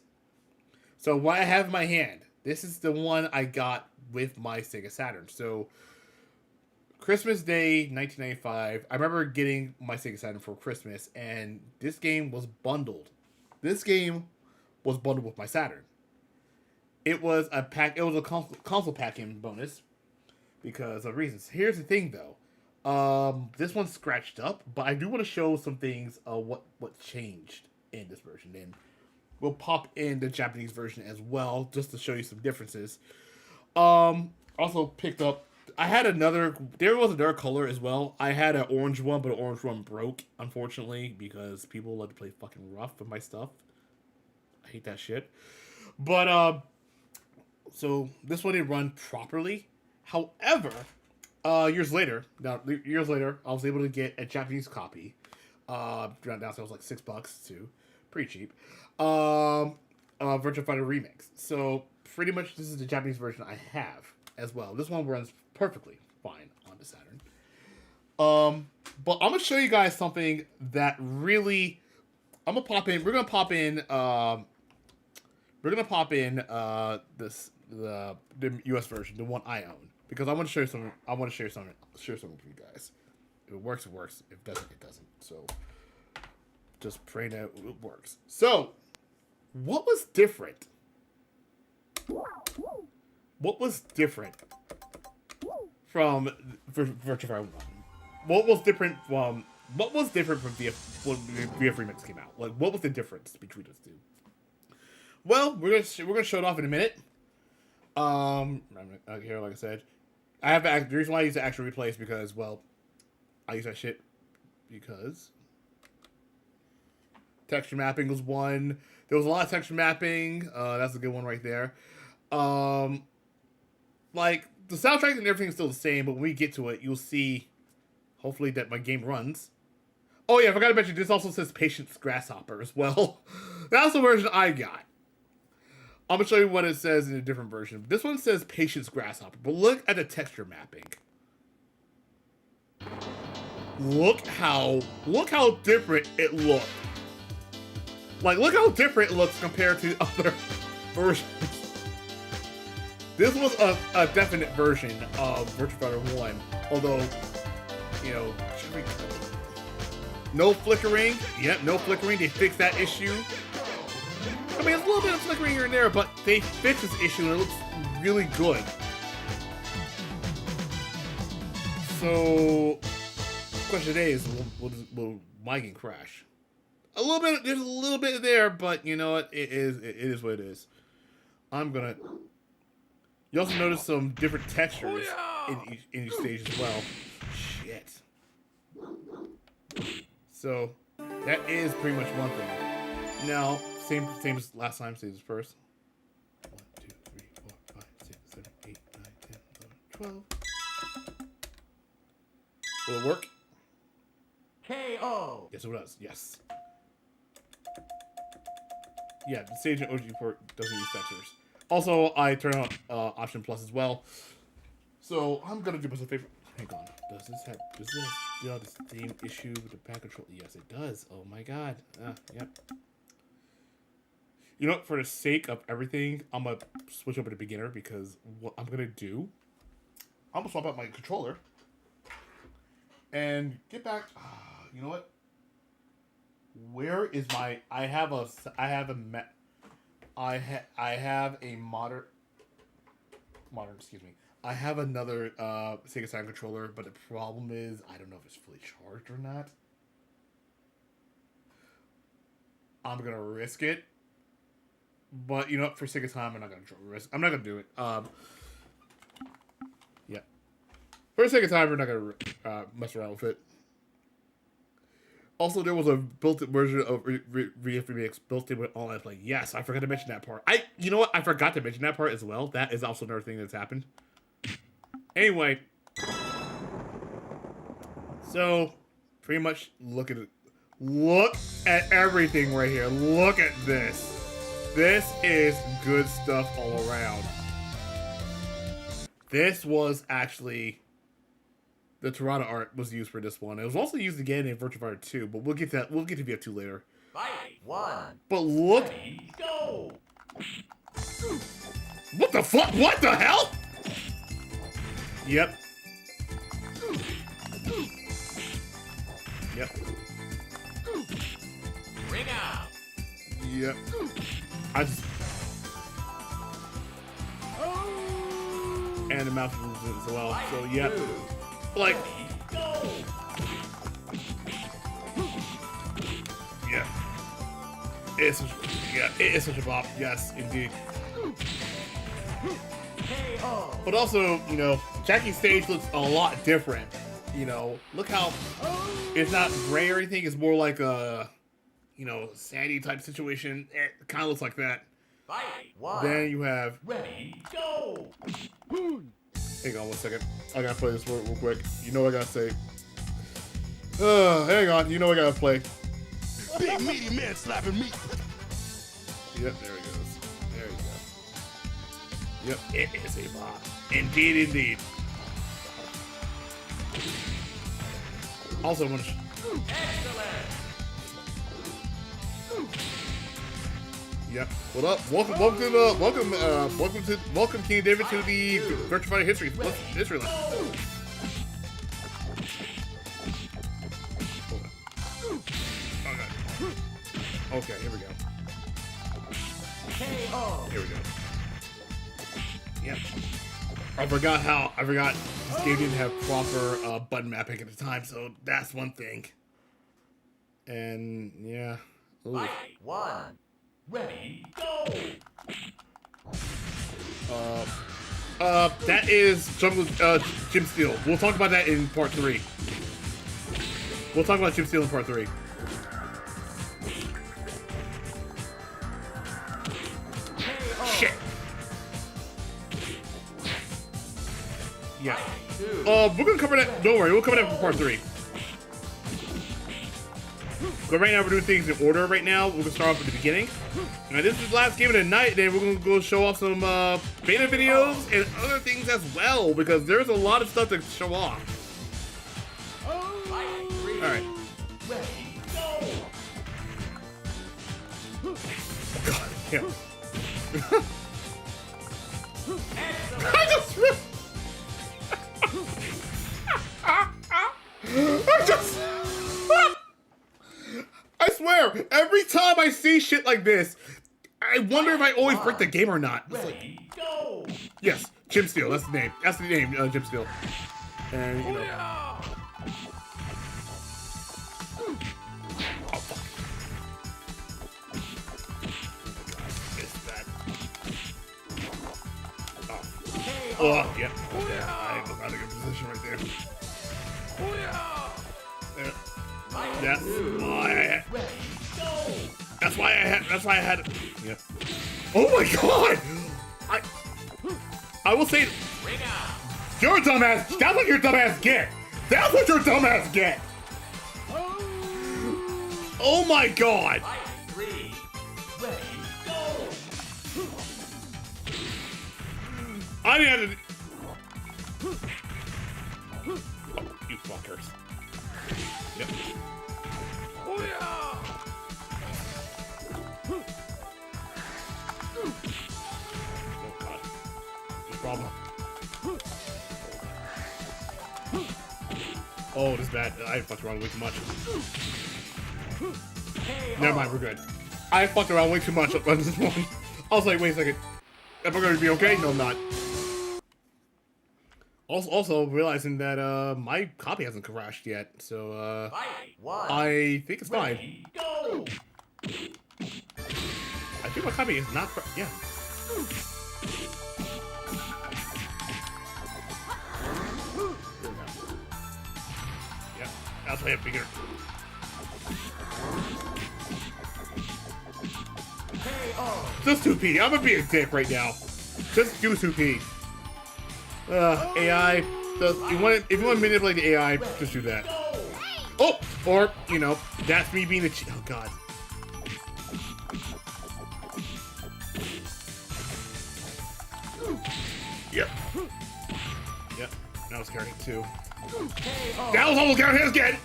So what I have in my hand, this is the one I got with my Sega Saturn. So Christmas Day 1995, I remember getting my Sega Saturn for Christmas, and this game was bundled. This game was bundled with my Saturn. It was a console packing bonus because of reasons. Here's the thing, though. This one's scratched up, but I do want to show some things what changed in this version. And we'll pop in the Japanese version as well, just to show you some differences. Also picked up, there was another color as well. I had an orange one, but the orange one broke, unfortunately, because people love to play fucking rough with my stuff. I hate that shit. But, so this one didn't run properly. However, years later, I was able to get a Japanese copy. Down so it was like $6 too, pretty cheap. Virtua Fighter Remix. So pretty much this is the Japanese version I have as well. This one runs perfectly fine on the Saturn. But I'm gonna show you guys something that really, we're gonna pop in the US version, the one I own. Because I want to share something. I want to share something with you guys. If it works, it works. If it doesn't, it doesn't. So, just pray that it works. So, what was different? What was different from Virtua Fighter 1? What was different from when VF Remix came out? Like, what was the difference between those two? Well, we're gonna show it off in a minute. Here, like I said, the reason why I use the actual replay is because, well, I use that shit because Texture mapping was one. There was a lot of texture mapping. That's a good one right there. Like, the soundtrack and everything is still the same, but when we get to it, you'll see, hopefully, that my game runs. Oh yeah, I forgot to mention, this also says Patience Grasshopper as well. That's the version I got. I'm going to show you what it says in a different version. This one says Patience Grasshopper, but look at the texture mapping. Look how different it looked. Like, look how different it looks compared to other versions. This was a definite version of Virtua Fighter 1, although, you know, no flickering. Yep, no flickering. They fixed that issue. I mean, it's a little bit of flickering here and there, but they fixed this issue and it looks really good. So, question today is, will my game crash? A little bit. There's a little bit there, but you know what? It is what it is. I'm gonna. You also notice some different textures in each stage as well. Shit. So that is pretty much one thing. Now, same as last time. Stages first. 1, 2, 3, 4, 5, 6, 7, 8, 9, 10, 11, 12. Will it work?
KO.
Yes, it does. Yes. Yeah, the Sage and OG port doesn't use textures. Also, I turn on Option Plus as well. So I'm gonna do myself a favor. Hang on. Does this the same issue with the back control? Yes, it does. Oh my god. Yep. You know what? For the sake of everything, I'm gonna switch over to beginner because what I'm gonna do, I'm gonna swap out my controller and get back. You know what? Where is my? I have a modern. Excuse me. I have another Sega Saturn controller, but the problem is I don't know if it's fully charged or not. I'm gonna risk it, but you know what? For Sega time, I'm not gonna risk. I'm not gonna do it. Yeah. For Sega time, we're not gonna mess around with it. Also, there was a built-in version of VF Remix built in with online play. Yes, I forgot to mention that part. You know what? I forgot to mention that part as well. That is also another thing that's happened. Anyway, so pretty much look at everything right here. Look at this. This is good stuff all around. This was actually. The Toronto art was used for this one. It was also used again in Virtua Fighter 2, but we'll get to VF2 later.
Fight 1.
But look,
Ready, go.
what the fuck? What the hell? Yep. Yep.
Ring out.
Yep. I just. And the mouse moves as well. So yep. Like, yeah, it is such a bop. Yes, indeed. But also, you know, Jackie's stage looks a lot different. You know, look how it's not gray or anything. It's more like a, you know, sandy type situation. It kind of looks like that.
Fight 1.
Then you have.
Ready, go.
Hang on 1 second. I gotta play this real quick. You know what I gotta say. Hang on. You know what I gotta play.
Big meaty man slapping meat.
Yep, there he goes. There you go. Yep, it is a bot. Indeed, indeed. Also, when
Excellent.
yep. What up? Welcome King David to the Virtua Fighter history lesson. Okay, here we go.
KO.
Here we go. Yep. I forgot this game didn't have proper button mapping at the time, so that's one thing. And yeah. Ooh.
Fight 1. Ready, go.
That is Jim Steele. We'll talk about that in part 3. We'll talk about Jim Steele in part 3. Yeah. We're gonna cover that. Don't worry, we'll cover that for part 3. But right now we're doing things in order. Right now we're gonna start off at the beginning. Now this is the last game of the night. Then we're gonna go show off some beta videos and other things as well because there's a lot of stuff to show off. All right. God damn. I just ripped. I swear, every time I see shit like this, I wonder if I always break the game or not. It's like, yes, Jim Steele, that's the name. That's the name, Jim Steele. And, you know. Oh, fuck. Missed that. Oh, yeah. I was out of good position right there. That's why I had. Yeah. Oh my god! I will say, you're a dumbass. That's what your dumbass get. That's what your dumbass get. Oh my god! I didn't have to. Oh, you fuckers. Yep. Oh yeah! Oh god. No problem. Oh, this is bad. I fucked around way too much. Never mind, we're good. I fucked around way too much on this one. I was like, wait a second. Am I going to be okay? No, I'm not. Also realizing that my copy hasn't crashed yet, so I think it's fine. I think my copy is not. Yeah. Yeah, that's why I figured. Just 2P. I'm gonna be a dick right now. Just do 2P. AI. If you want to manipulate the AI, just do that. Oh, or you know, that's me being the. Oh god. Yep. Yep. That was carrying 2. That was almost carrying his again.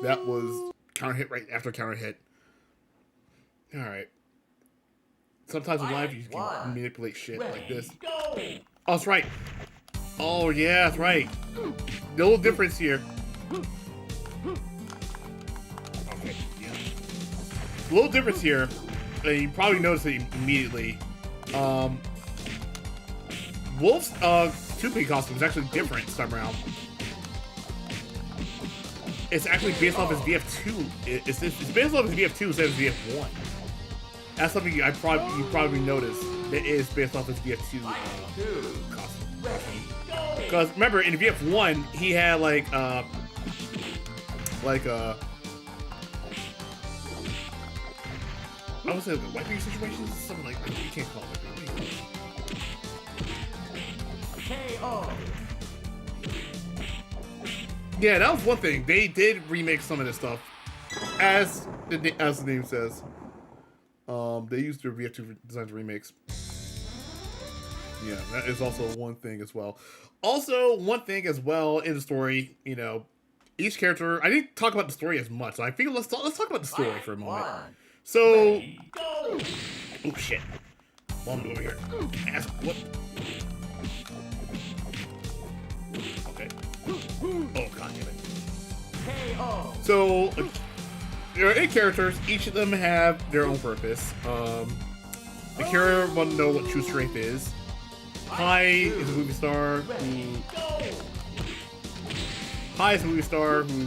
That was counter hit right after counter hit. All right. Sometimes in life you can manipulate shit like this. Oh, that's right. Oh yeah, that's right. The little difference here. Okay, yeah. The little difference here. You probably noticed it immediately. Wolf's 2P costume is actually different this time around. It's actually based off his VF2. It's based off his VF2 instead of his VF1. That's something you probably noticed. It is based off his VF2 costume. Because remember, in VF1, he had like I would say like wiping situations, something like that. You can't call it. KO. Yeah, that was one thing. They did remake some of this stuff, as the name says. They used their VF2 designs remakes. Yeah, that is also one thing as well. Also, one thing as well in the story, you know, each character. I didn't talk about the story as much, so I figured let's talk about the story for a moment. So, oh shit, bomb over here. Ask what? Okay. Oh god damn it. So, there are 8 characters. Each of them have their own purpose. The character want to know what true strength is. Pi is a movie star who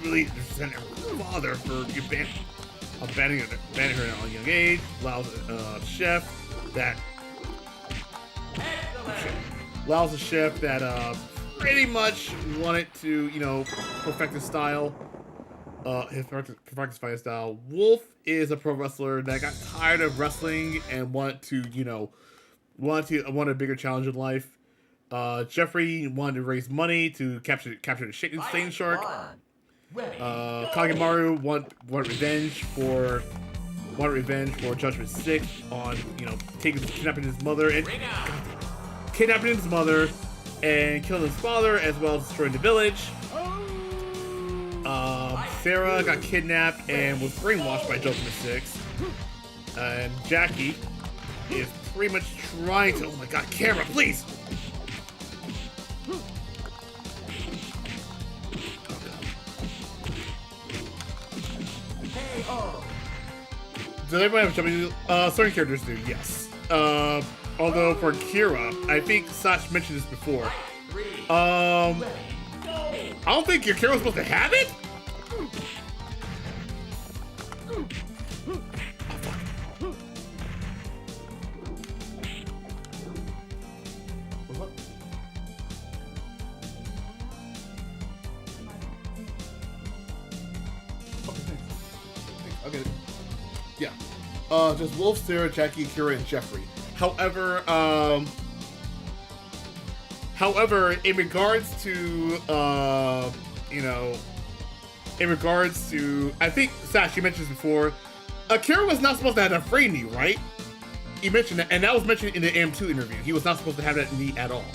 really resented her father for abandoning her at a young age. Allows a chef that pretty much wanted to, you know, perfect his style. his practice fighting style. Wolf is a pro wrestler that got tired of wrestling and wanted a bigger challenge in life. Jeffrey wanted to raise money to capture the Satan Shark.
Ready,
Kagemaru wanted revenge for Judgment 6 on kidnapping his mother and killing his father, as well as destroying the village. Sarah got kidnapped and was brainwashed by Judgment 6. And Jackie is pretty much trying to. Oh my god, camera, please! Does everybody have jumping? Certain characters do, yes. Although for Kira, I think Sash mentioned this before. I don't think your Kira was supposed to have it? Okay. Yeah. Just Wolf, Sarah, Jackie, Kira, and Jeffrey. However, in regards to, I think, Sash, you mentioned this before, Kira was not supposed to have a frame knee, right? You mentioned that, and that was mentioned in the AM2 interview. He was not supposed to have that knee at all.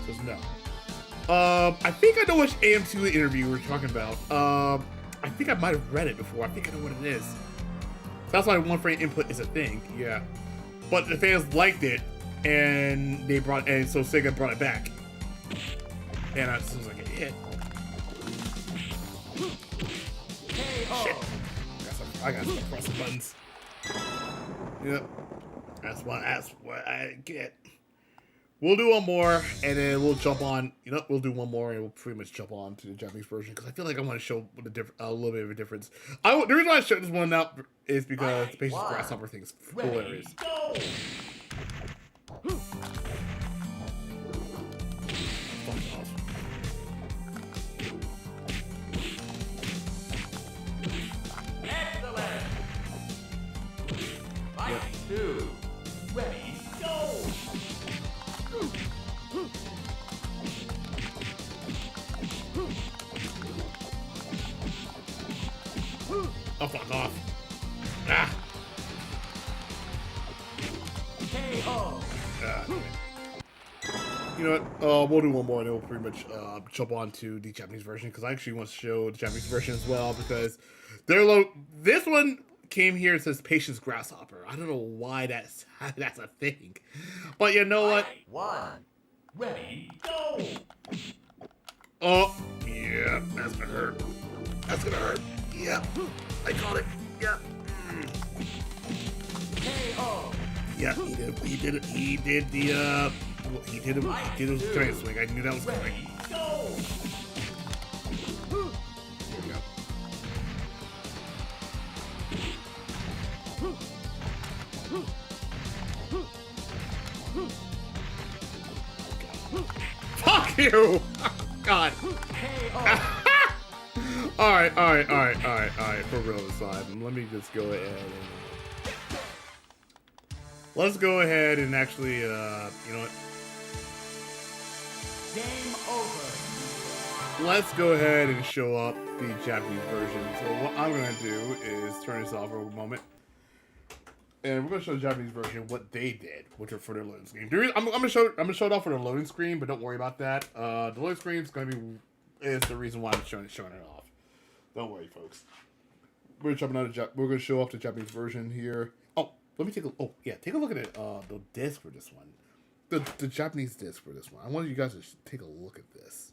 So no. I think I know which AM2 interview we're talking about. I think I might have read it before. I think I know what it is. That's why one frame input is a thing, yeah. But the fans liked it, and so SEGA brought it back. And it was like a hit. Shit. I got some pressing buttons. Yep. That's what I get. We'll do one more, and then we'll jump on. We'll do one more, and we'll pretty much jump on to the Japanese version because I feel like I want to show a little bit of a difference. The reason why I showed this one out is because the Patience Grasshopper thing is hilarious.
excellent. Fight 2. Ready, go.
Oh, fuck off. Ah.
KO.
You know what? We'll do one more, and then we'll pretty much jump on to the Japanese version because I actually want to show the Japanese version as well because this one came here and says Patience Grasshopper. I don't know why that's a thing, but you know what?
1. Ready, go.
Oh, yeah, that's gonna hurt. That's gonna hurt. Yeah, I caught it. Yeah.
KO.
Yeah, he did it. He did the giant swing. I knew that was coming.
Ready, go.
Here we go. Fuck you! God. All right. For real this time, let me just go ahead and let's go ahead and actually, you know what?
Game over.
Let's go ahead and show up the Japanese version. So what I'm gonna do is turn this off for a moment. And we're gonna show the Japanese version what they did, which are for their loading screen. I'm gonna show it off for the loading screen, but don't worry about that. The loading screen is the reason why I'm showing it off. Don't worry, folks. We're gonna show off the Japanese version here. Oh, let me take a look at it. The disc for this one, the Japanese disc for this one. I want you guys to take a look at this.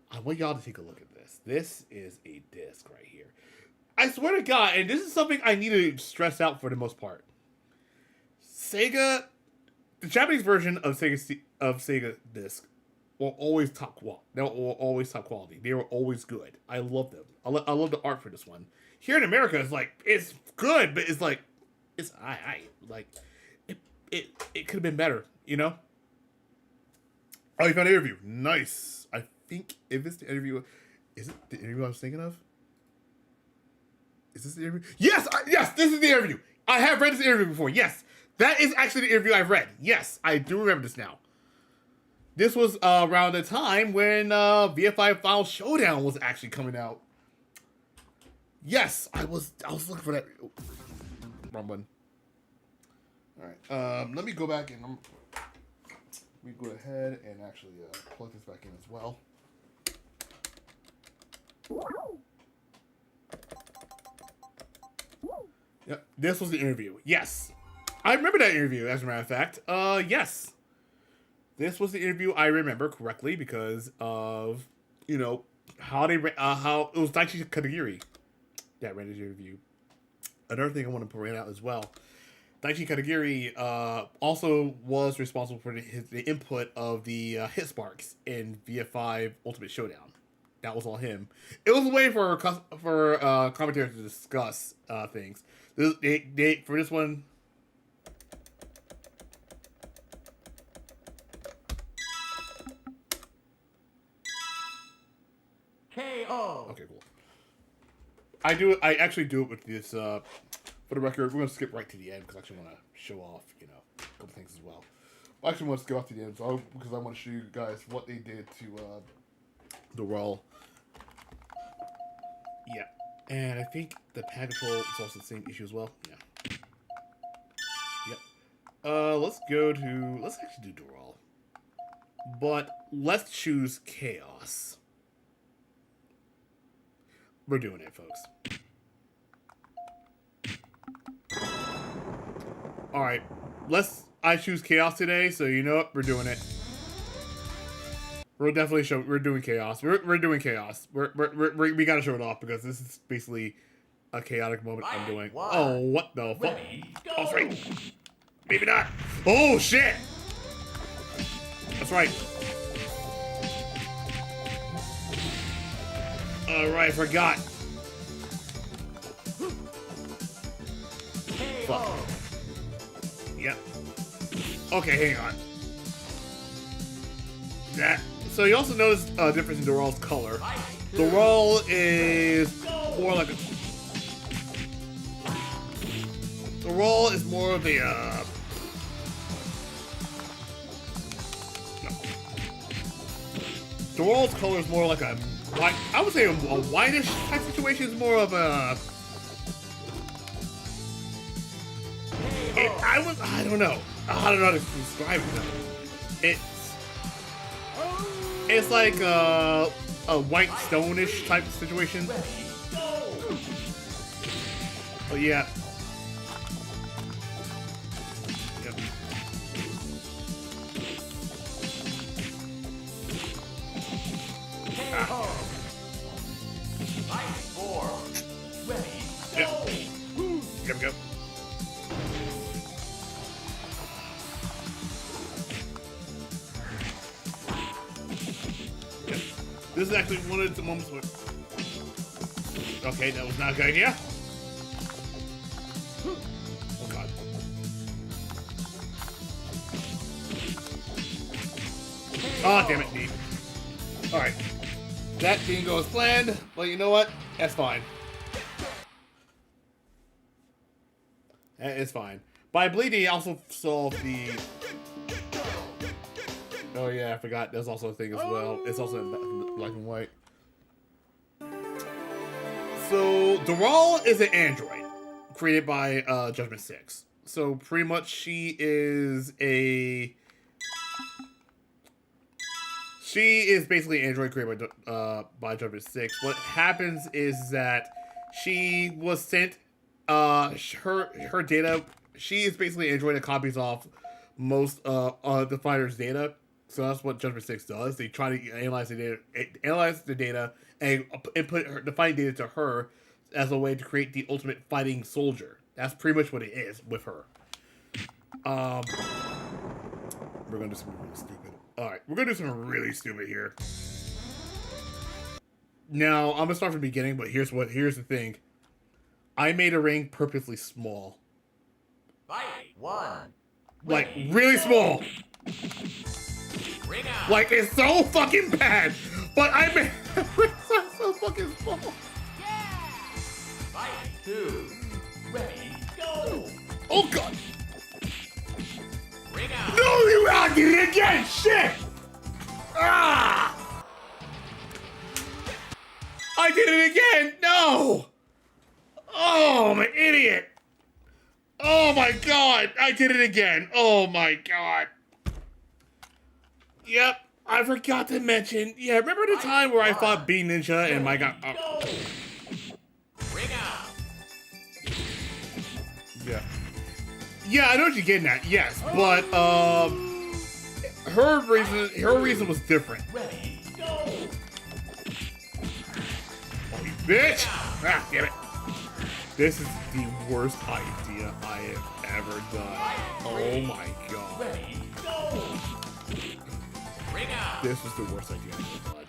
I want y'all to take a look at this. This is a disc right here. I swear to God, and this is something I need to stress out for the most part. SEGA, the Japanese version of SEGA disc will always top quality. They will always top quality. They were always good. I love them. I love the art for this one. Here in America, it's good, but it's it could have been better, you know. Oh, you found an interview. Nice. I think if it's the interview, Is it the interview I was thinking of? Is this the interview? Yes, yes, this is the interview. I have read this interview before. Yes, that is actually the interview I've read. Yes, I do remember this now. This was around the time when VF1 Final Showdown was actually coming out. Yes, I was looking for that. Wrong button. All right, let me go back and we go ahead and actually plug this back in as well. Yep, this was the interview. Yes, I remember that interview. As a matter of fact, yes, this was the interview I remember correctly because of how they how it was Daichi Kadagiri that ran this interview. Another thing I want to point out as well, Daichi Kadagiri also was responsible for the input of the hit sparks in VF5 Ultimate Showdown. That was all him. It was a way for commentators to discuss things. They for this one.
KO.
Okay, cool. I actually do it with this. For the record, we're gonna skip right to the end because I actually want to show off, a couple things as well. I actually want to skip off to the end because I want to show you guys what they did to the roll. Yeah, and I think the pad control is also the same issue as well. Yeah. Yep. Let's actually do Doral. But let's choose Chaos. We're doing it, folks. Alright. I choose Chaos today, so you know what? We're doing it. We're doing Chaos. We're doing Chaos. We gotta show it off because this is basically a chaotic moment I'm doing. Oh, what the fuck? Oh, that's right. Maybe not. Oh, shit! That's right. Alright, I forgot. Fuck. Yep. Okay, hang on. So you also notice a difference in Doral's color. Doral is more like a... Doral is more of a, no. Doral's color is more like a... I would say a whitish type situation. Is more of a... I don't know. I don't know how to describe it though. It's like a white stone-ish type of situation. Oh yeah. Yep. Ah. Yep. Here we go. This is actually one of the moments where... Okay, that was not a good idea. Oh, God. Oh, damn it, Deep. Alright. That didn't go as planned, but you know what? That's fine. That is fine. But I believe he also solved the... Oh yeah, I forgot. There's also a thing as well. It's also in black and white. So Doral is an android created by Judgment 6. So pretty much she is basically an android created by Judgment 6. What happens is that she was sent her data. She is basically an android that copies off most the fighter's data. So that's what Judgment 6 does. They try to analyze the data, and input the fighting data to her as a way to create the ultimate fighting soldier. That's pretty much what it is with her. We're gonna do something really stupid. All right, we're gonna do something really stupid here. Now I'm gonna start from the beginning, but here's the thing. I made a ring purposely small. Like really small. Like, it's so fucking bad, But I made so fucking small.
Fight 2. Ready, go!
Oh god!
Ring out!
No, you out did it again! Shit! Ah! I did it again! No! Oh, I'm an idiot! Oh my god! I did it again! Oh my god! Yep, I forgot to mention. Yeah, remember the time where I fought B Ninja and my god? Oh.
Ring out!
Yeah. Yeah, I know what you're getting at. Yes, but her reason was different.
Ready, go!
Oh, you bitch! Ah, damn it! This is the worst idea I have ever done. Oh my god!
Ready, go! Ring out!
This is the worst idea I've ever done.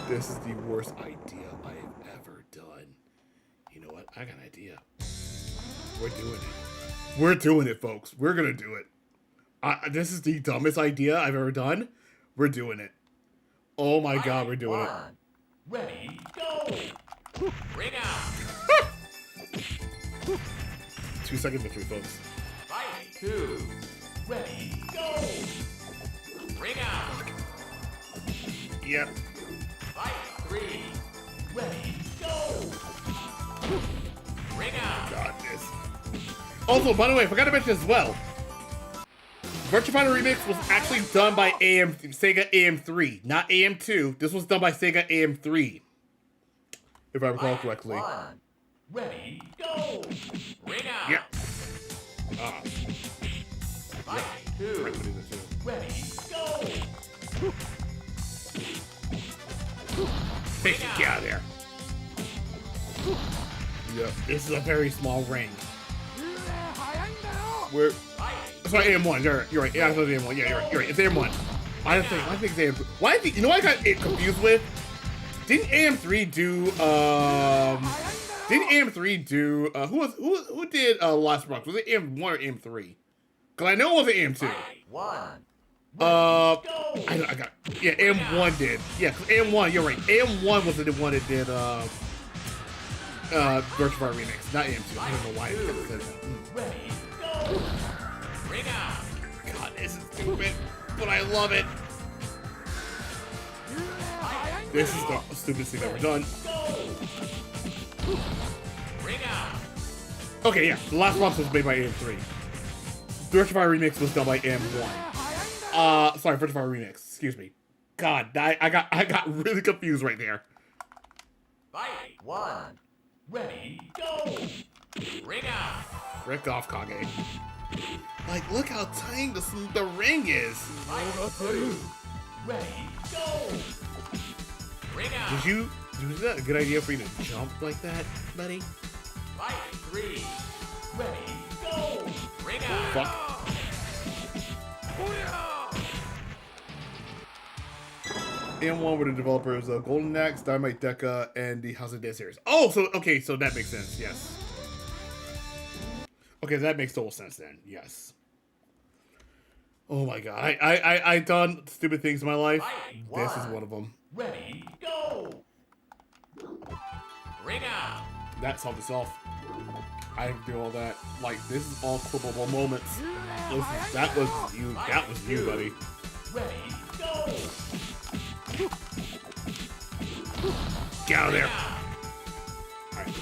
This is the worst idea I have ever done. You know what? I got an idea. We're doing it. We're doing it, folks. We're gonna do it. This is the dumbest idea I've ever done. We're doing it. Oh my god, we're doing it.
Ready, go! Ring out!
2 second victory, folks.
Fight 2. Ready, go! Ring out!
Yep.
Fight 3. Ready, go! Ring out!
God, this. Also, by the way, I forgot to mention as well. Virtua Fighter Remix was actually done by Sega AM3, not AM2. This was done by Sega AM3, if I recall correctly.
1. Ready, go! Ring out!
Yep. Ah.
Fight 2. Ready, go!
Take it, get out of there. Yep. This is a very small ring. We're. Sorry, AM1. You're right. Yeah, I thought it was AM1. Yeah, you're right. It's AM1. I think it's AM3. Why? You know what I got it confused with? Didn't AM3 do? Didn't AM3 do? Who did Lost Rocks? Was it AM1 or AM3? Cause I know it wasn't AM2.
1.
I got. Yeah, AM1 did. Yeah, cause AM1. You're right. AM1 was the one that did Virtua Fighter Remix, not AM2. I don't know why I said that.
Ready, go! Ring out!
God, this is stupid, but I love it. This is the stupidest thing I've ever done.
Ring out!
Okay, yeah, the last boss was made by AM3. Virtua Fighter Remix was done by AM1. Sorry, Virtua Fighter Remix. Excuse me. God, I got really confused right there.
Fight 1. Ready, go! Ring out!
Rick off, Kage. Like, look how tiny the ring is.
Ready, go! Ring out!
Was that a good idea for you to jump like that, buddy?
Fight 3. Ready, go! Ring out!
Fuck. AM1 were the developers of Golden Axe, Dynamite Deca, and the House of Dead series. Oh, so okay, so that makes sense. Yes. Okay, that makes total sense then. Yes. Oh my god, I done stupid things in my life. This is one of them.
Ready, go! Ring out!
That solved itself. I didn't do all that. Like, this is all clippable moments. Listen, that was you. That was you, buddy.
Ready, go!
Get out of there. Alright.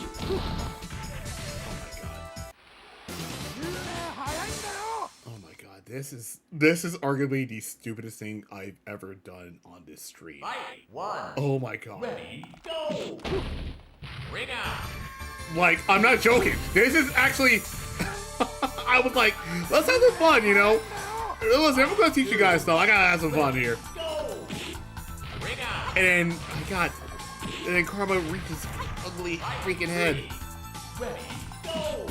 Oh my god. This is arguably the stupidest thing I've ever done on this stream.
Fight 1.
Oh my god.
Ready, go! Ring out!
Like, I'm not joking. This is actually I was like, let's have some fun, you know? Listen, I'm gonna teach you guys stuff. I gotta have some fun here.
Ring out!
And then Karma reached his ugly freaking head.
Ready, go!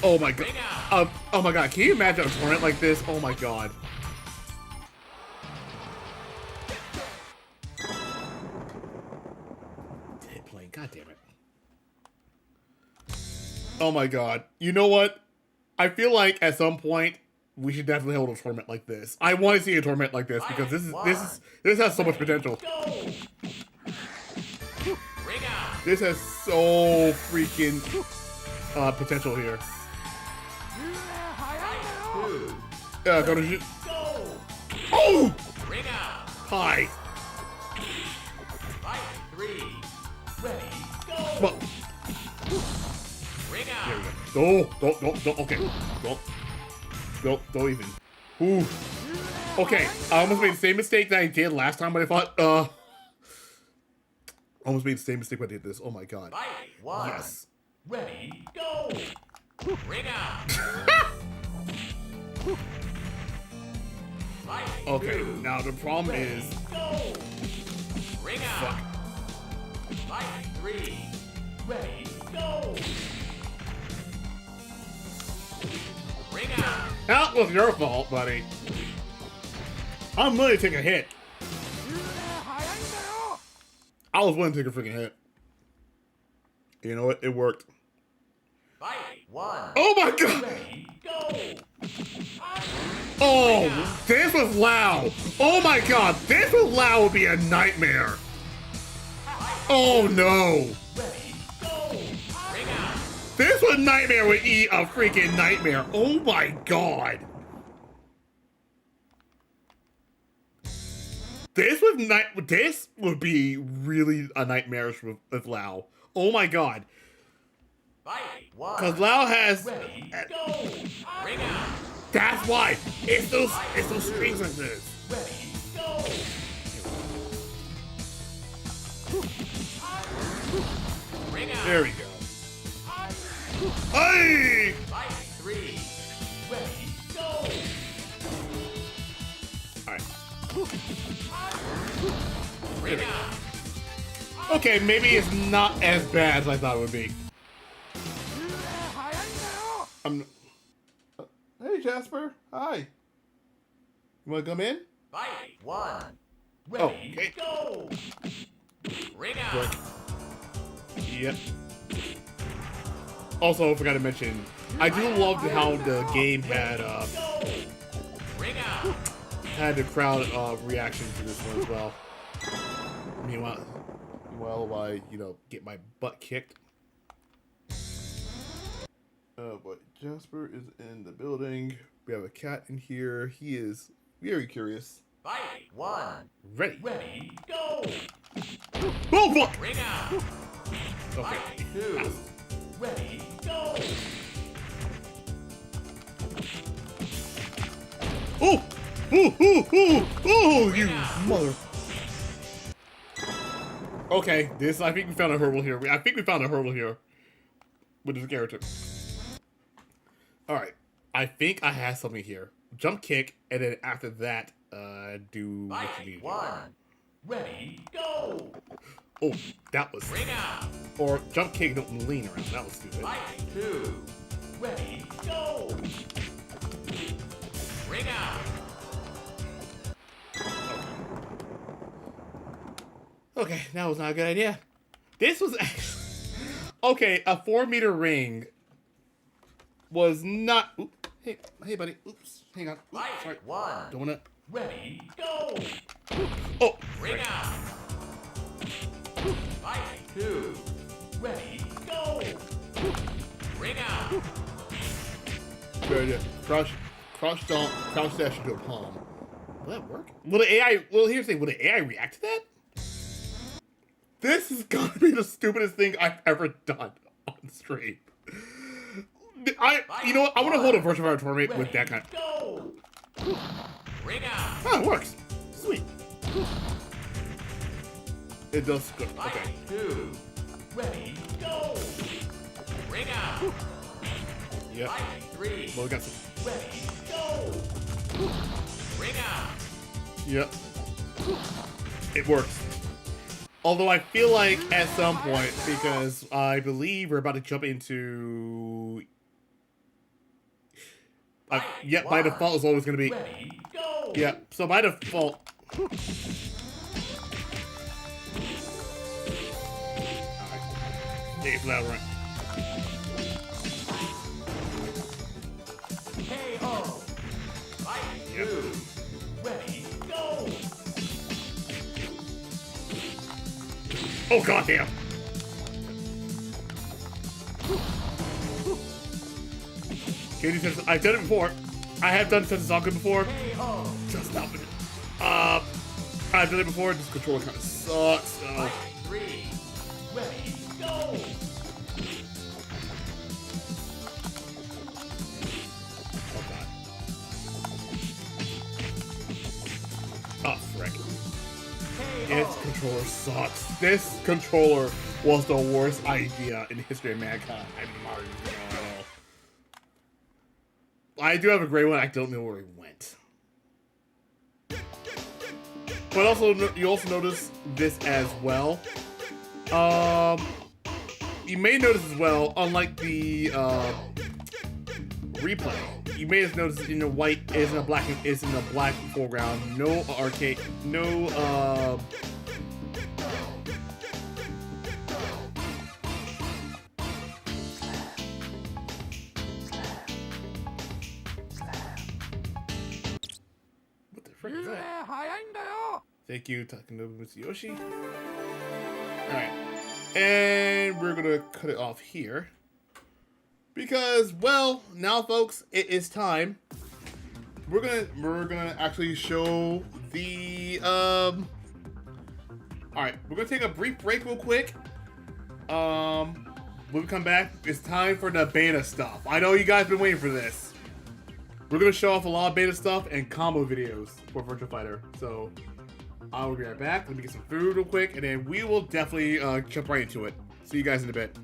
Oh my god. Oh my god. Can you imagine a tournament like this? Oh my god. Dead plane. God damn it. Oh my god. You know what? I feel like at some point we should definitely hold a tournament like this. I want to see a tournament like this because this has so much potential. This has so freaking potential here. Go to oh! Hi. Come on. There we go. Don't. Okay. Don't even. Ooh. Okay. I almost made the same mistake that I did last time when I fought. Almost made the same mistake when I did this. Oh my god. Yes.
Ready, go! Ring out!
Okay, now the problem is...
Ring out! Fight 3, ready, go! Ring out!
That was your fault, buddy. I'm willing to take a hit. I was willing to take a freaking hit. You know what? It worked.
Fight 1.
Oh my god!
Ready, go!
Oh, this was loud. Oh my god, this with loud would be a nightmare. Oh no.
Ready, go! Ring out!
This with nightmare would eat a freaking nightmare. Oh my god. This would be really a nightmarish with Lao. Oh my god.
Fight 1.
Cause Lao has.
Ready, go! Ring out!
That's why. It's those strings like this.
Ready, go! Ring out!
There we go. Hey!
Fight 3, ready, go!
Alright.
Ring out!
Okay, maybe it's not as bad as I thought it would be. Hey, Jasper. Hi. You want to come in?
Fight 1. Ready,
Okay.
go! Ring out!
Yep. Also, I forgot to mention, I do love how the game had
Ring out!
had the crowd reaction to this one as well. Meanwhile, I get my butt kicked. Oh boy, Jasper is in the building. We have a cat in here. He is very curious.
Fight 1.
Ready.
Ready, go!
Oh fuck!
Ring out!
Okay.
Fight 2. Ready, go!
Oh! Oh, you mother. Okay, I think we found a hurdle here. I think we found a hurdle here with this character. Alright, I think I have something here. Jump kick, and then after that, do what you need to do.
1. Ready, go!
Oh, that was...
Ring out!
Or jump kick, don't lean around. That was stupid.
Fight 2. Ready, go! Ring out!
Okay, that was not a good idea. This was actually... Okay, a 4-meter ring was not... Oop, hey, buddy. Oops, hang on. Oops, sorry.
1.
Don't wanna...
Ready, go!
Oh!
Ring out! Fight 2. Ready, go! Ring out!
Good idea. Crouch dash into a palm. Will that work? Will the AI... Well, here's the thing. Will the AI react to that? This is gonna be the stupidest thing I've ever done on stream. You know what? I want to hold a Virtua Fighter tournament with that kind of...
Go! Ring out!
Oh, it works. Sweet. It does good. Okay.
Fight 2. Ready, go! Ring out!
Yep.
Fight 3.
Well, we got some...
Ready, go! Ring out!
Yep. It works. Although I feel like at some point, because I believe we're about to jump into... yeah, by default it's always going to be...
Ready, go!
Yeah, so by default... Alright. Stay for that run.
KO!
Oh goddamn! Katie says I've done it before. I have done Sensazaka before. Just stop it. I've done it before. This controller kind of sucks. So.
3, ready, go!
Oh god. Oh frick. This controller sucks. This controller was the worst idea in the history of mankind. I do have a gray one. I don't know where he went. But also, you also notice this as well. You may notice as well, unlike the replay, you may have noticed in the white is in a black foreground. No arcade, no what the frick is that? Thank you, Takanobu Mitsuyoshi. Alright. And we're gonna cut it off here. Because, well, now folks, it is time. We're gonna actually show the alright, we're gonna take a brief break real quick. When we come back, it's time for the beta stuff. I know you guys been waiting for this. We're gonna show off a lot of beta stuff and combo videos for Virtua Fighter. So I will be right back. Let me get some food real quick, and then we will definitely jump right into it. See you guys in a bit.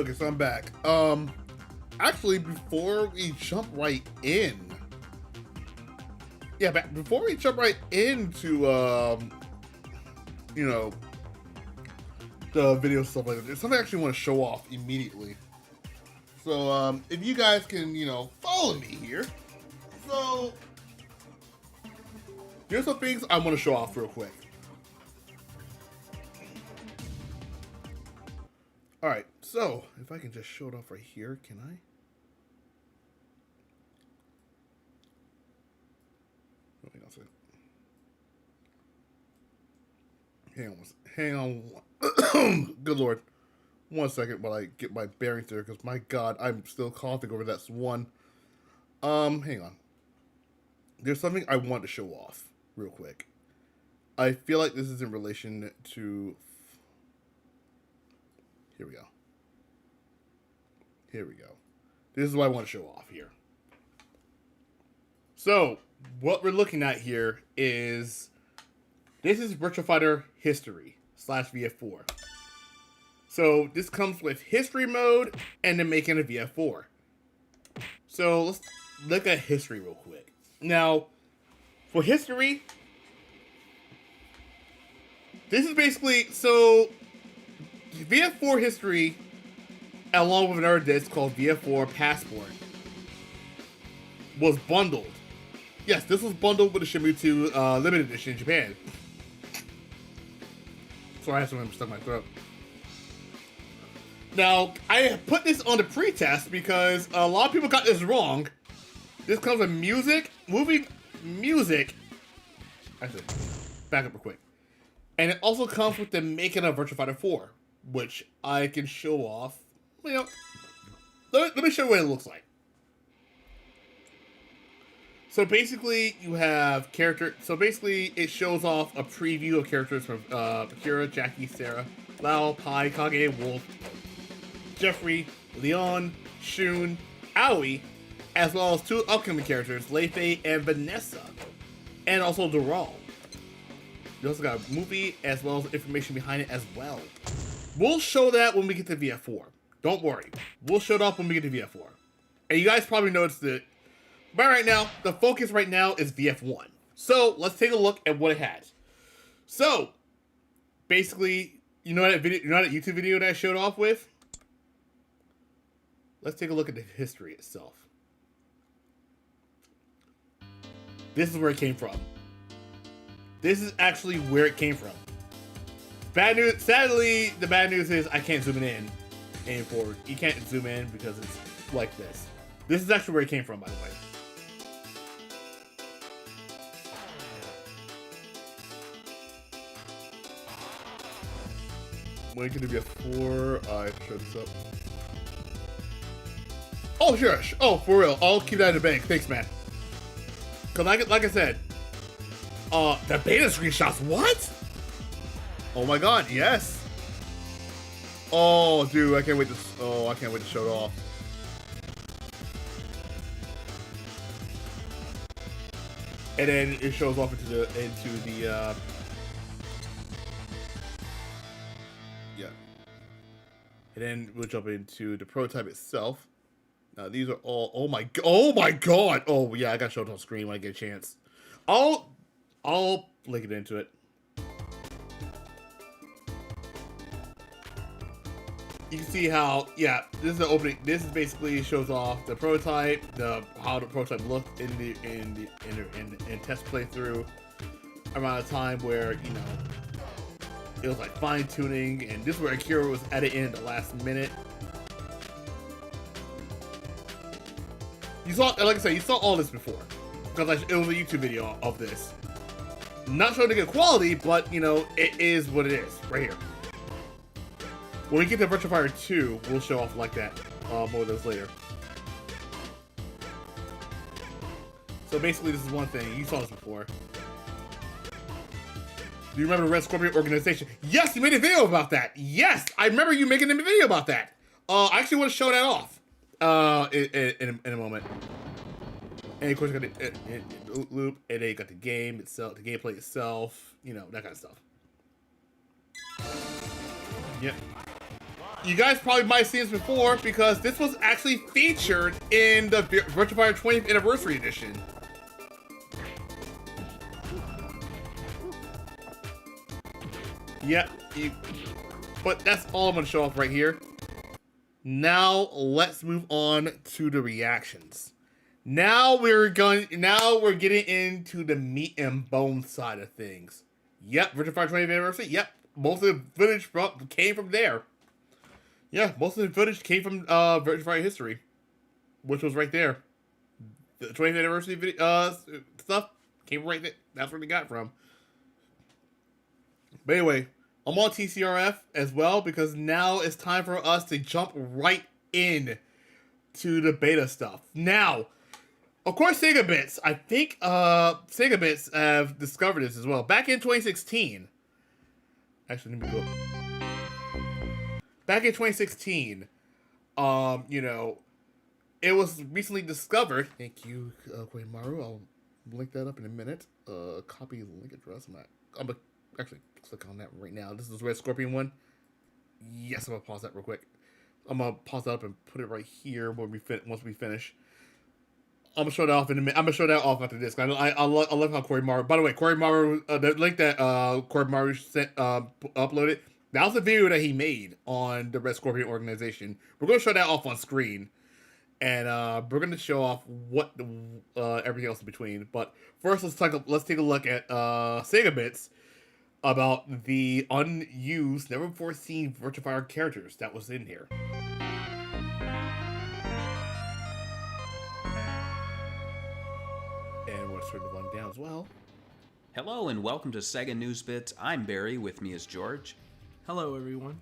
Okay, so I'm back. Actually, before we jump right in, before we jump right into, you know, the video stuff like that, there's something I actually want to show off immediately. So, if you guys can, you know, follow me here. So, here's some things I want to show off real quick. Alright, so, if I can just show it off right here, can I? Hang on. Good Lord. 1 second while I get my bearings there, because my God, I'm still coughing over that one. Hang on. There's something I want to show off real quick. I feel like this is in relation to... Here we go. This is what I want to show off here. So, what we're looking at here is... This is Virtua Fighter History / VF4. So, this comes with History mode and then making a VF4. So, let's look at History real quick. Now, for History, this is basically... So, VF4 History, along with another disc called VF4 Passport, was bundled. Yes, this was bundled with the Shenmue 2 limited edition in Japan. Sorry, I have something stuck in my throat. Now, I put this on the pre-test because a lot of people got this wrong. This comes with movie music. Actually, back up real quick. And it also comes with the making of Virtua Fighter 4, which I can show off. You know, let me show you what it looks like. So basically, you have character. So basically, it shows off a preview of characters from Akira, Jackie, Sarah, Lau, Pai, Kage, Wolf, Jeffrey, Leon, Shun, Aoi, as well as 2 upcoming characters, Leifei and Vanessa, and also Doral. You also got a movie as well as information behind it as well. We'll show that when we get to VF4. Don't worry. We'll show it off when we get to VF4. And you guys probably noticed that. But right now, the focus right now is VF1. So, let's take a look at what it has. So, basically, you know that YouTube video that I showed off with? Let's take a look at the history itself. This is where it came from. This is actually where it came from. Bad news. Sadly, the bad news is I can't zoom it in forward. You can't zoom in because it's like this. This is actually where it came from, by the way. When can it be a 4? I show this up. Oh, sure. Oh, for real. I'll keep that in the bank. Thanks, man. Because like I said, the beta screenshots, what? Oh my God, yes. Oh, dude, I can't wait to show it off. And then it shows off into the and then we'll jump into the prototype itself. Now these are all. Oh my God! Oh yeah, I gotta show it on screen when I get a chance. I'll link it into it. You can see how, yeah, this is the opening. This is basically shows off the prototype, how the prototype looked in test playthrough. Around a time where, you know, it was like fine tuning, and this is where Akira was added in at the last minute. You saw, like I said, you saw all this before because it was a YouTube video of this. Not showing the good quality, but you know, it is what it is right here. When we get to Virtua Fighter 2, we'll show off like that more of those later. So basically, this is one thing. You saw this before. Do you remember the Red Scorpion organization? Yes, you made a video about that. Yes, I remember you making a video about that. I actually want to show that off in a moment. And of course, you got the loop, and then you got the game itself, the gameplay itself, you know, that kind of stuff. Yep. you guys probably might have seen this before because this was actually featured in the Virtua Fighter 20th Anniversary Edition. Yep, but that's all I'm going to show off right here. Now let's move on to the reactions. Now we're getting into the meat and bone side of things. Yep, Virtua Fighter 20th Anniversary. Yep, most of the footage came from there. Yeah, most of the footage came from Virtua Fighter history, which was right there. The 20th Anniversary video, stuff came right there. That's where they got it from. But anyway, I'm on TCRF as well because now it's time for us to jump right in to the beta stuff. Now, of course, SEGA Bits. I think SEGA Bits have discovered this as well. Back in 2016. Actually, let me go. Back in 2016, you know, it was recently discovered. Thank you, Koimaru. I'll link that up in a minute. Copy link address. I'm gonna actually click on that right now. This is the Red Scorpion one. Yes, I'm gonna pause that real quick. I'm gonna pause that up and put it right here when once we finish. I'm gonna show that off in a minute. I'm gonna show that off after this. I love how Koimaru. By the way, Koimaru, the link that Koimaru sent uploaded. That was a video that he made on the Red Scorpion organization. We're gonna show that off on screen, and we're gonna show off what everything else in between. But first, let's take a look at SEGA Bits about the unused, never before seen Virtua Fighter characters that was in here. And we'll turn the volume down as well.
Hello and welcome to Sega News Bits. I'm Barry. With me is George.
Hello, everyone.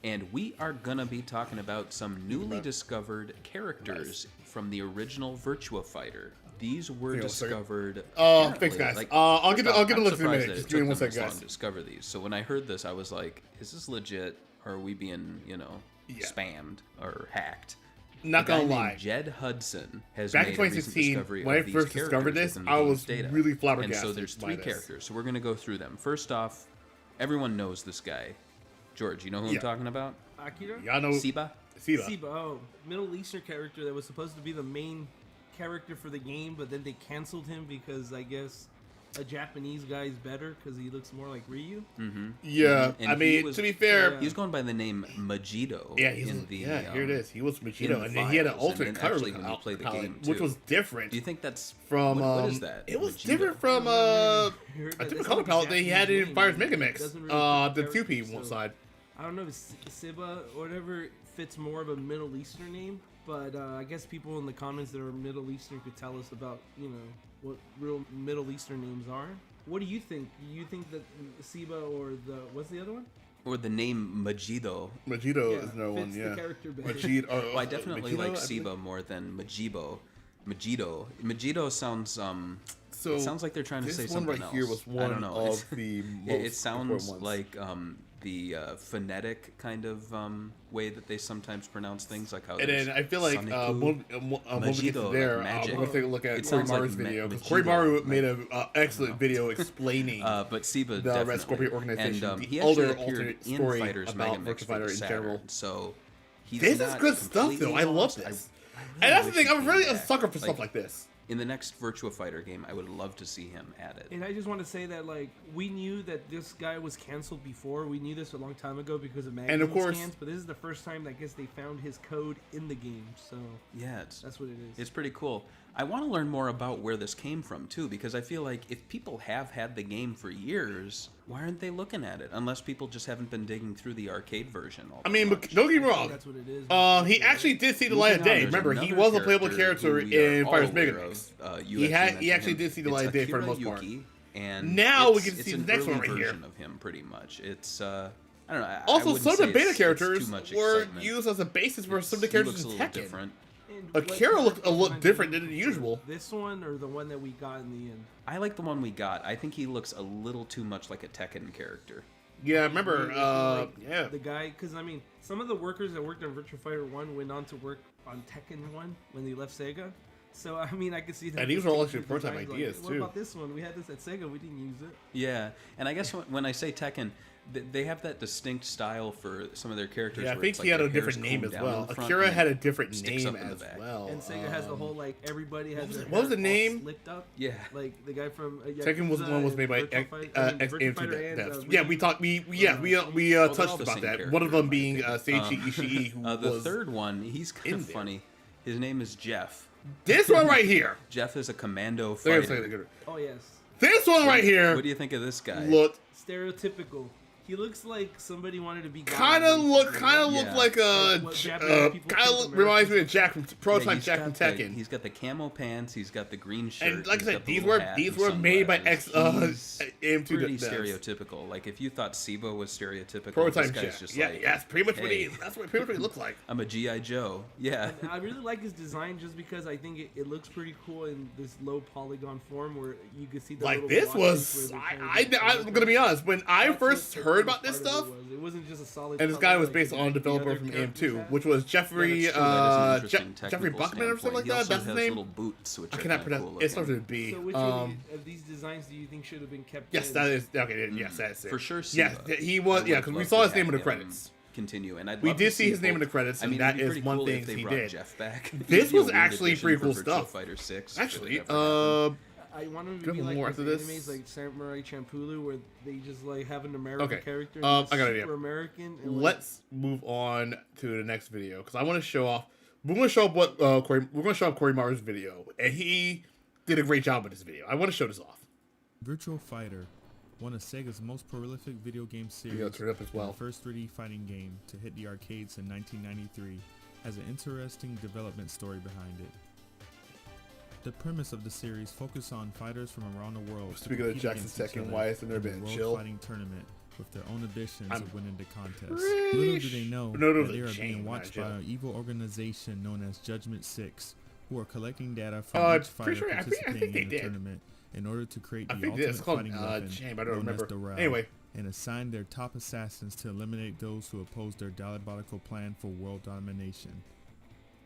And we are gonna be talking about some newly discovered characters from the original Virtua Fighter. These were discovered.
Thanks, guys. I'll get a look in a minute. Just give me 1 second, guys.
To discover these. So when I heard this, I was like, "Is this legit? Or are we being, spammed or hacked?"
Not gonna lie,
Jed Hudson has
back in
made a recent
2016,
discovery
when I
of these
first discovered
characters
this,
within the
I
game's
was
data.
really flabbergasted.
And so there's
by
3
this.
characters. So we're gonna go through them. First off, everyone knows this guy. George, you know who I'm talking about?
Akira?
Y'all know
Siba?
Siba, oh, Middle Eastern character that was supposed to be the main character for the game, but then they canceled him because I guess a Japanese guy is better because he looks more like Ryu.
Mm-hmm.
Yeah,
And
I mean, to be fair,
he was going by the name Majito.
yeah, here it is. He was Majito, and then he had an alternate color palette, which was different.
Do you think that's
from
what is that?
It was
Majito?
different from a different color palette that he had in Fire's Mega Mix,
Doesn't really
the
fit
2P
character,
one
so
side.
I don't know if Siba or whatever fits more of a Middle Eastern name, but I guess people in the comments that are Middle Eastern could tell us about, what real Middle Eastern names are. What do you think? Do you think that Siba or what's the other one?
Or the name Majito.
Majito is another one,
fits
yeah.
the character better.
Well, I definitely
Majito,
like
I
Siba
believe?
more than Majito. Majito sounds
So
it sounds like they're trying to say
this one
something
right
else.
here was
I
one
don't know.
of the most
It sounds
important ones.
like the phonetic kind of way that they sometimes pronounce things, like how.
And then I feel like
Soniku,
when we get to
Majito,
there,
like magic.
we're going to take a look at
It sounds like
Korimaru's video, because
Majito,
Korimaru made
like-
an excellent video explaining
but Siba
the
definitely.
Red Scorpion organization,
and,
the
he actually
older
appeared
alternate
in
story
Fighters
about
Mega Mix
Virtua
for
Fighter
the
in
Saturn,
general.
So he's
This is
not
good stuff,
completely
though. I love
lost.
this.
I
And
really
that's the
wish
thing,
he
I'm really
came
a
back.
sucker for stuff like this.
In the next Virtua Fighter game, I would love to see him added.
And I just want to say that, we knew that this guy was canceled before. We knew this a long time ago because of magazine
course-
scans, but this is the first time that I guess they found his code in the game, so
Yeah,
that's what it is.
it's pretty cool. I want to learn more about where this came from, too, because I feel like if people have had the game for years, why aren't they looking at it? Unless people just haven't been digging through the arcade version all
I
that
mean,
much.
don't get me
I think
wrong.
that's what it is.
He actually did see the light of
Moving on,
day.
there's
Remember, he
another
was a playable character
who we are
in
all
Fire's Mega
aware of.
Mix.
You
He
mentioned
actually
him.
did see the
It's
light of day for the
Akira
most part.
Yuki, and
Now we
it's-
can see
it's
the next
an
one
early
right here.
version of him, pretty much. It's I don't know. I
Also,
wouldn't
some of
say
the beta
it's
characters
too much
were
excitement.
used as a basis for some of the
He
characters
looks
in
a little
Tekken.
different.
And
Akira
what
looked a
character
lot
do you
different
think
than
is
usual.
This one or the one that we got in the end?
I like the one we got. I think he looks a little too much like a Tekken character.
Yeah, remember, yeah.
The guy, because some of the workers that worked on Virtua Fighter 1 went on to work on Tekken 1 when they left Sega. So, I could see that.
And these
just
were all
taking
actually prototype
designs,
ideas,
what
too.
about this one? We had this at Sega, we didn't use it.
Yeah, and I guess when I say Tekken, they have that distinct style for some of their characters.
Yeah, I
where
think
it's
he
like
had a
their hair's
different name
combed
as
down in
well.
the front
Akira
and
had
it
a different
sticks
name
up in the
as
back.
well.
And Sega has the whole like everybody has their
what was
hair
the
all
name?
slicked up.
Yeah.
Like the guy from
Second was
Yakuza
one was
and
made by
Virtua
XM2
Fighter and,
devs.
Wii.
Yeah, we talked. We
they're
touched
all the
about
same
that. One of
character,
them
in
being
my
Seiichi Ishii, who
The
was
third one, he's kind
in
of
there.
funny. His name is Jeff.
this one right here.
Jeff is a commando
There's
fighter.
Oh yes,
This one right here.
What do you think of this guy?
Look,
stereotypical. He looks like somebody wanted to be. God,
kind of look
Yeah.
like a
Like what Japanese people
kind
think
of reminds me of
Americans
Jack from Prototype
he's
Jack from
got
Tekken.
he's got the camo pants. He's got the green shirt.
And like I
he's
said,
got the
these
little
were
hat
these
and
were made by
sunglasses.
AM2
Pretty
devs.
stereotypical. Like if you thought SEGA was stereotypical,
Prototype
this guy's
Jack.
just
Yeah,
like,
yeah, that's pretty much what he
hey,
is. That's pretty much what he looks like.
I'm a GI Joe. Yeah.
I really like his design just because I think it looks pretty cool in this low polygon form where you can see the
Like
little
this
blotches
was,
where they're trying to
I'm gonna be honest. When I
That's
first
what the
heard
coolest
about this
part of
stuff,
it wasn't just a solid.
and this
color
guy was
like
based
the
on a developer
other
from
characters
AM2,
had.
which was Jeffrey
Yeah, that's true. That is an interesting
Jeffrey
technical
Buckman or something like
standpoint. He
that.
also
That's his
has
name.
little boots, which
I
are
cannot
kinda
pronounce.
cool
It starts
looking.
with B.
So which of these designs do you think should have been kept?
Yes,
in?
that is okay. Yes, that's it.
For sure,
Yes,
SEGA.
he was.
I
Yeah,
would
because we
love
saw
to
his name in the
have
credits.
Continue, and I'd
We
love
did
to
see his name in
both-
the credits, and
I mean,
that
it'd be
is
pretty
one
cool
thing
if they
he
brought
did.
Jeff back.
This
It'd be a
was
weird
actually
addition
pretty
for
cool
Virtua
stuff.
Fighter 6.
Actually,
I want him to
Good
be like
more
those
after this.
animes like Samurai Champloo where they just like have an American
Okay.
character.
I
And
got an
super
idea.
American. And, like,
let's move on to the next video because I want to show off. We're going to show up what Corey. We're going to show up Corey Mar's video, and he did a great job with this video. I want to show this off.
Virtua Fighter, one of Sega's most prolific video game series,
Yeah, turn it up as well.
and the first 3D fighting game to hit the arcades in 1993, has an interesting development story behind it. The premise of the series focuses on fighters from around the world. to
Speaking of
compete
Jackson's
against each
second,
other
why hasn't there
in the
been
World
chill?
Fighting Tournament with their own ambitions
I'm
of winning the contest.
pretty
Little do they know
No,
that they are
Shane,
being
not
watched by
Jill.
an evil organization known as Judgment 6, who are collecting data from
I'm
each
pretty
fighter
sure- I think
participating
they
in the
did.
tournament in order to create
I
the
think
ultimate
it's called
fighting weapon
Jam. I don't
known as
remember.
the Rao,
Anyway,
and assign their top assassins to eliminate those who oppose their diabolical plan for world domination.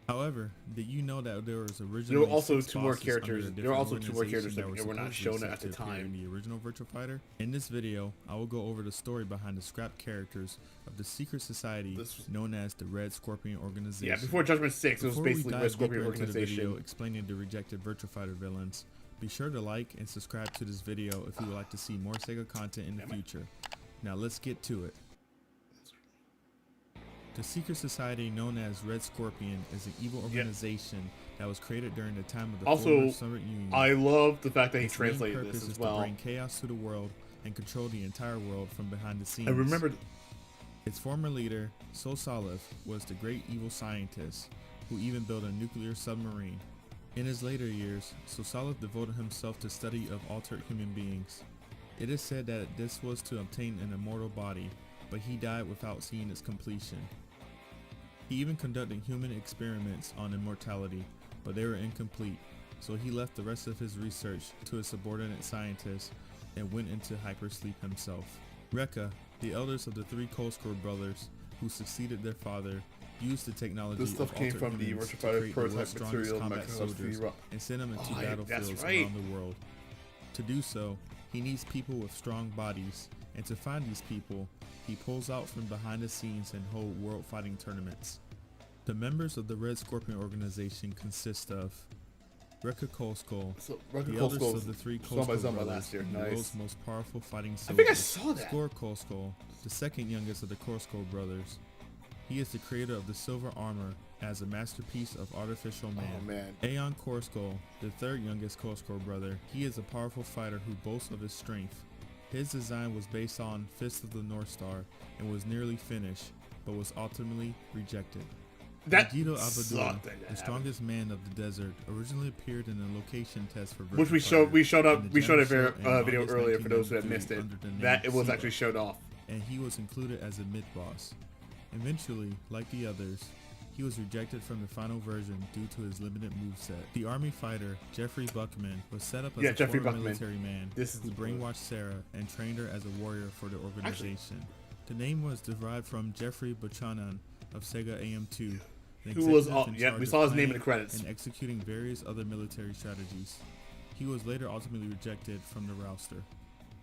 However, did you know that there was originally
there were also
6
two more
bosses under a
characters. There were
different
also two more characters
organization
that were not
supposedly
shown
set
at the
to appear
time.
in the original Virtua Fighter? In this video, I will go over the story behind the scrap characters of the secret society
This was-
known as the Red Scorpion Organization.
Yeah, before Judgment 6, it was
Before we
basically
dive
Red Scorpion
deeper into the video
Organization.
explaining the rejected Virtua Fighter villains, be sure to like and subscribe to this video if you would like to see more Sega content in the future. Now let's get to it. The secret society known as Red Scorpion is an evil organization that was created during the time of the
Also,
former Soviet Union.
I love the fact that he
Its main
translated
purpose
this
is
as
to
well.
bring chaos to the world and control the entire world from behind the scenes.
I remember
Its former leader, Sosalov, was the great evil scientist who even built a nuclear submarine. In his later years, Sosalov devoted himself to study of altered human beings. It is said that this was to obtain an immortal body, but he died without seeing its completion. He even conducted human experiments on immortality, but they were incomplete, so he left the rest of his research to his subordinate scientists and went into hypersleep himself. Rekka, the eldest of the 3 Kolskor brothers who succeeded their father, used the technology
this stuff
of
came
altered
from the
humans
Virtua
to
Fighter
create the world's
prototype
strongest
material.
combat soldiers
Rock.
and send them into
Oh, yeah,
battlefields
that's right.
around the world. To do so, he needs people with strong bodies, and to find these people, he pulls out from behind the scenes and hold world fighting tournaments. The members of the Red Scorpion organization consist of Rekka Kolskol,
So,
the
Record
eldest
Cold
of the 3
Sold by
Kolskol
Zumba
brothers
last year.
and the
Nice.
world's most powerful fighting
I
soldier.
think I saw that.
Skor Kolskol, the second youngest of the Kolskol brothers. He is the creator of the silver armor as a masterpiece of artificial man.
Oh, man.
Aeon Korskol, the third youngest Kolskor brother, he is a powerful fighter who boasts of his strength. His design was based on Fist of the North Star and was nearly finished, but was ultimately rejected.
That
Guido
sucked
Abadullah,
that
the
happened.
strongest man of the desert, originally appeared in a location test for
Which
Virtua
we showed
Fighter in the
we showed a
Gem Show in
video
August
earlier for those who had
1993
missed it.
under the name
That it was
SEGA,
actually showed off.
and he was included as a mid-boss. Eventually, like the others, he was rejected from the final version due to his limited moveset. The army fighter, Jeffrey Buckman, was set up as a
Jeffrey
former
Buckman.
military man
This is
who
the-
brainwashed Sarah and trained her as a warrior for the organization. The name was derived from Jeffrey Buchanan of Sega AM2, the
Who was
executive in
we
charge
saw
of
his name in the
planning
credits.
and executing various other military strategies. He was later ultimately rejected from the roster.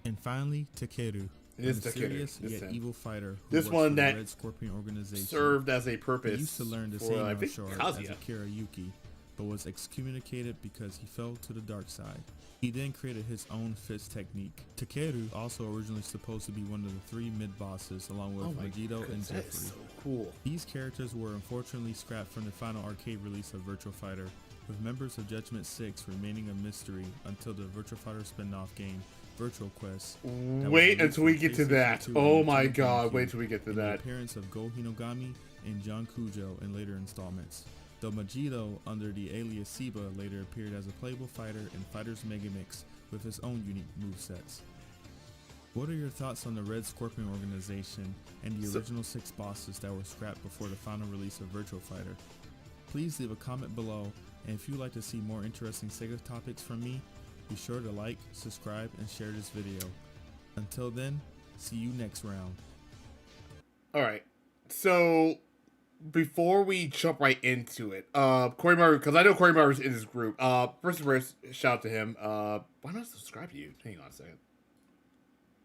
And finally, Takeru, a
This Takeru,
mysterious
this
yet
him.
evil fighter who
This
works
one
for the
that
Red Scorpion organization.
served as a
He
purpose
used to learn the
for,
same
I
martial
think,
art as
Kazuya.
Akira Yuki, but was excommunicated because he fell to the dark side. He then created his own fist technique. Takeru also originally supposed to be one of the 3 mid-bosses along with
Oh my
Vegito and
goodness, that is
Jeffrey.
so cool.
These characters were unfortunately scrapped from the final arcade release of Virtua Fighter, with members of Judgment 6 remaining a mystery until the Virtua Fighter spin-off game, Virtual Quest. that was
Wait
released
until
for
we get to
PlayStation
that.
2
Oh
and
my
Nintendo
god,
GameCube,
wait till we get to
and the
that.
appearance of Go Hinogami and John Kujo in later installments. Though Majito, under the alias Seba, later appeared as a playable fighter in Fighters Mega Mix with his own unique movesets. What are your thoughts on the Red Scorpion organization and the original 6 bosses that were scrapped before the final release of Virtua Fighter? Please leave a comment below, and if you'd like to see more interesting SEGA topics from me, be sure to like, subscribe, and share this video. Until then, see you next round.
Alright, so before we jump right into it, Corey Maru, because I know Corey Maru's in this group. First and first, shout out to him. Why not subscribe to you? Hang on a second.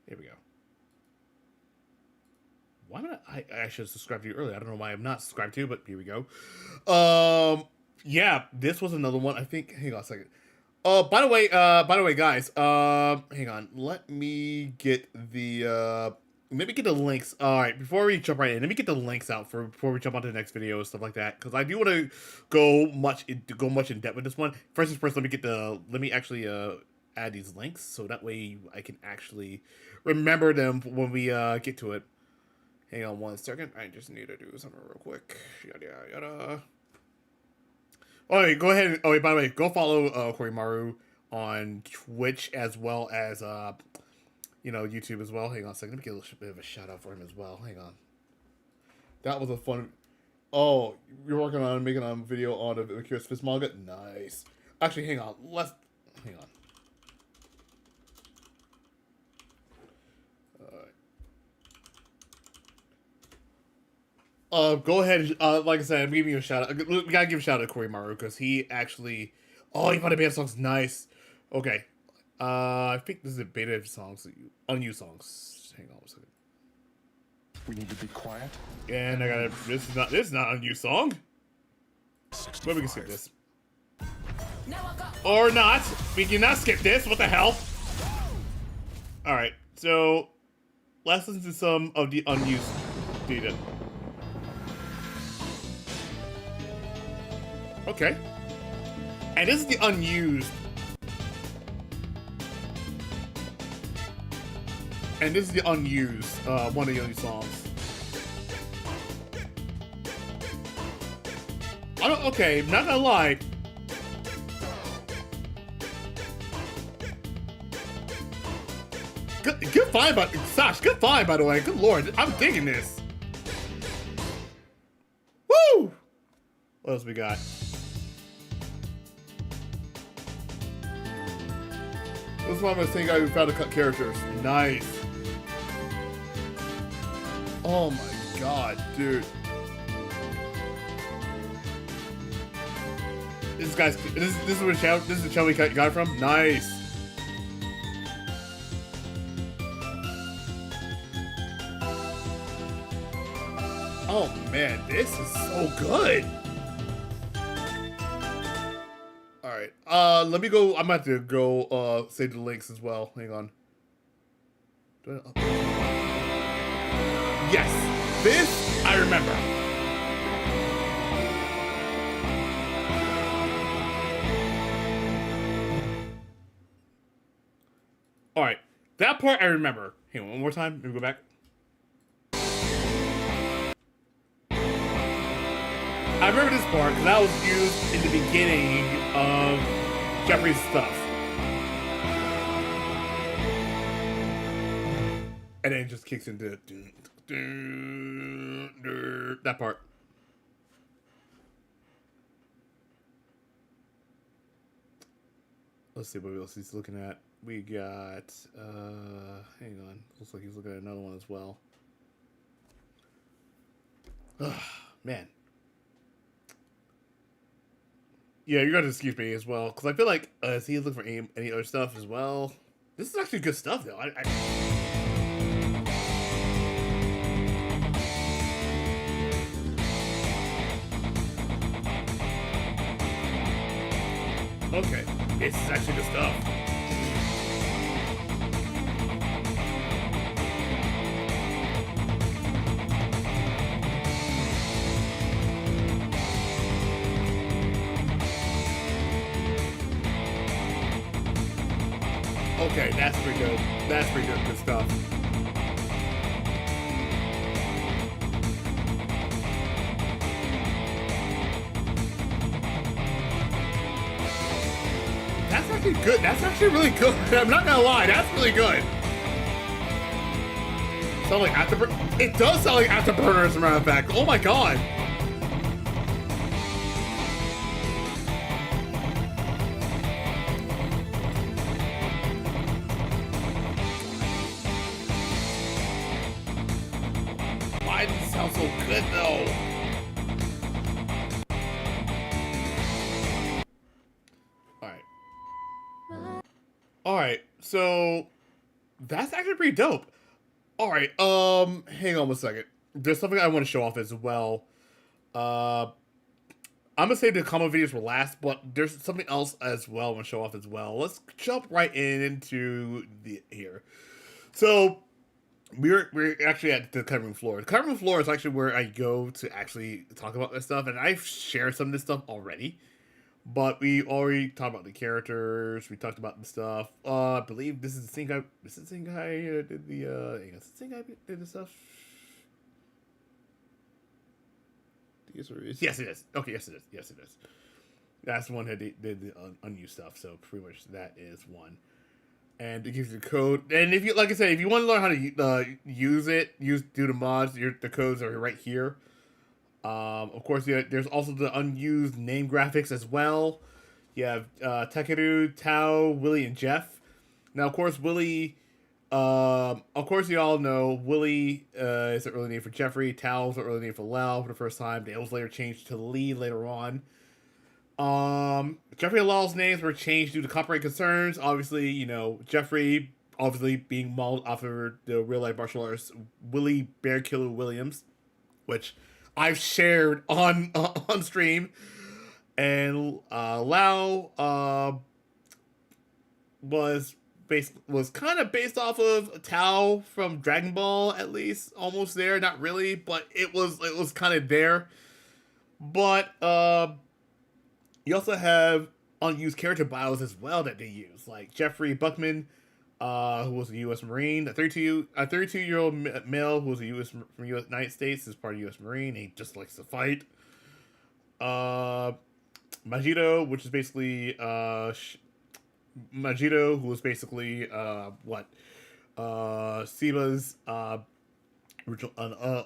Here we go. Why not? I should have subscribed to you earlier. I don't know why I'm not subscribed to you, but here we go. Yeah, this was another one. I think. Hang on a second. By the way, guys. Hang on. Let me get the links. All right, before we jump right in, let me get the links out before we jump on to the next video and stuff like that, because I do want to go much in depth with this one. First things first, let me actually add these links so that way I can actually remember them when we get to it. Hang on one second. I just need to do something real quick. Yada yada. Oh, wait, go ahead. Oh, wait, by the way, go follow Corey Maru on Twitch as well as YouTube as well. Hang on a second. Let me get a little bit of a shout out for him as well. Hang on. That was a fun. Oh, you're working on making a video on the Curious Fist manga? Nice. Actually, hang on. Hang on. Go ahead. Like I said, I'm giving you a shout out. We gotta give a shout out to Corey Maru because he actually. Oh, he found a beta songs. Nice. Okay. I think this is a beta of songs. Unused songs. Hang on a second.
We need to be quiet.
And I gotta. This is not an unused song. But we can skip this. Or not. We cannot skip this. What the hell? All right. So let's listen to some of the unused data. Okay. And this is the unused. And this is the unused, one of the unused songs. Okay, not gonna lie. Good find, Sash, good find, by the way. Good lord, I'm digging this. Woo! What else we got? This is one of the same guy who found to cut characters. Nice. Oh my god, dude. This is where this is the channel we got it from? Nice. Oh man, this is so good. Alright, let me go. I'm about to go save the links as well. Hang on. Yes, this I remember. Alright, that part I remember. Hang on, one more time. Let me go back. I remember this part because that was used in the beginning of Jeffrey's stuff. And then it just kicks into that part. Let's see what else he's looking at. We got, hang on. Looks like he's looking at another one as well. Man. Yeah, you're going to excuse me as well, because I feel like, is he looking for any other stuff as well? This is actually good stuff, though. Okay, this is actually good stuff. Okay, that's pretty good. That's pretty good stuff. That's actually good. That's actually really good. I'm not gonna lie, that's really good. Sound like Afterburner? It does sound like Afterburner, as a matter of fact. Oh my god. Why does it sound so good though? Alright, so that's actually pretty dope. Alright, hang on one second. There's something I want to show off as well. I'm gonna say the combo videos were last, but there's something else as well I want to show off as well. Let's jump right into here. So we're actually at the cutting room floor. The cutting room floor is actually where I go to actually talk about this stuff, and I've shared some of this stuff already. But we already talked about the characters. We talked about the stuff. I believe this is the same guy. This is the same guy that did the. Is the same guy that did the stuff. Yes, it is. Yes, it is. Okay, yes, it is. Yes, it is. That's the one that did the unused stuff. So pretty much that is one. And it gives you the code. And if you, like I said, if you want to learn how to use it, do the mods, the codes are right here. Of course, there's also the unused name graphics as well. You have Takeru, Tao, Willie, and Jeff. Now, of course, Willie. Of course, you all know Willie is the early name for Jeffrey. Tao is the early name for Lau for the first time. They was later changed to Lee later on. Jeffrey and Lau's names were changed due to copyright concerns. Obviously, you know, Jeffrey obviously being modeled off of the real life martial artist Willie Bear Killer Williams, which I've shared on stream, and Lau was kind of based off of Tao from Dragon Ball, at least almost there. Not really, but it was kind of there. But you also have unused character bios as well that they use, like Jeffrey Buckman, who was a U.S. Marine, a 32-year-old male who was a from United States, is part of U.S. Marine. He just likes to fight. Majito, which is basically Majito, who was basically Siba's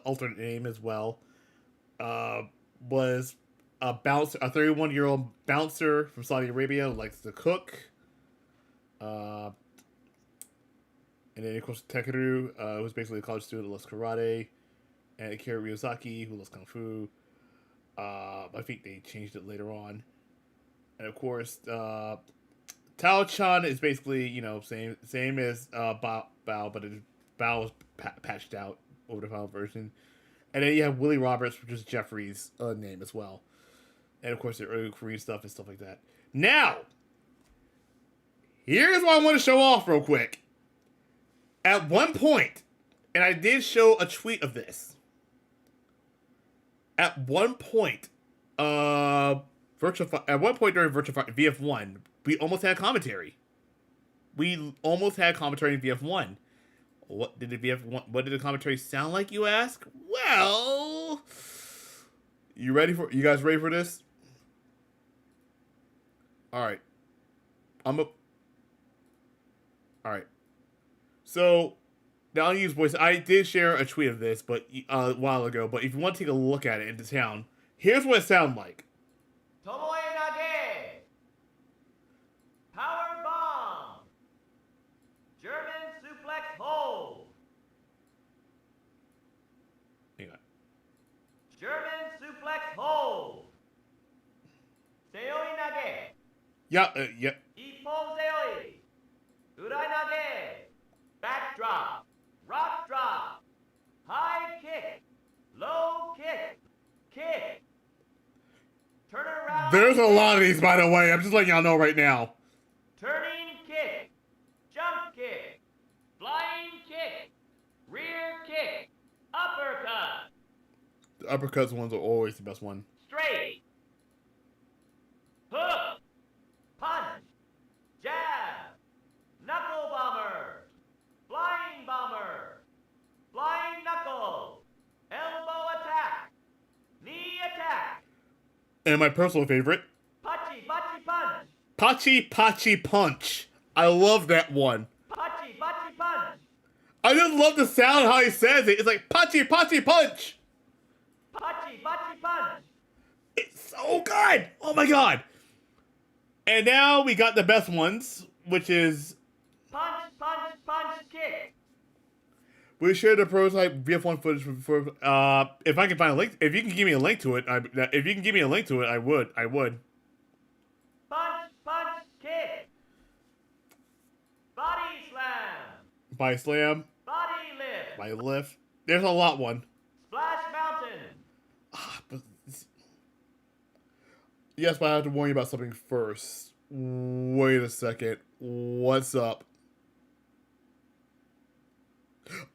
alternate name as well, was a 31-year-old bouncer from Saudi Arabia who likes to cook. And then, of course, Takeru, who's basically a college student who loves karate. And Akira Ryozaki, who loves kung fu. I think they changed it later on. And, of course, Tao-chan is basically, you know, same as Bao, but Bao was patched out over the final version. And then you have Willie Roberts, which is Jeffrey's name as well. And, of course, the early Korean stuff and stuff like that. Now, here's what I want to show off real quick. At one point, and I did show a tweet of this. At one point, during Virtua VF1, we almost had commentary. We almost had commentary in VF1. What did the commentary sound like, you ask? Well, you guys ready for this? All right. All right. So, the unused voice, I did share a tweet of this a while ago, but if you want to take a look at it in the town, here's what it sounded like.
Tomoe Nage! Power bomb! German suplex hold!
Hang on.
German suplex hold! Seoi nage!
Yeah.
Ippon seoi! Urai nage! Backdrop, rock drop, high kick, low kick, kick, turn around
There's a lot of these, by the way. I'm just letting y'all know right now.
Turning kick. Jump kick. Flying kick. Rear kick. Uppercut.
The uppercuts ones are always the best one.
Straight. Hook. Punch. Jab. Knuckle bomber. Flying bomber. Flying knuckle. Elbow attack. Knee attack.
And my personal favorite,
Pachi Pachi punch.
Pachi Pachi Punch. I love that one.
Pachi Pachi punch.
I just love the sound how he says it. It's like Pachi Pachi Punch.
Pachi Pachi punch.
It's so good. Oh my god. And now we got the best ones, which is
Punch punch punch kick.
we shared the prototype VF1 footage before. If I can find a link, if you can give me a link to it, I would.
Punch punch kick. Body slam.
By slam,
Body lift.
by lift. There's a lot one.
Splash mountain.
But yes, but I have to warn you about something first. Wait a second. What's up?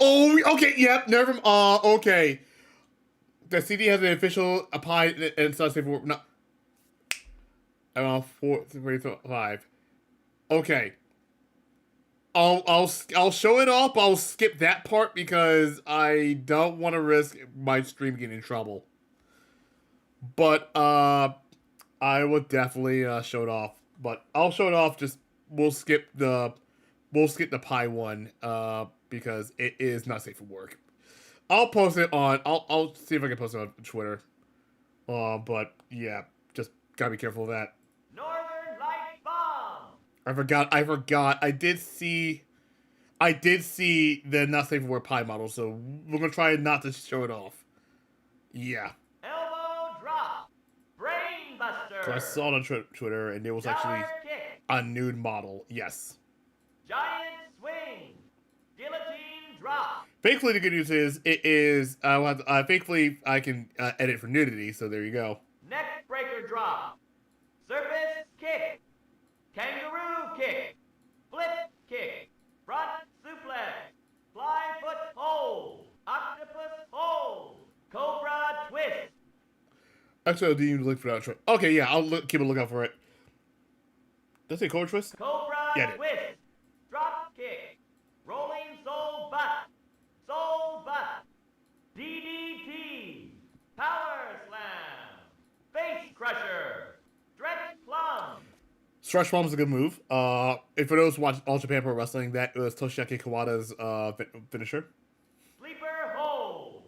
Oh, okay, yep, never. Okay. The CD has an official applied and it's not safe for no. I don't know, 4, 3, 5. Okay. I'll show it off. I'll skip that part because I don't want to risk my stream getting in trouble. But I will definitely show it off. But I'll show it off. Just we'll skip the pie one because it is not safe for work. I'll post it on. I'll see if I can post it on Twitter. But yeah, just gotta be careful of that.
Northern light bomb.
I forgot. I did see the not safe for work pie model. So we're gonna try not to show it off. Yeah.
Elbow drop. Brain buster.
'Cause I saw it on Twitter, and there was actually
Tower kick.
a nude model. Yes.
Giant swing. Guillotine drop.
Thankfully, the good news is it is. Thankfully, I can edit for nudity. So there you go.
Neck breaker drop. Surface kick. Kangaroo kick. Flip kick. Front suplex. Fly foot hold. Octopus hold. Cobra twist.
Actually, I didn't even look for that. Okay, yeah, I'll keep a lookout for it. Does it say Cobra Twist?
Cobra
Yeah, it did.
twist. Drop kick. Rolling soul butt. Soul butt. DDT. Power slam. Face crusher. Stretch plum.
Stretch Bomb is a good move. And for those who watch All Japan Pro Wrestling, that was Toshiaki Kawada's finisher.
Sleeper hold.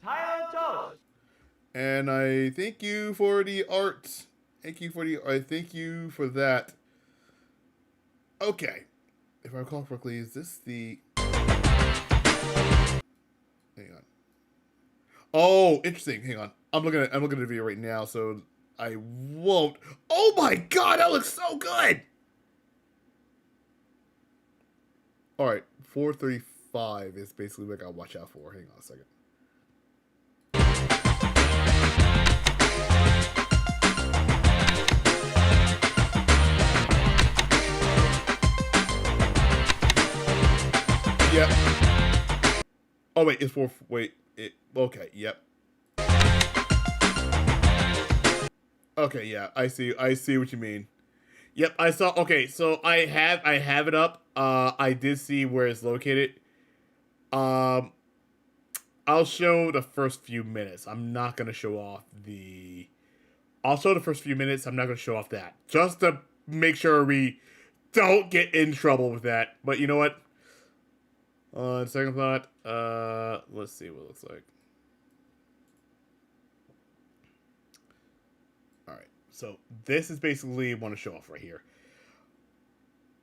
Tile toast.
And I thank you for the art. Thank you for that. Okay. If I recall correctly, is this the... Hang on. Oh, interesting. Hang on. I'm looking at the video right now, so I won't. Oh my god, that looks so good! Alright, 435 is basically what I gotta watch out for. Hang on a second. Yep. Oh wait, it's for okay, yep. Okay, yeah, I see what you mean. Yep, I saw. Okay, so I have it up. I did see where it's located. I'll show the first few minutes. I'm not gonna show off the. I'll show the first few minutes. I'm not gonna show off that, just to make sure we don't get in trouble with that. But you know what? On second thought, let's see what it looks like. Alright, so this is basically what I want to show off right here.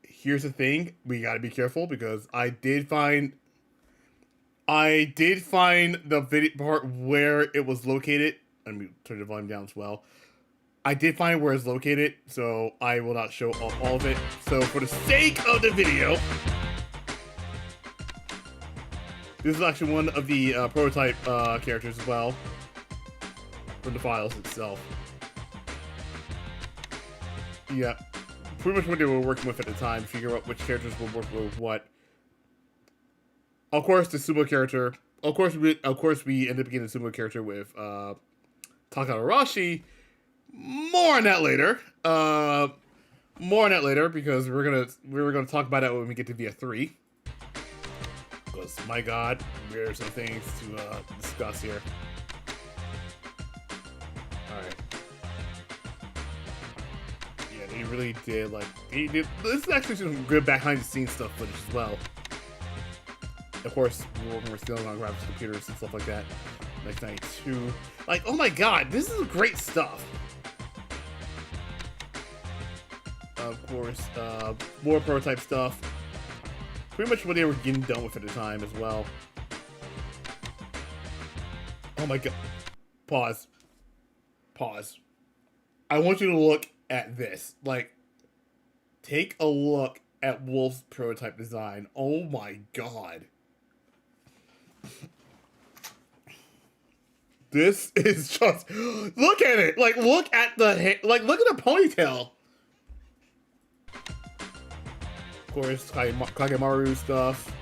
Here's the thing, we gotta be careful because I did find the video part where it was located. Let me turn the volume down as well. I did find where it's located, so I will not show off all of it. So for the sake of the video, this is actually one of the prototype characters as well, from the files itself. Yeah, pretty much what they were working with at the time, figure out which characters will work with what. Of course, the sumo character. Of course, we end up getting a sumo character with Takara Arashi. More on that later. Because we're gonna talk about that when we get to VF3. Because my God, there are some things to discuss here. All right. Yeah, they really did this is actually some good behind the scenes stuff footage as well. Of course, we're still on graphics computers and stuff like that. 1992. Like, oh my God, this is great stuff. Of course, more prototype stuff. Pretty much what they were getting done with at the time as well. Oh my God. Pause. I want you to look at this. Like, take a look at Wolf's prototype design. Oh my God. This is just, look at it. Like, look at the ponytail. Of course, Kagemaru stuff.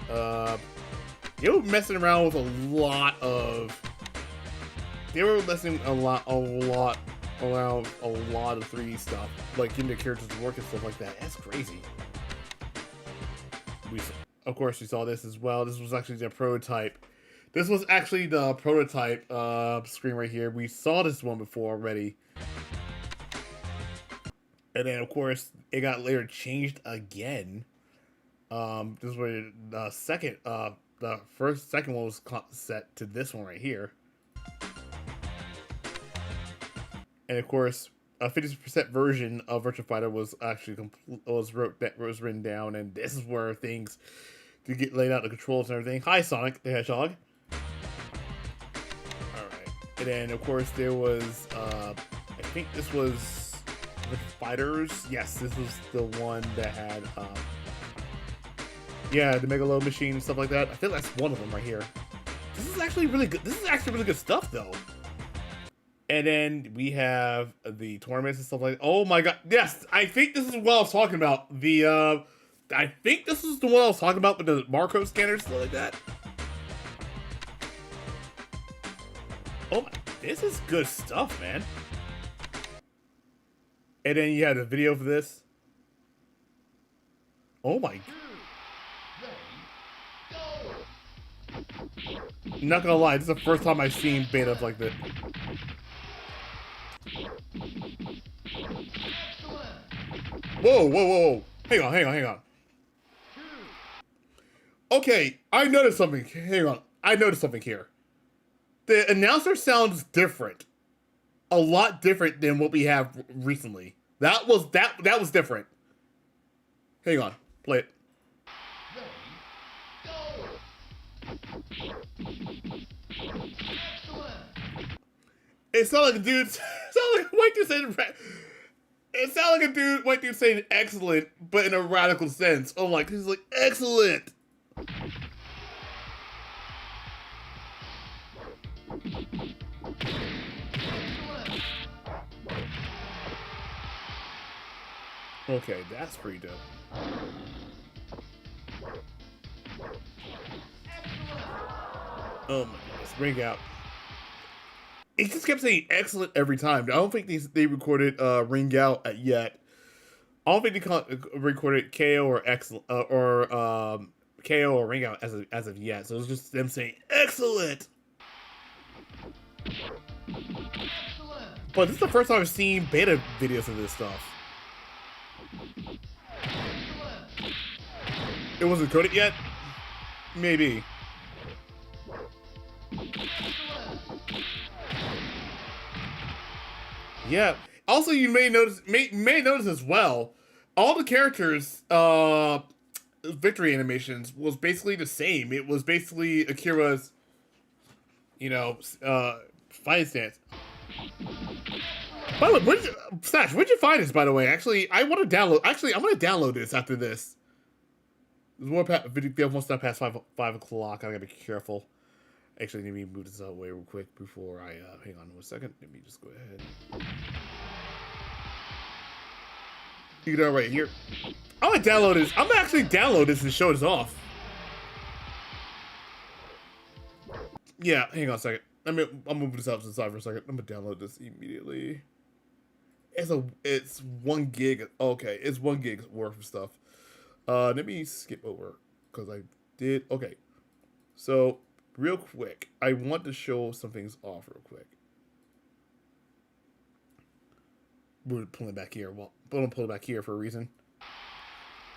They were messing around with a lot of 3D stuff, like getting the characters to work and stuff like that. That's crazy. Of course, we saw this as well. This was actually the prototype. This was actually the prototype screen right here. We saw this one before already. And then, of course, it got later changed again. This was the second one was set to this one right here. And of course, a 50% version of Virtua Fighter was actually was written down, and this is where things to get laid out, the controls and everything. Hi, Sonic the Hedgehog. All right, and then of course there was I think this was Virtua Fighters. Yes, this was the one that had yeah, the Megalo machine and stuff like that. I think that's one of them right here. This is actually really good. This is actually really good stuff, though. And then we have the tournaments and stuff like that. Oh my God. Yes, I think this is what I was talking about. I think this is the one I was talking about with the barcode scanners, stuff like that. Oh my, this is good stuff, man. And then you had a video for this. Oh my God. Not gonna lie, this is the first time I've seen betas like this. Whoa. Hang on. Okay, I noticed something. Hang on. I noticed something here. The announcer sounds different. A lot different than what we have recently. That was different. Hang on. Play it. It sounded like a dude. It sounded like a white dude saying. It sounded like a white dude saying "excellent," but in a radical sense. Oh, like he's like excellent. Okay, that's pretty dope. Oh my goodness, ring out. It just kept saying excellent every time. I don't think they recorded ring out yet. I don't think they recorded KO or excellent KO or ring out as of yet. So it was just them saying excellent. But this is the first time I've seen beta videos of this stuff. It wasn't coded yet? Maybe. Yeah. Also, you may notice as well, all the characters' victory animations was basically the same. It was basically Akira's, fighting stance. By the way, where'd you find this? By the way, actually, I want to download. Actually, I'm gonna download this after this. There's more VF1 stuff past 5 o'clock. I gotta be careful. Actually, let me move this out way real quick before I hang on 1 second. Let me just go ahead. You can do it right here. I'm gonna download this. I'm gonna actually download this and show this off. Yeah, hang on a second. I'll move this up to the side for a second. I'm gonna download this immediately. It's 1 gig. Okay, it's 1 gig worth of stuff. Let me skip over because I did. Okay, so real quick, I want to show some things off real quick. We're pulling it back here. Well, I'm gonna pull it back here for a reason.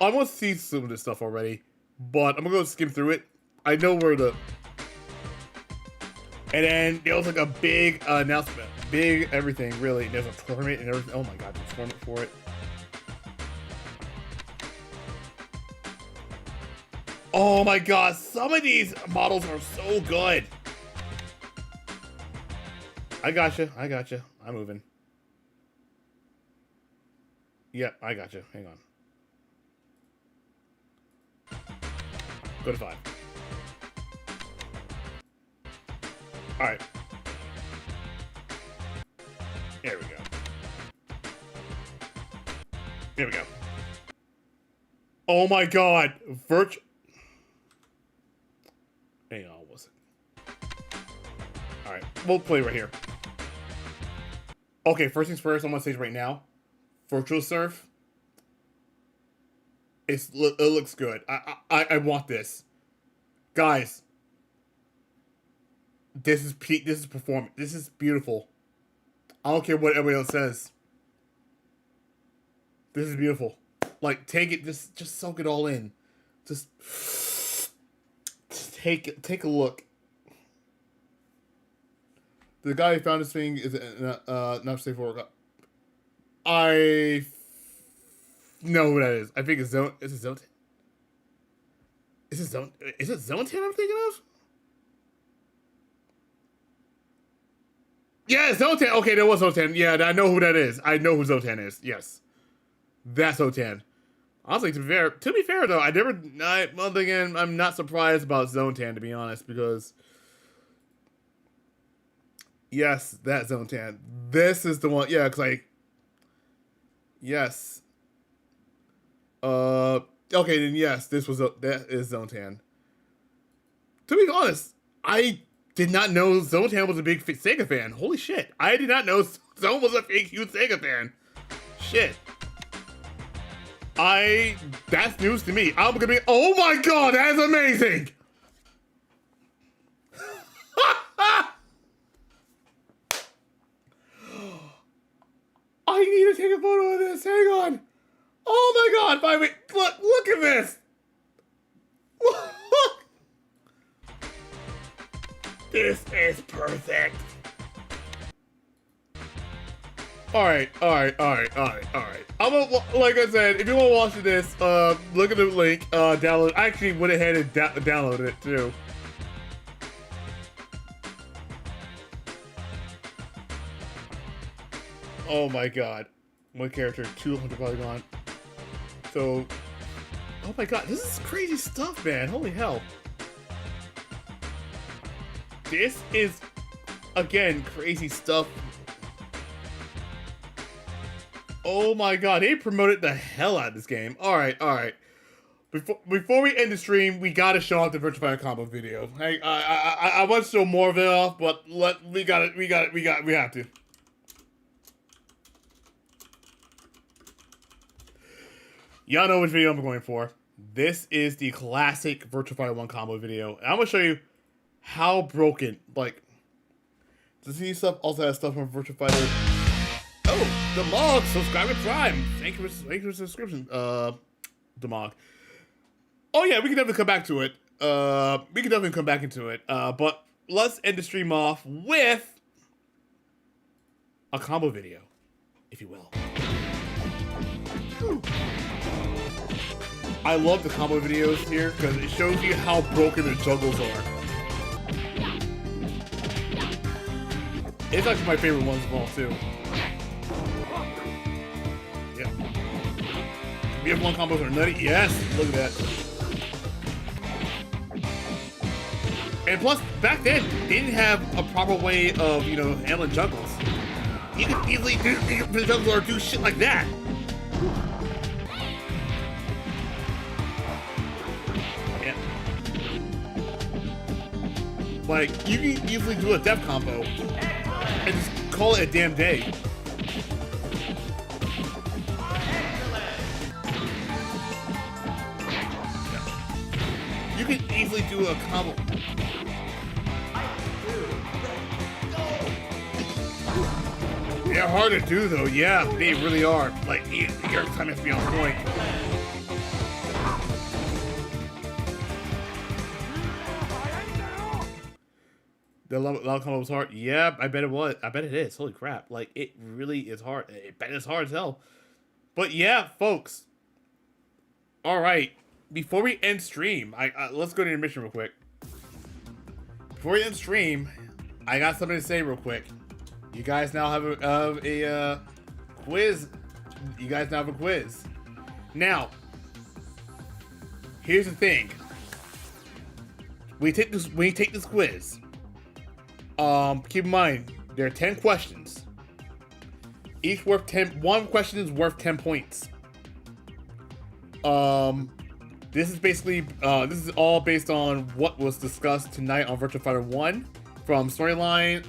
I want to see some of this stuff already, but I'm gonna go skim through it. I know where the. And then there was like a big announcement, big everything really. There's a tournament and everything. Oh my god, there's a tournament for it. Oh my god, some of these models are so good. I gotcha. I'm moving. Yep, I gotcha. Hang on. Go to 5. Alright. There we go. There we go. Oh my god! Hang on, what was it? Alright, we'll play right here. Okay, first things first, I'm on stage right now. Virtual Surf. It looks good. I want this. Guys. This is peak. This is performance. This is beautiful. I don't care what everybody else says. This is beautiful. Like, take it. Just soak it all in. Just take a look. The guy who found this thing is not safe for work. I know who that is. I think it's Zone. Is it Zone 10? Is it Zone 10 I'm thinking of? Yeah, Zone 10. Okay, there was Zone 10. Yeah, I know who that is. I know who Zone 10 is. Yes. That's Zone 10. Honestly, to be fair though, once again, I'm not surprised about Zone 10, to be honest, because yes, that's Zone 10. This is the one, yeah, because yes. Okay, then yes, that is Zone 10. To be honest, I did not know Zone 10 was a big SEGA fan. Holy shit. I did not know Zone was a big, huge SEGA fan. Shit. That's news to me. I'm gonna be, oh my god, that is amazing! I need to take a photo of this. Hang on. Oh my god, look at this. This is perfect. Alright. I'm gonna, like I said, if you want to watch this, look at the link, download. I actually went ahead and downloaded it too. Oh my god. One character, 200 polygon. So, oh my god, this is crazy stuff, man. Holy hell. This is, again, crazy stuff. Oh my god, they promoted the hell out of this game. Alright. Before we end the stream, we gotta show off the Virtua Fighter combo video. I want to show more of it off, but we have to. Y'all know which video I'm going for. This is the classic Virtua Fighter 1 combo video. And I'm gonna show you how broken, like, the CD stuff also has stuff from Virtua Fighter. Oh, Demog, subscribe to Prime. Thank you for the subscription, Demog. Oh yeah, we can definitely come back to it. But let's end the stream off with a combo video, if you will. I love the combo videos here because it shows you how broken the juggles are. It's actually my favorite ones of all, too. Yeah. VF1 combos are nutty. Yes, look at that. And plus, back then, they didn't have a proper way of, handling juggles. You could easily do shit like that. Like, you can easily do a death combo and just call it a damn day. Yeah. You can easily do a combo. They're hard to do though, yeah, they really are. Like, your time has to be on point. The lava combo was hard. Yeah, I bet it was. I bet it is. Holy crap. Like, it really is hard. I bet it's hard as hell. But yeah, folks. Alright. Before we end stream, let's go to intermission real quick. Before we end stream, I got something to say real quick. You guys now have a quiz. You guys now have a quiz. Now, here's the thing. We take this quiz. Keep in mind, there are 10 questions. Each worth 10. One question is worth 10 points. This is basically, this is all based on what was discussed tonight on Virtua Fighter 1 from storylines,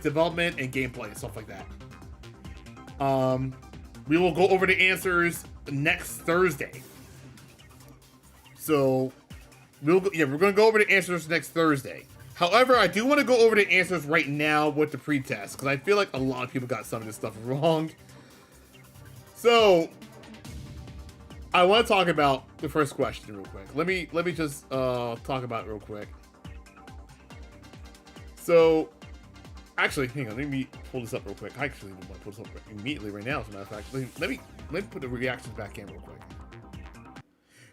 development, and gameplay, stuff like that. We will go over the answers next Thursday. So, we're gonna go over the answers next Thursday. However, I do want to go over the answers right now with the pre-test, because I feel like a lot of people got some of this stuff wrong. So, I want to talk about the first question real quick. Let me just talk about it real quick. So, actually, hang on. Let me pull this up real quick. I actually want to pull this up immediately right now, as a matter of fact. Let me put the reactions back in real quick.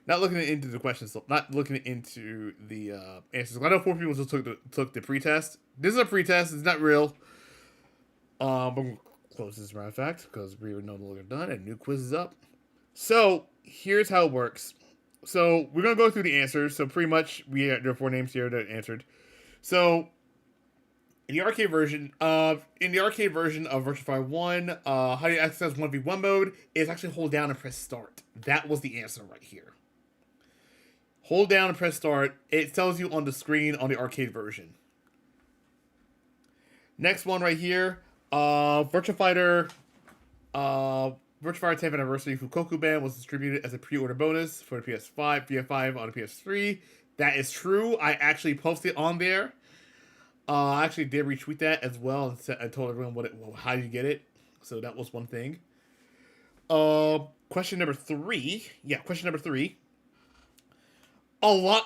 Not looking into the questions, not looking into the answers. I know 4 people just took the pretest. This is a pretest. It's not real. But we'll close this, as a matter of fact, because we are no longer done and new quiz is up. So here's how it works. So we're gonna go through the answers. So pretty much there are 4 names here that answered. So in the arcade version of Virtua Fighter 1, how do you access 1v1 mode is actually hold down and press start. That was the answer right here. Hold down and press start. It tells you on the screen on the arcade version. Next one right here, Virtua Fighter 10th Anniversary Fukoku Band was distributed as a pre-order bonus for the PS5, VF5 on the PS3. That is true. I actually posted on there. I actually did retweet that as well and I told everyone how you get it. So that was one thing. Question number 3. Yeah, question number 3. Everyone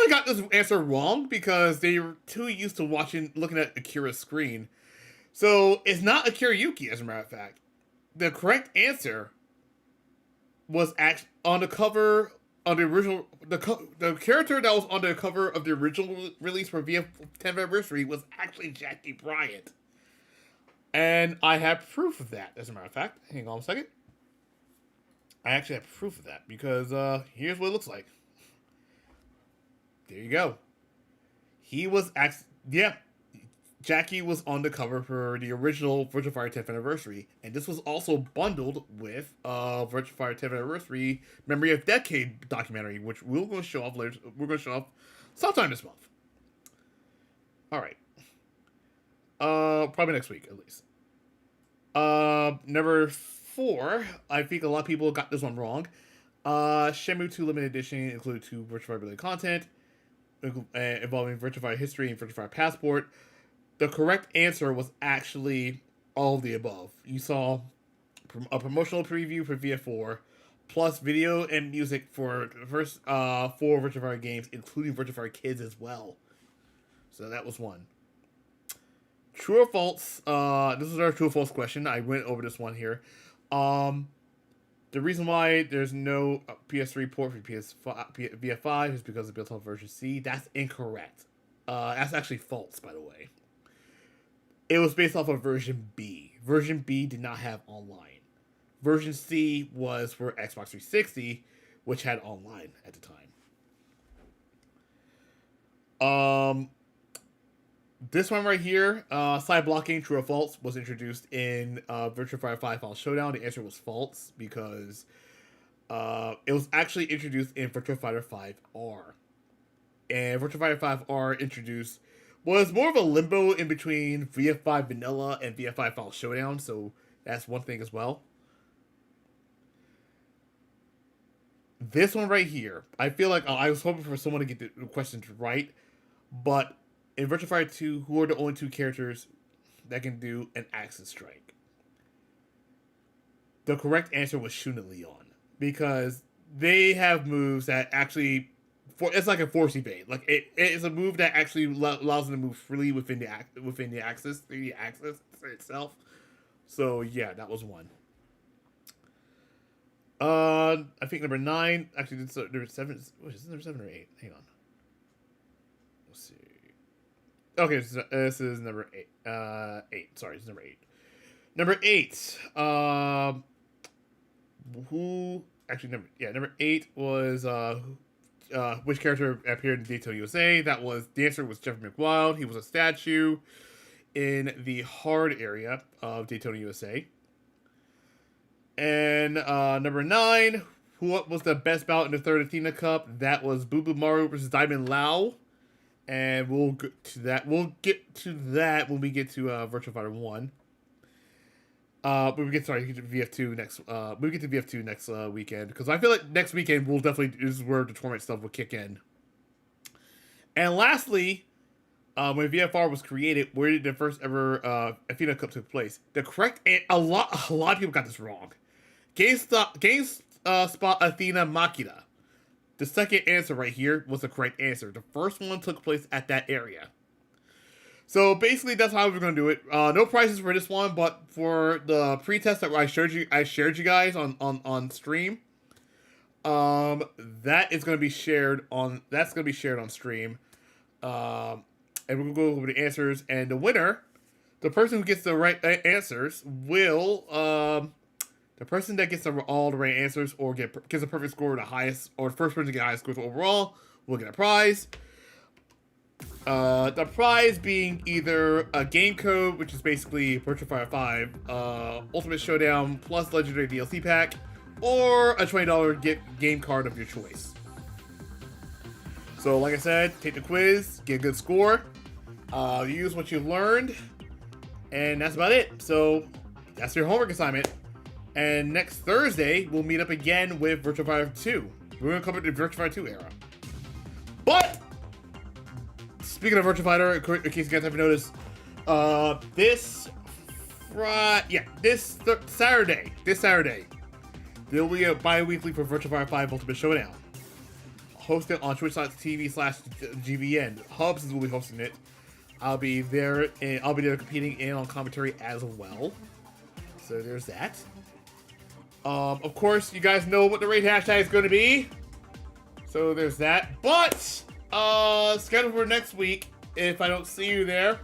got this answer wrong because they were too used to looking at Akira's screen. So it's not Akira Yuki, as a matter of fact. The correct answer was actually on the cover on the original. The character that was on the cover of the original release for VF 10th Anniversary was actually Jackie Bryant, and I have proof of that. As a matter of fact, hang on a second. I actually have proof of that because here's what it looks like. There you go. He was Jackie was on the cover for the original Virtua Fighter 10th Anniversary, and this was also bundled with Virtua Fighter 10th Anniversary Memory of Decade documentary, which we're going to show off later. We're going to show off sometime this month. All right. Probably next week at least. Number 4. I think a lot of people got this one wrong. Shenmue 2 Limited Edition included 2 Virtua Fighter related content involving Virtua Fighter history and Virtua Fighter Passport. The correct answer was actually all of the above. You saw a promotional preview for VF4, plus video and music for the first 4 Virtua Fighter games, including Virtua Fighter Kids as well. So that was one. True or false? This is our true or false question. I went over this one here. The reason why there's no PS3 port for VF5 is because it's built on version C. That's incorrect. That's actually false, by the way. It was based off of version B. Version B did not have online. Version C was for Xbox 360, which had online at the time. This one right here, side blocking, true or false, was introduced in Virtua Fighter 5 Final Showdown. The answer was false because it was actually introduced in Virtua Fighter 5R. and Virtua Fighter 5 R introduced was more of a limbo in between VF5 Vanilla and VF5 Final Showdown, so that's one thing as well. This one right here, I feel like I was hoping for someone to get the questions right, but in Virtua Fighter 2, who are the only two characters that can do an Axis Strike? The correct answer was Shun and Leon, because they have moves that actually, it's like a force evade. Like it is a move that actually allows them to move freely within the axis itself. So yeah, that was one. I think number 9. Actually, number 7. What is this, number 7 or 8? Hang on. Let's see. Okay, this is number 8. 8. Sorry, it's number 8. Number 8. Who? Actually, number 8 was which character appeared in Daytona USA? That was the answer was Jeffrey McWild. He was a statue in the hard area of Daytona USA. And number 9, what was the best bout in the third Athena Cup? That was Boo Boo Maru versus Diamond Lau. And we'll get to that. We'll get to that when we get to Virtua Fighter 1. But we get to VF2 next. We get to VF2 next weekend, because I feel like next weekend will definitely is where the tournament stuff will kick in. And lastly, when VFR was created, where did the first ever Athena Cup took place? The correct a lot of people got this wrong. GameSpot Athena Makina. The second answer right here was the correct answer. The first one took place at that area. So basically, that's how we're gonna do it. No prizes for this one, but for the pre-test that I shared you guys on stream. That is gonna be shared on. That's gonna be shared on stream. And we're gonna go over the answers, and the winner, the person who gets the right answers, will the person that gets all the right answers or gets a perfect score, the highest, or the first person to get the highest scores overall will get a prize. The prize being either a game code, which is basically Virtua Fighter 5 Ultimate Showdown plus Legendary DLC pack, or a $20 game card of your choice. So, like I said, take the quiz, get a good score, use what you learned, and that's about it. So, that's your homework assignment. And next Thursday, we'll meet up again with Virtua Fighter 2. We're going to cover the Virtua Fighter 2 era. But, speaking of Virtua Fighter, in case you guys haven't noticed, this Saturday, there will be a bi-weekly for Virtua Fighter 5 Ultimate Showdown. Hosted on twitch.tv/GVN. Hubs will be hosting it. I'll be there, and I'll be there competing and on commentary as well. So there's that. Of course, you guys know what the raid hashtag is going to be. So there's that. But schedule for next week. If I don't see you there,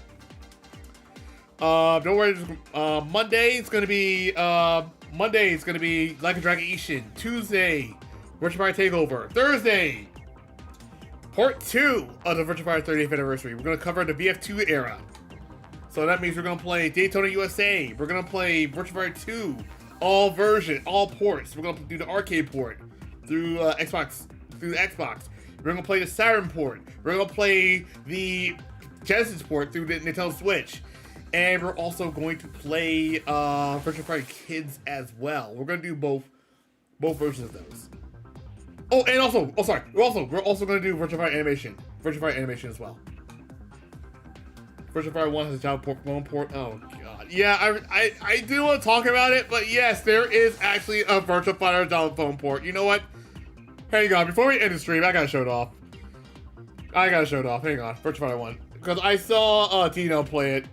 don't worry. Monday it's going to be Like a Dragon Ishin. Tuesday, Virtua Fighter Takeover. Thursday, Part 2 of the Virtua Fighter 30th anniversary. We're going to cover the VF2 era. So that means we're going to play Daytona USA. We're going to play Virtua Fighter 2, all ports. We're going to do the arcade port through Xbox. We're going to play the Saturn port. We're going to play the Genesis port through the Nintendo Switch. And we're also going to play Virtua Fighter Kids as well. We're going to do both versions of those. Oh, and also, we're also going to do Virtua Fighter Animation as well. Virtua Fighter 1 has a Java phone port. Oh god, yeah, I do want to talk about it, but yes, there is actually a Virtua Fighter Java phone port. You know what? Hang on, before we end the stream, I gotta show it off. Hang on, Virtua Fighter 1, because I saw Tino play it.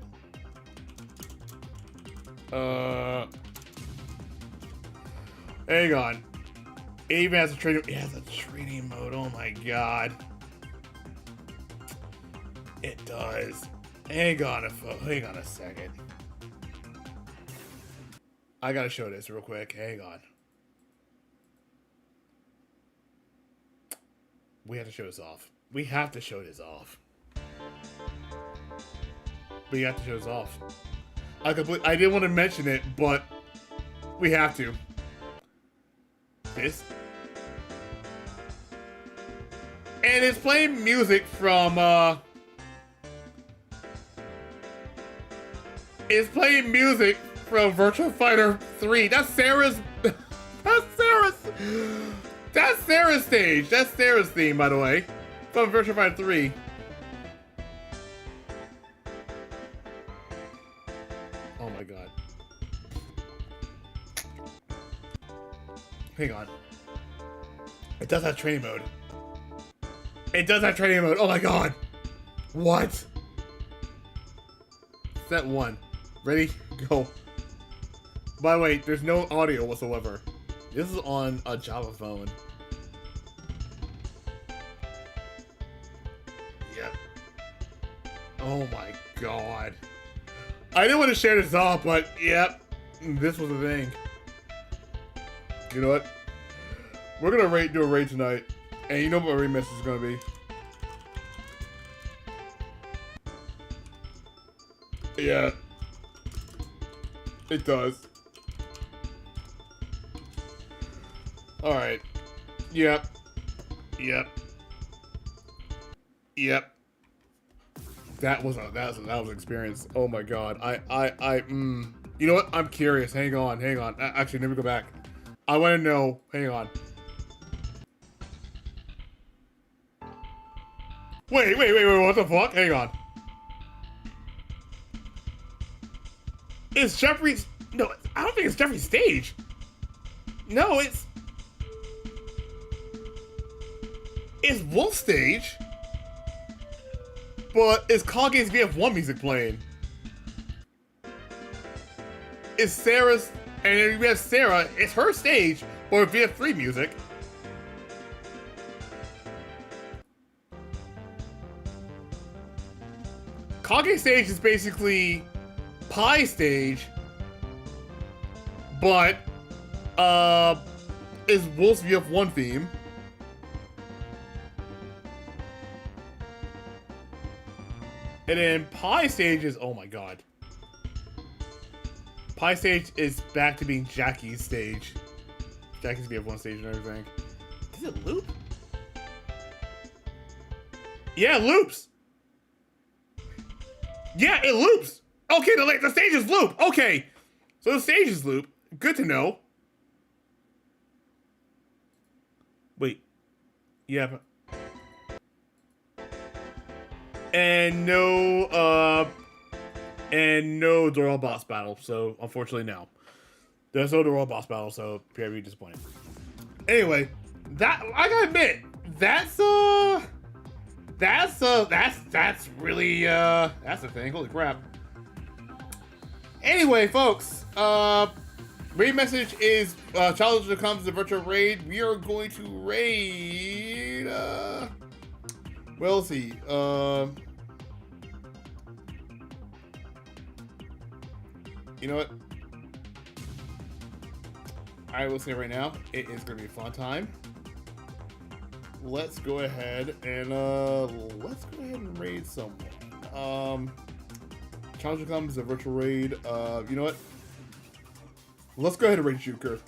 Hang on. It even has a training. It has a training mode. Oh my god. It does. Hang on a second. I gotta show this real quick. Hang on. We have to show this off. We have to show this off. I didn't want to mention it, but we have to. This. And it's playing music from, it's playing music from Virtua Fighter 3. That's Sarah's, that's Sarah's stage. That's Sarah's theme, by the way, from Virtua Fighter 3. Oh my god. Hang on. It does have training mode. It does have training mode. Oh my god. What? Set 1. Ready? Go. By the way, there's no audio whatsoever. This is on a Java phone. Yep. Oh my god. I didn't want to share this off, but yep. This was the thing. You know what? We're gonna do a raid tonight. And you know what my raid message is gonna be. Yeah. It does. Alright. Yep. Yep. Yep. That was an experience. Oh my god. You know what? I'm curious. Hang on. Actually, let me go back. I want to know. Hang on. Wait, what the fuck? Hang on. Is Jeffrey's... No, I don't think it's Jeffrey's stage. No, it's Wolf's stage. But is Kage's VF1 music playing? Is Sarah's... And then we have Sarah, it's her stage, or VF3 music. Kage stage is basically Pi stage, but is Wolf's VF1 theme. And then Pi stage is, oh my god. Pi stage is back to being Jackie's stage. Jackie's VF1 stage and everything. Does it loop? Yeah, it loops. Yeah, it loops. Okay, the stages loop. Okay, so the stages loop. Good to know. Wait. Yeah. And no Doral boss battle. So unfortunately, no. There's no Doral boss battle. So very disappointed. Anyway, that I gotta admit, that's really that's the thing. Holy crap. Anyway, folks, raid message is challenge that comes to virtual raid. We are going to raid well, let's see. You know what? I will say right now, it is gonna be a fun time. Let's go ahead and raid someone. Challenge comes a virtual raid. You know what? Let's go ahead and raid Juker.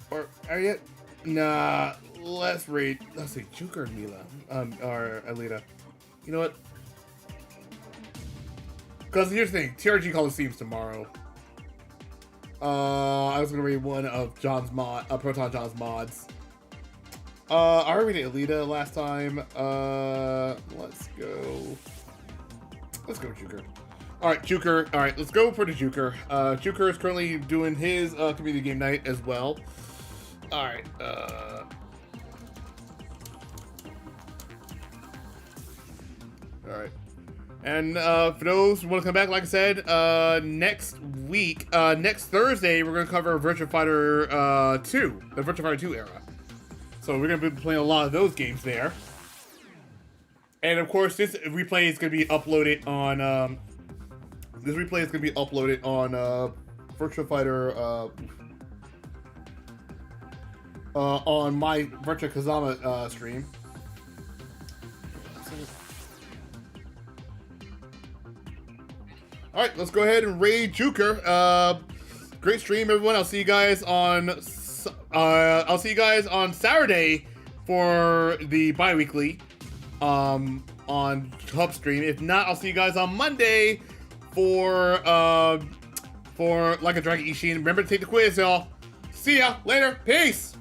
Or are you? Nah. Let's see, Juker and Mila. Or Alita. You know what? Because here's the thing, TRG Coliseum's tomorrow. I was gonna read one of Proton John's mods. I already did Alita last time. Let's go Juker. Alright, Juker. Alright, let's go for the Juker. Juker is currently doing his community game night as well. Alright, Alright. And for those who want to come back, like I said, next Thursday, we're going to cover Virtua Fighter 2, the Virtua Fighter 2 era. So we're going to be playing a lot of those games there. And of course, this replay is going to be uploaded on, Virtua Fighter, on my Virtua Kazama stream. All right, let's go ahead and raid Juker. Great stream, everyone. I'll see you guys on Saturday for the bi-weekly on Hub Stream. If not, I'll see you guys on Monday for Like a Dragon Ishin. Remember to take the quiz, y'all. See ya later. Peace.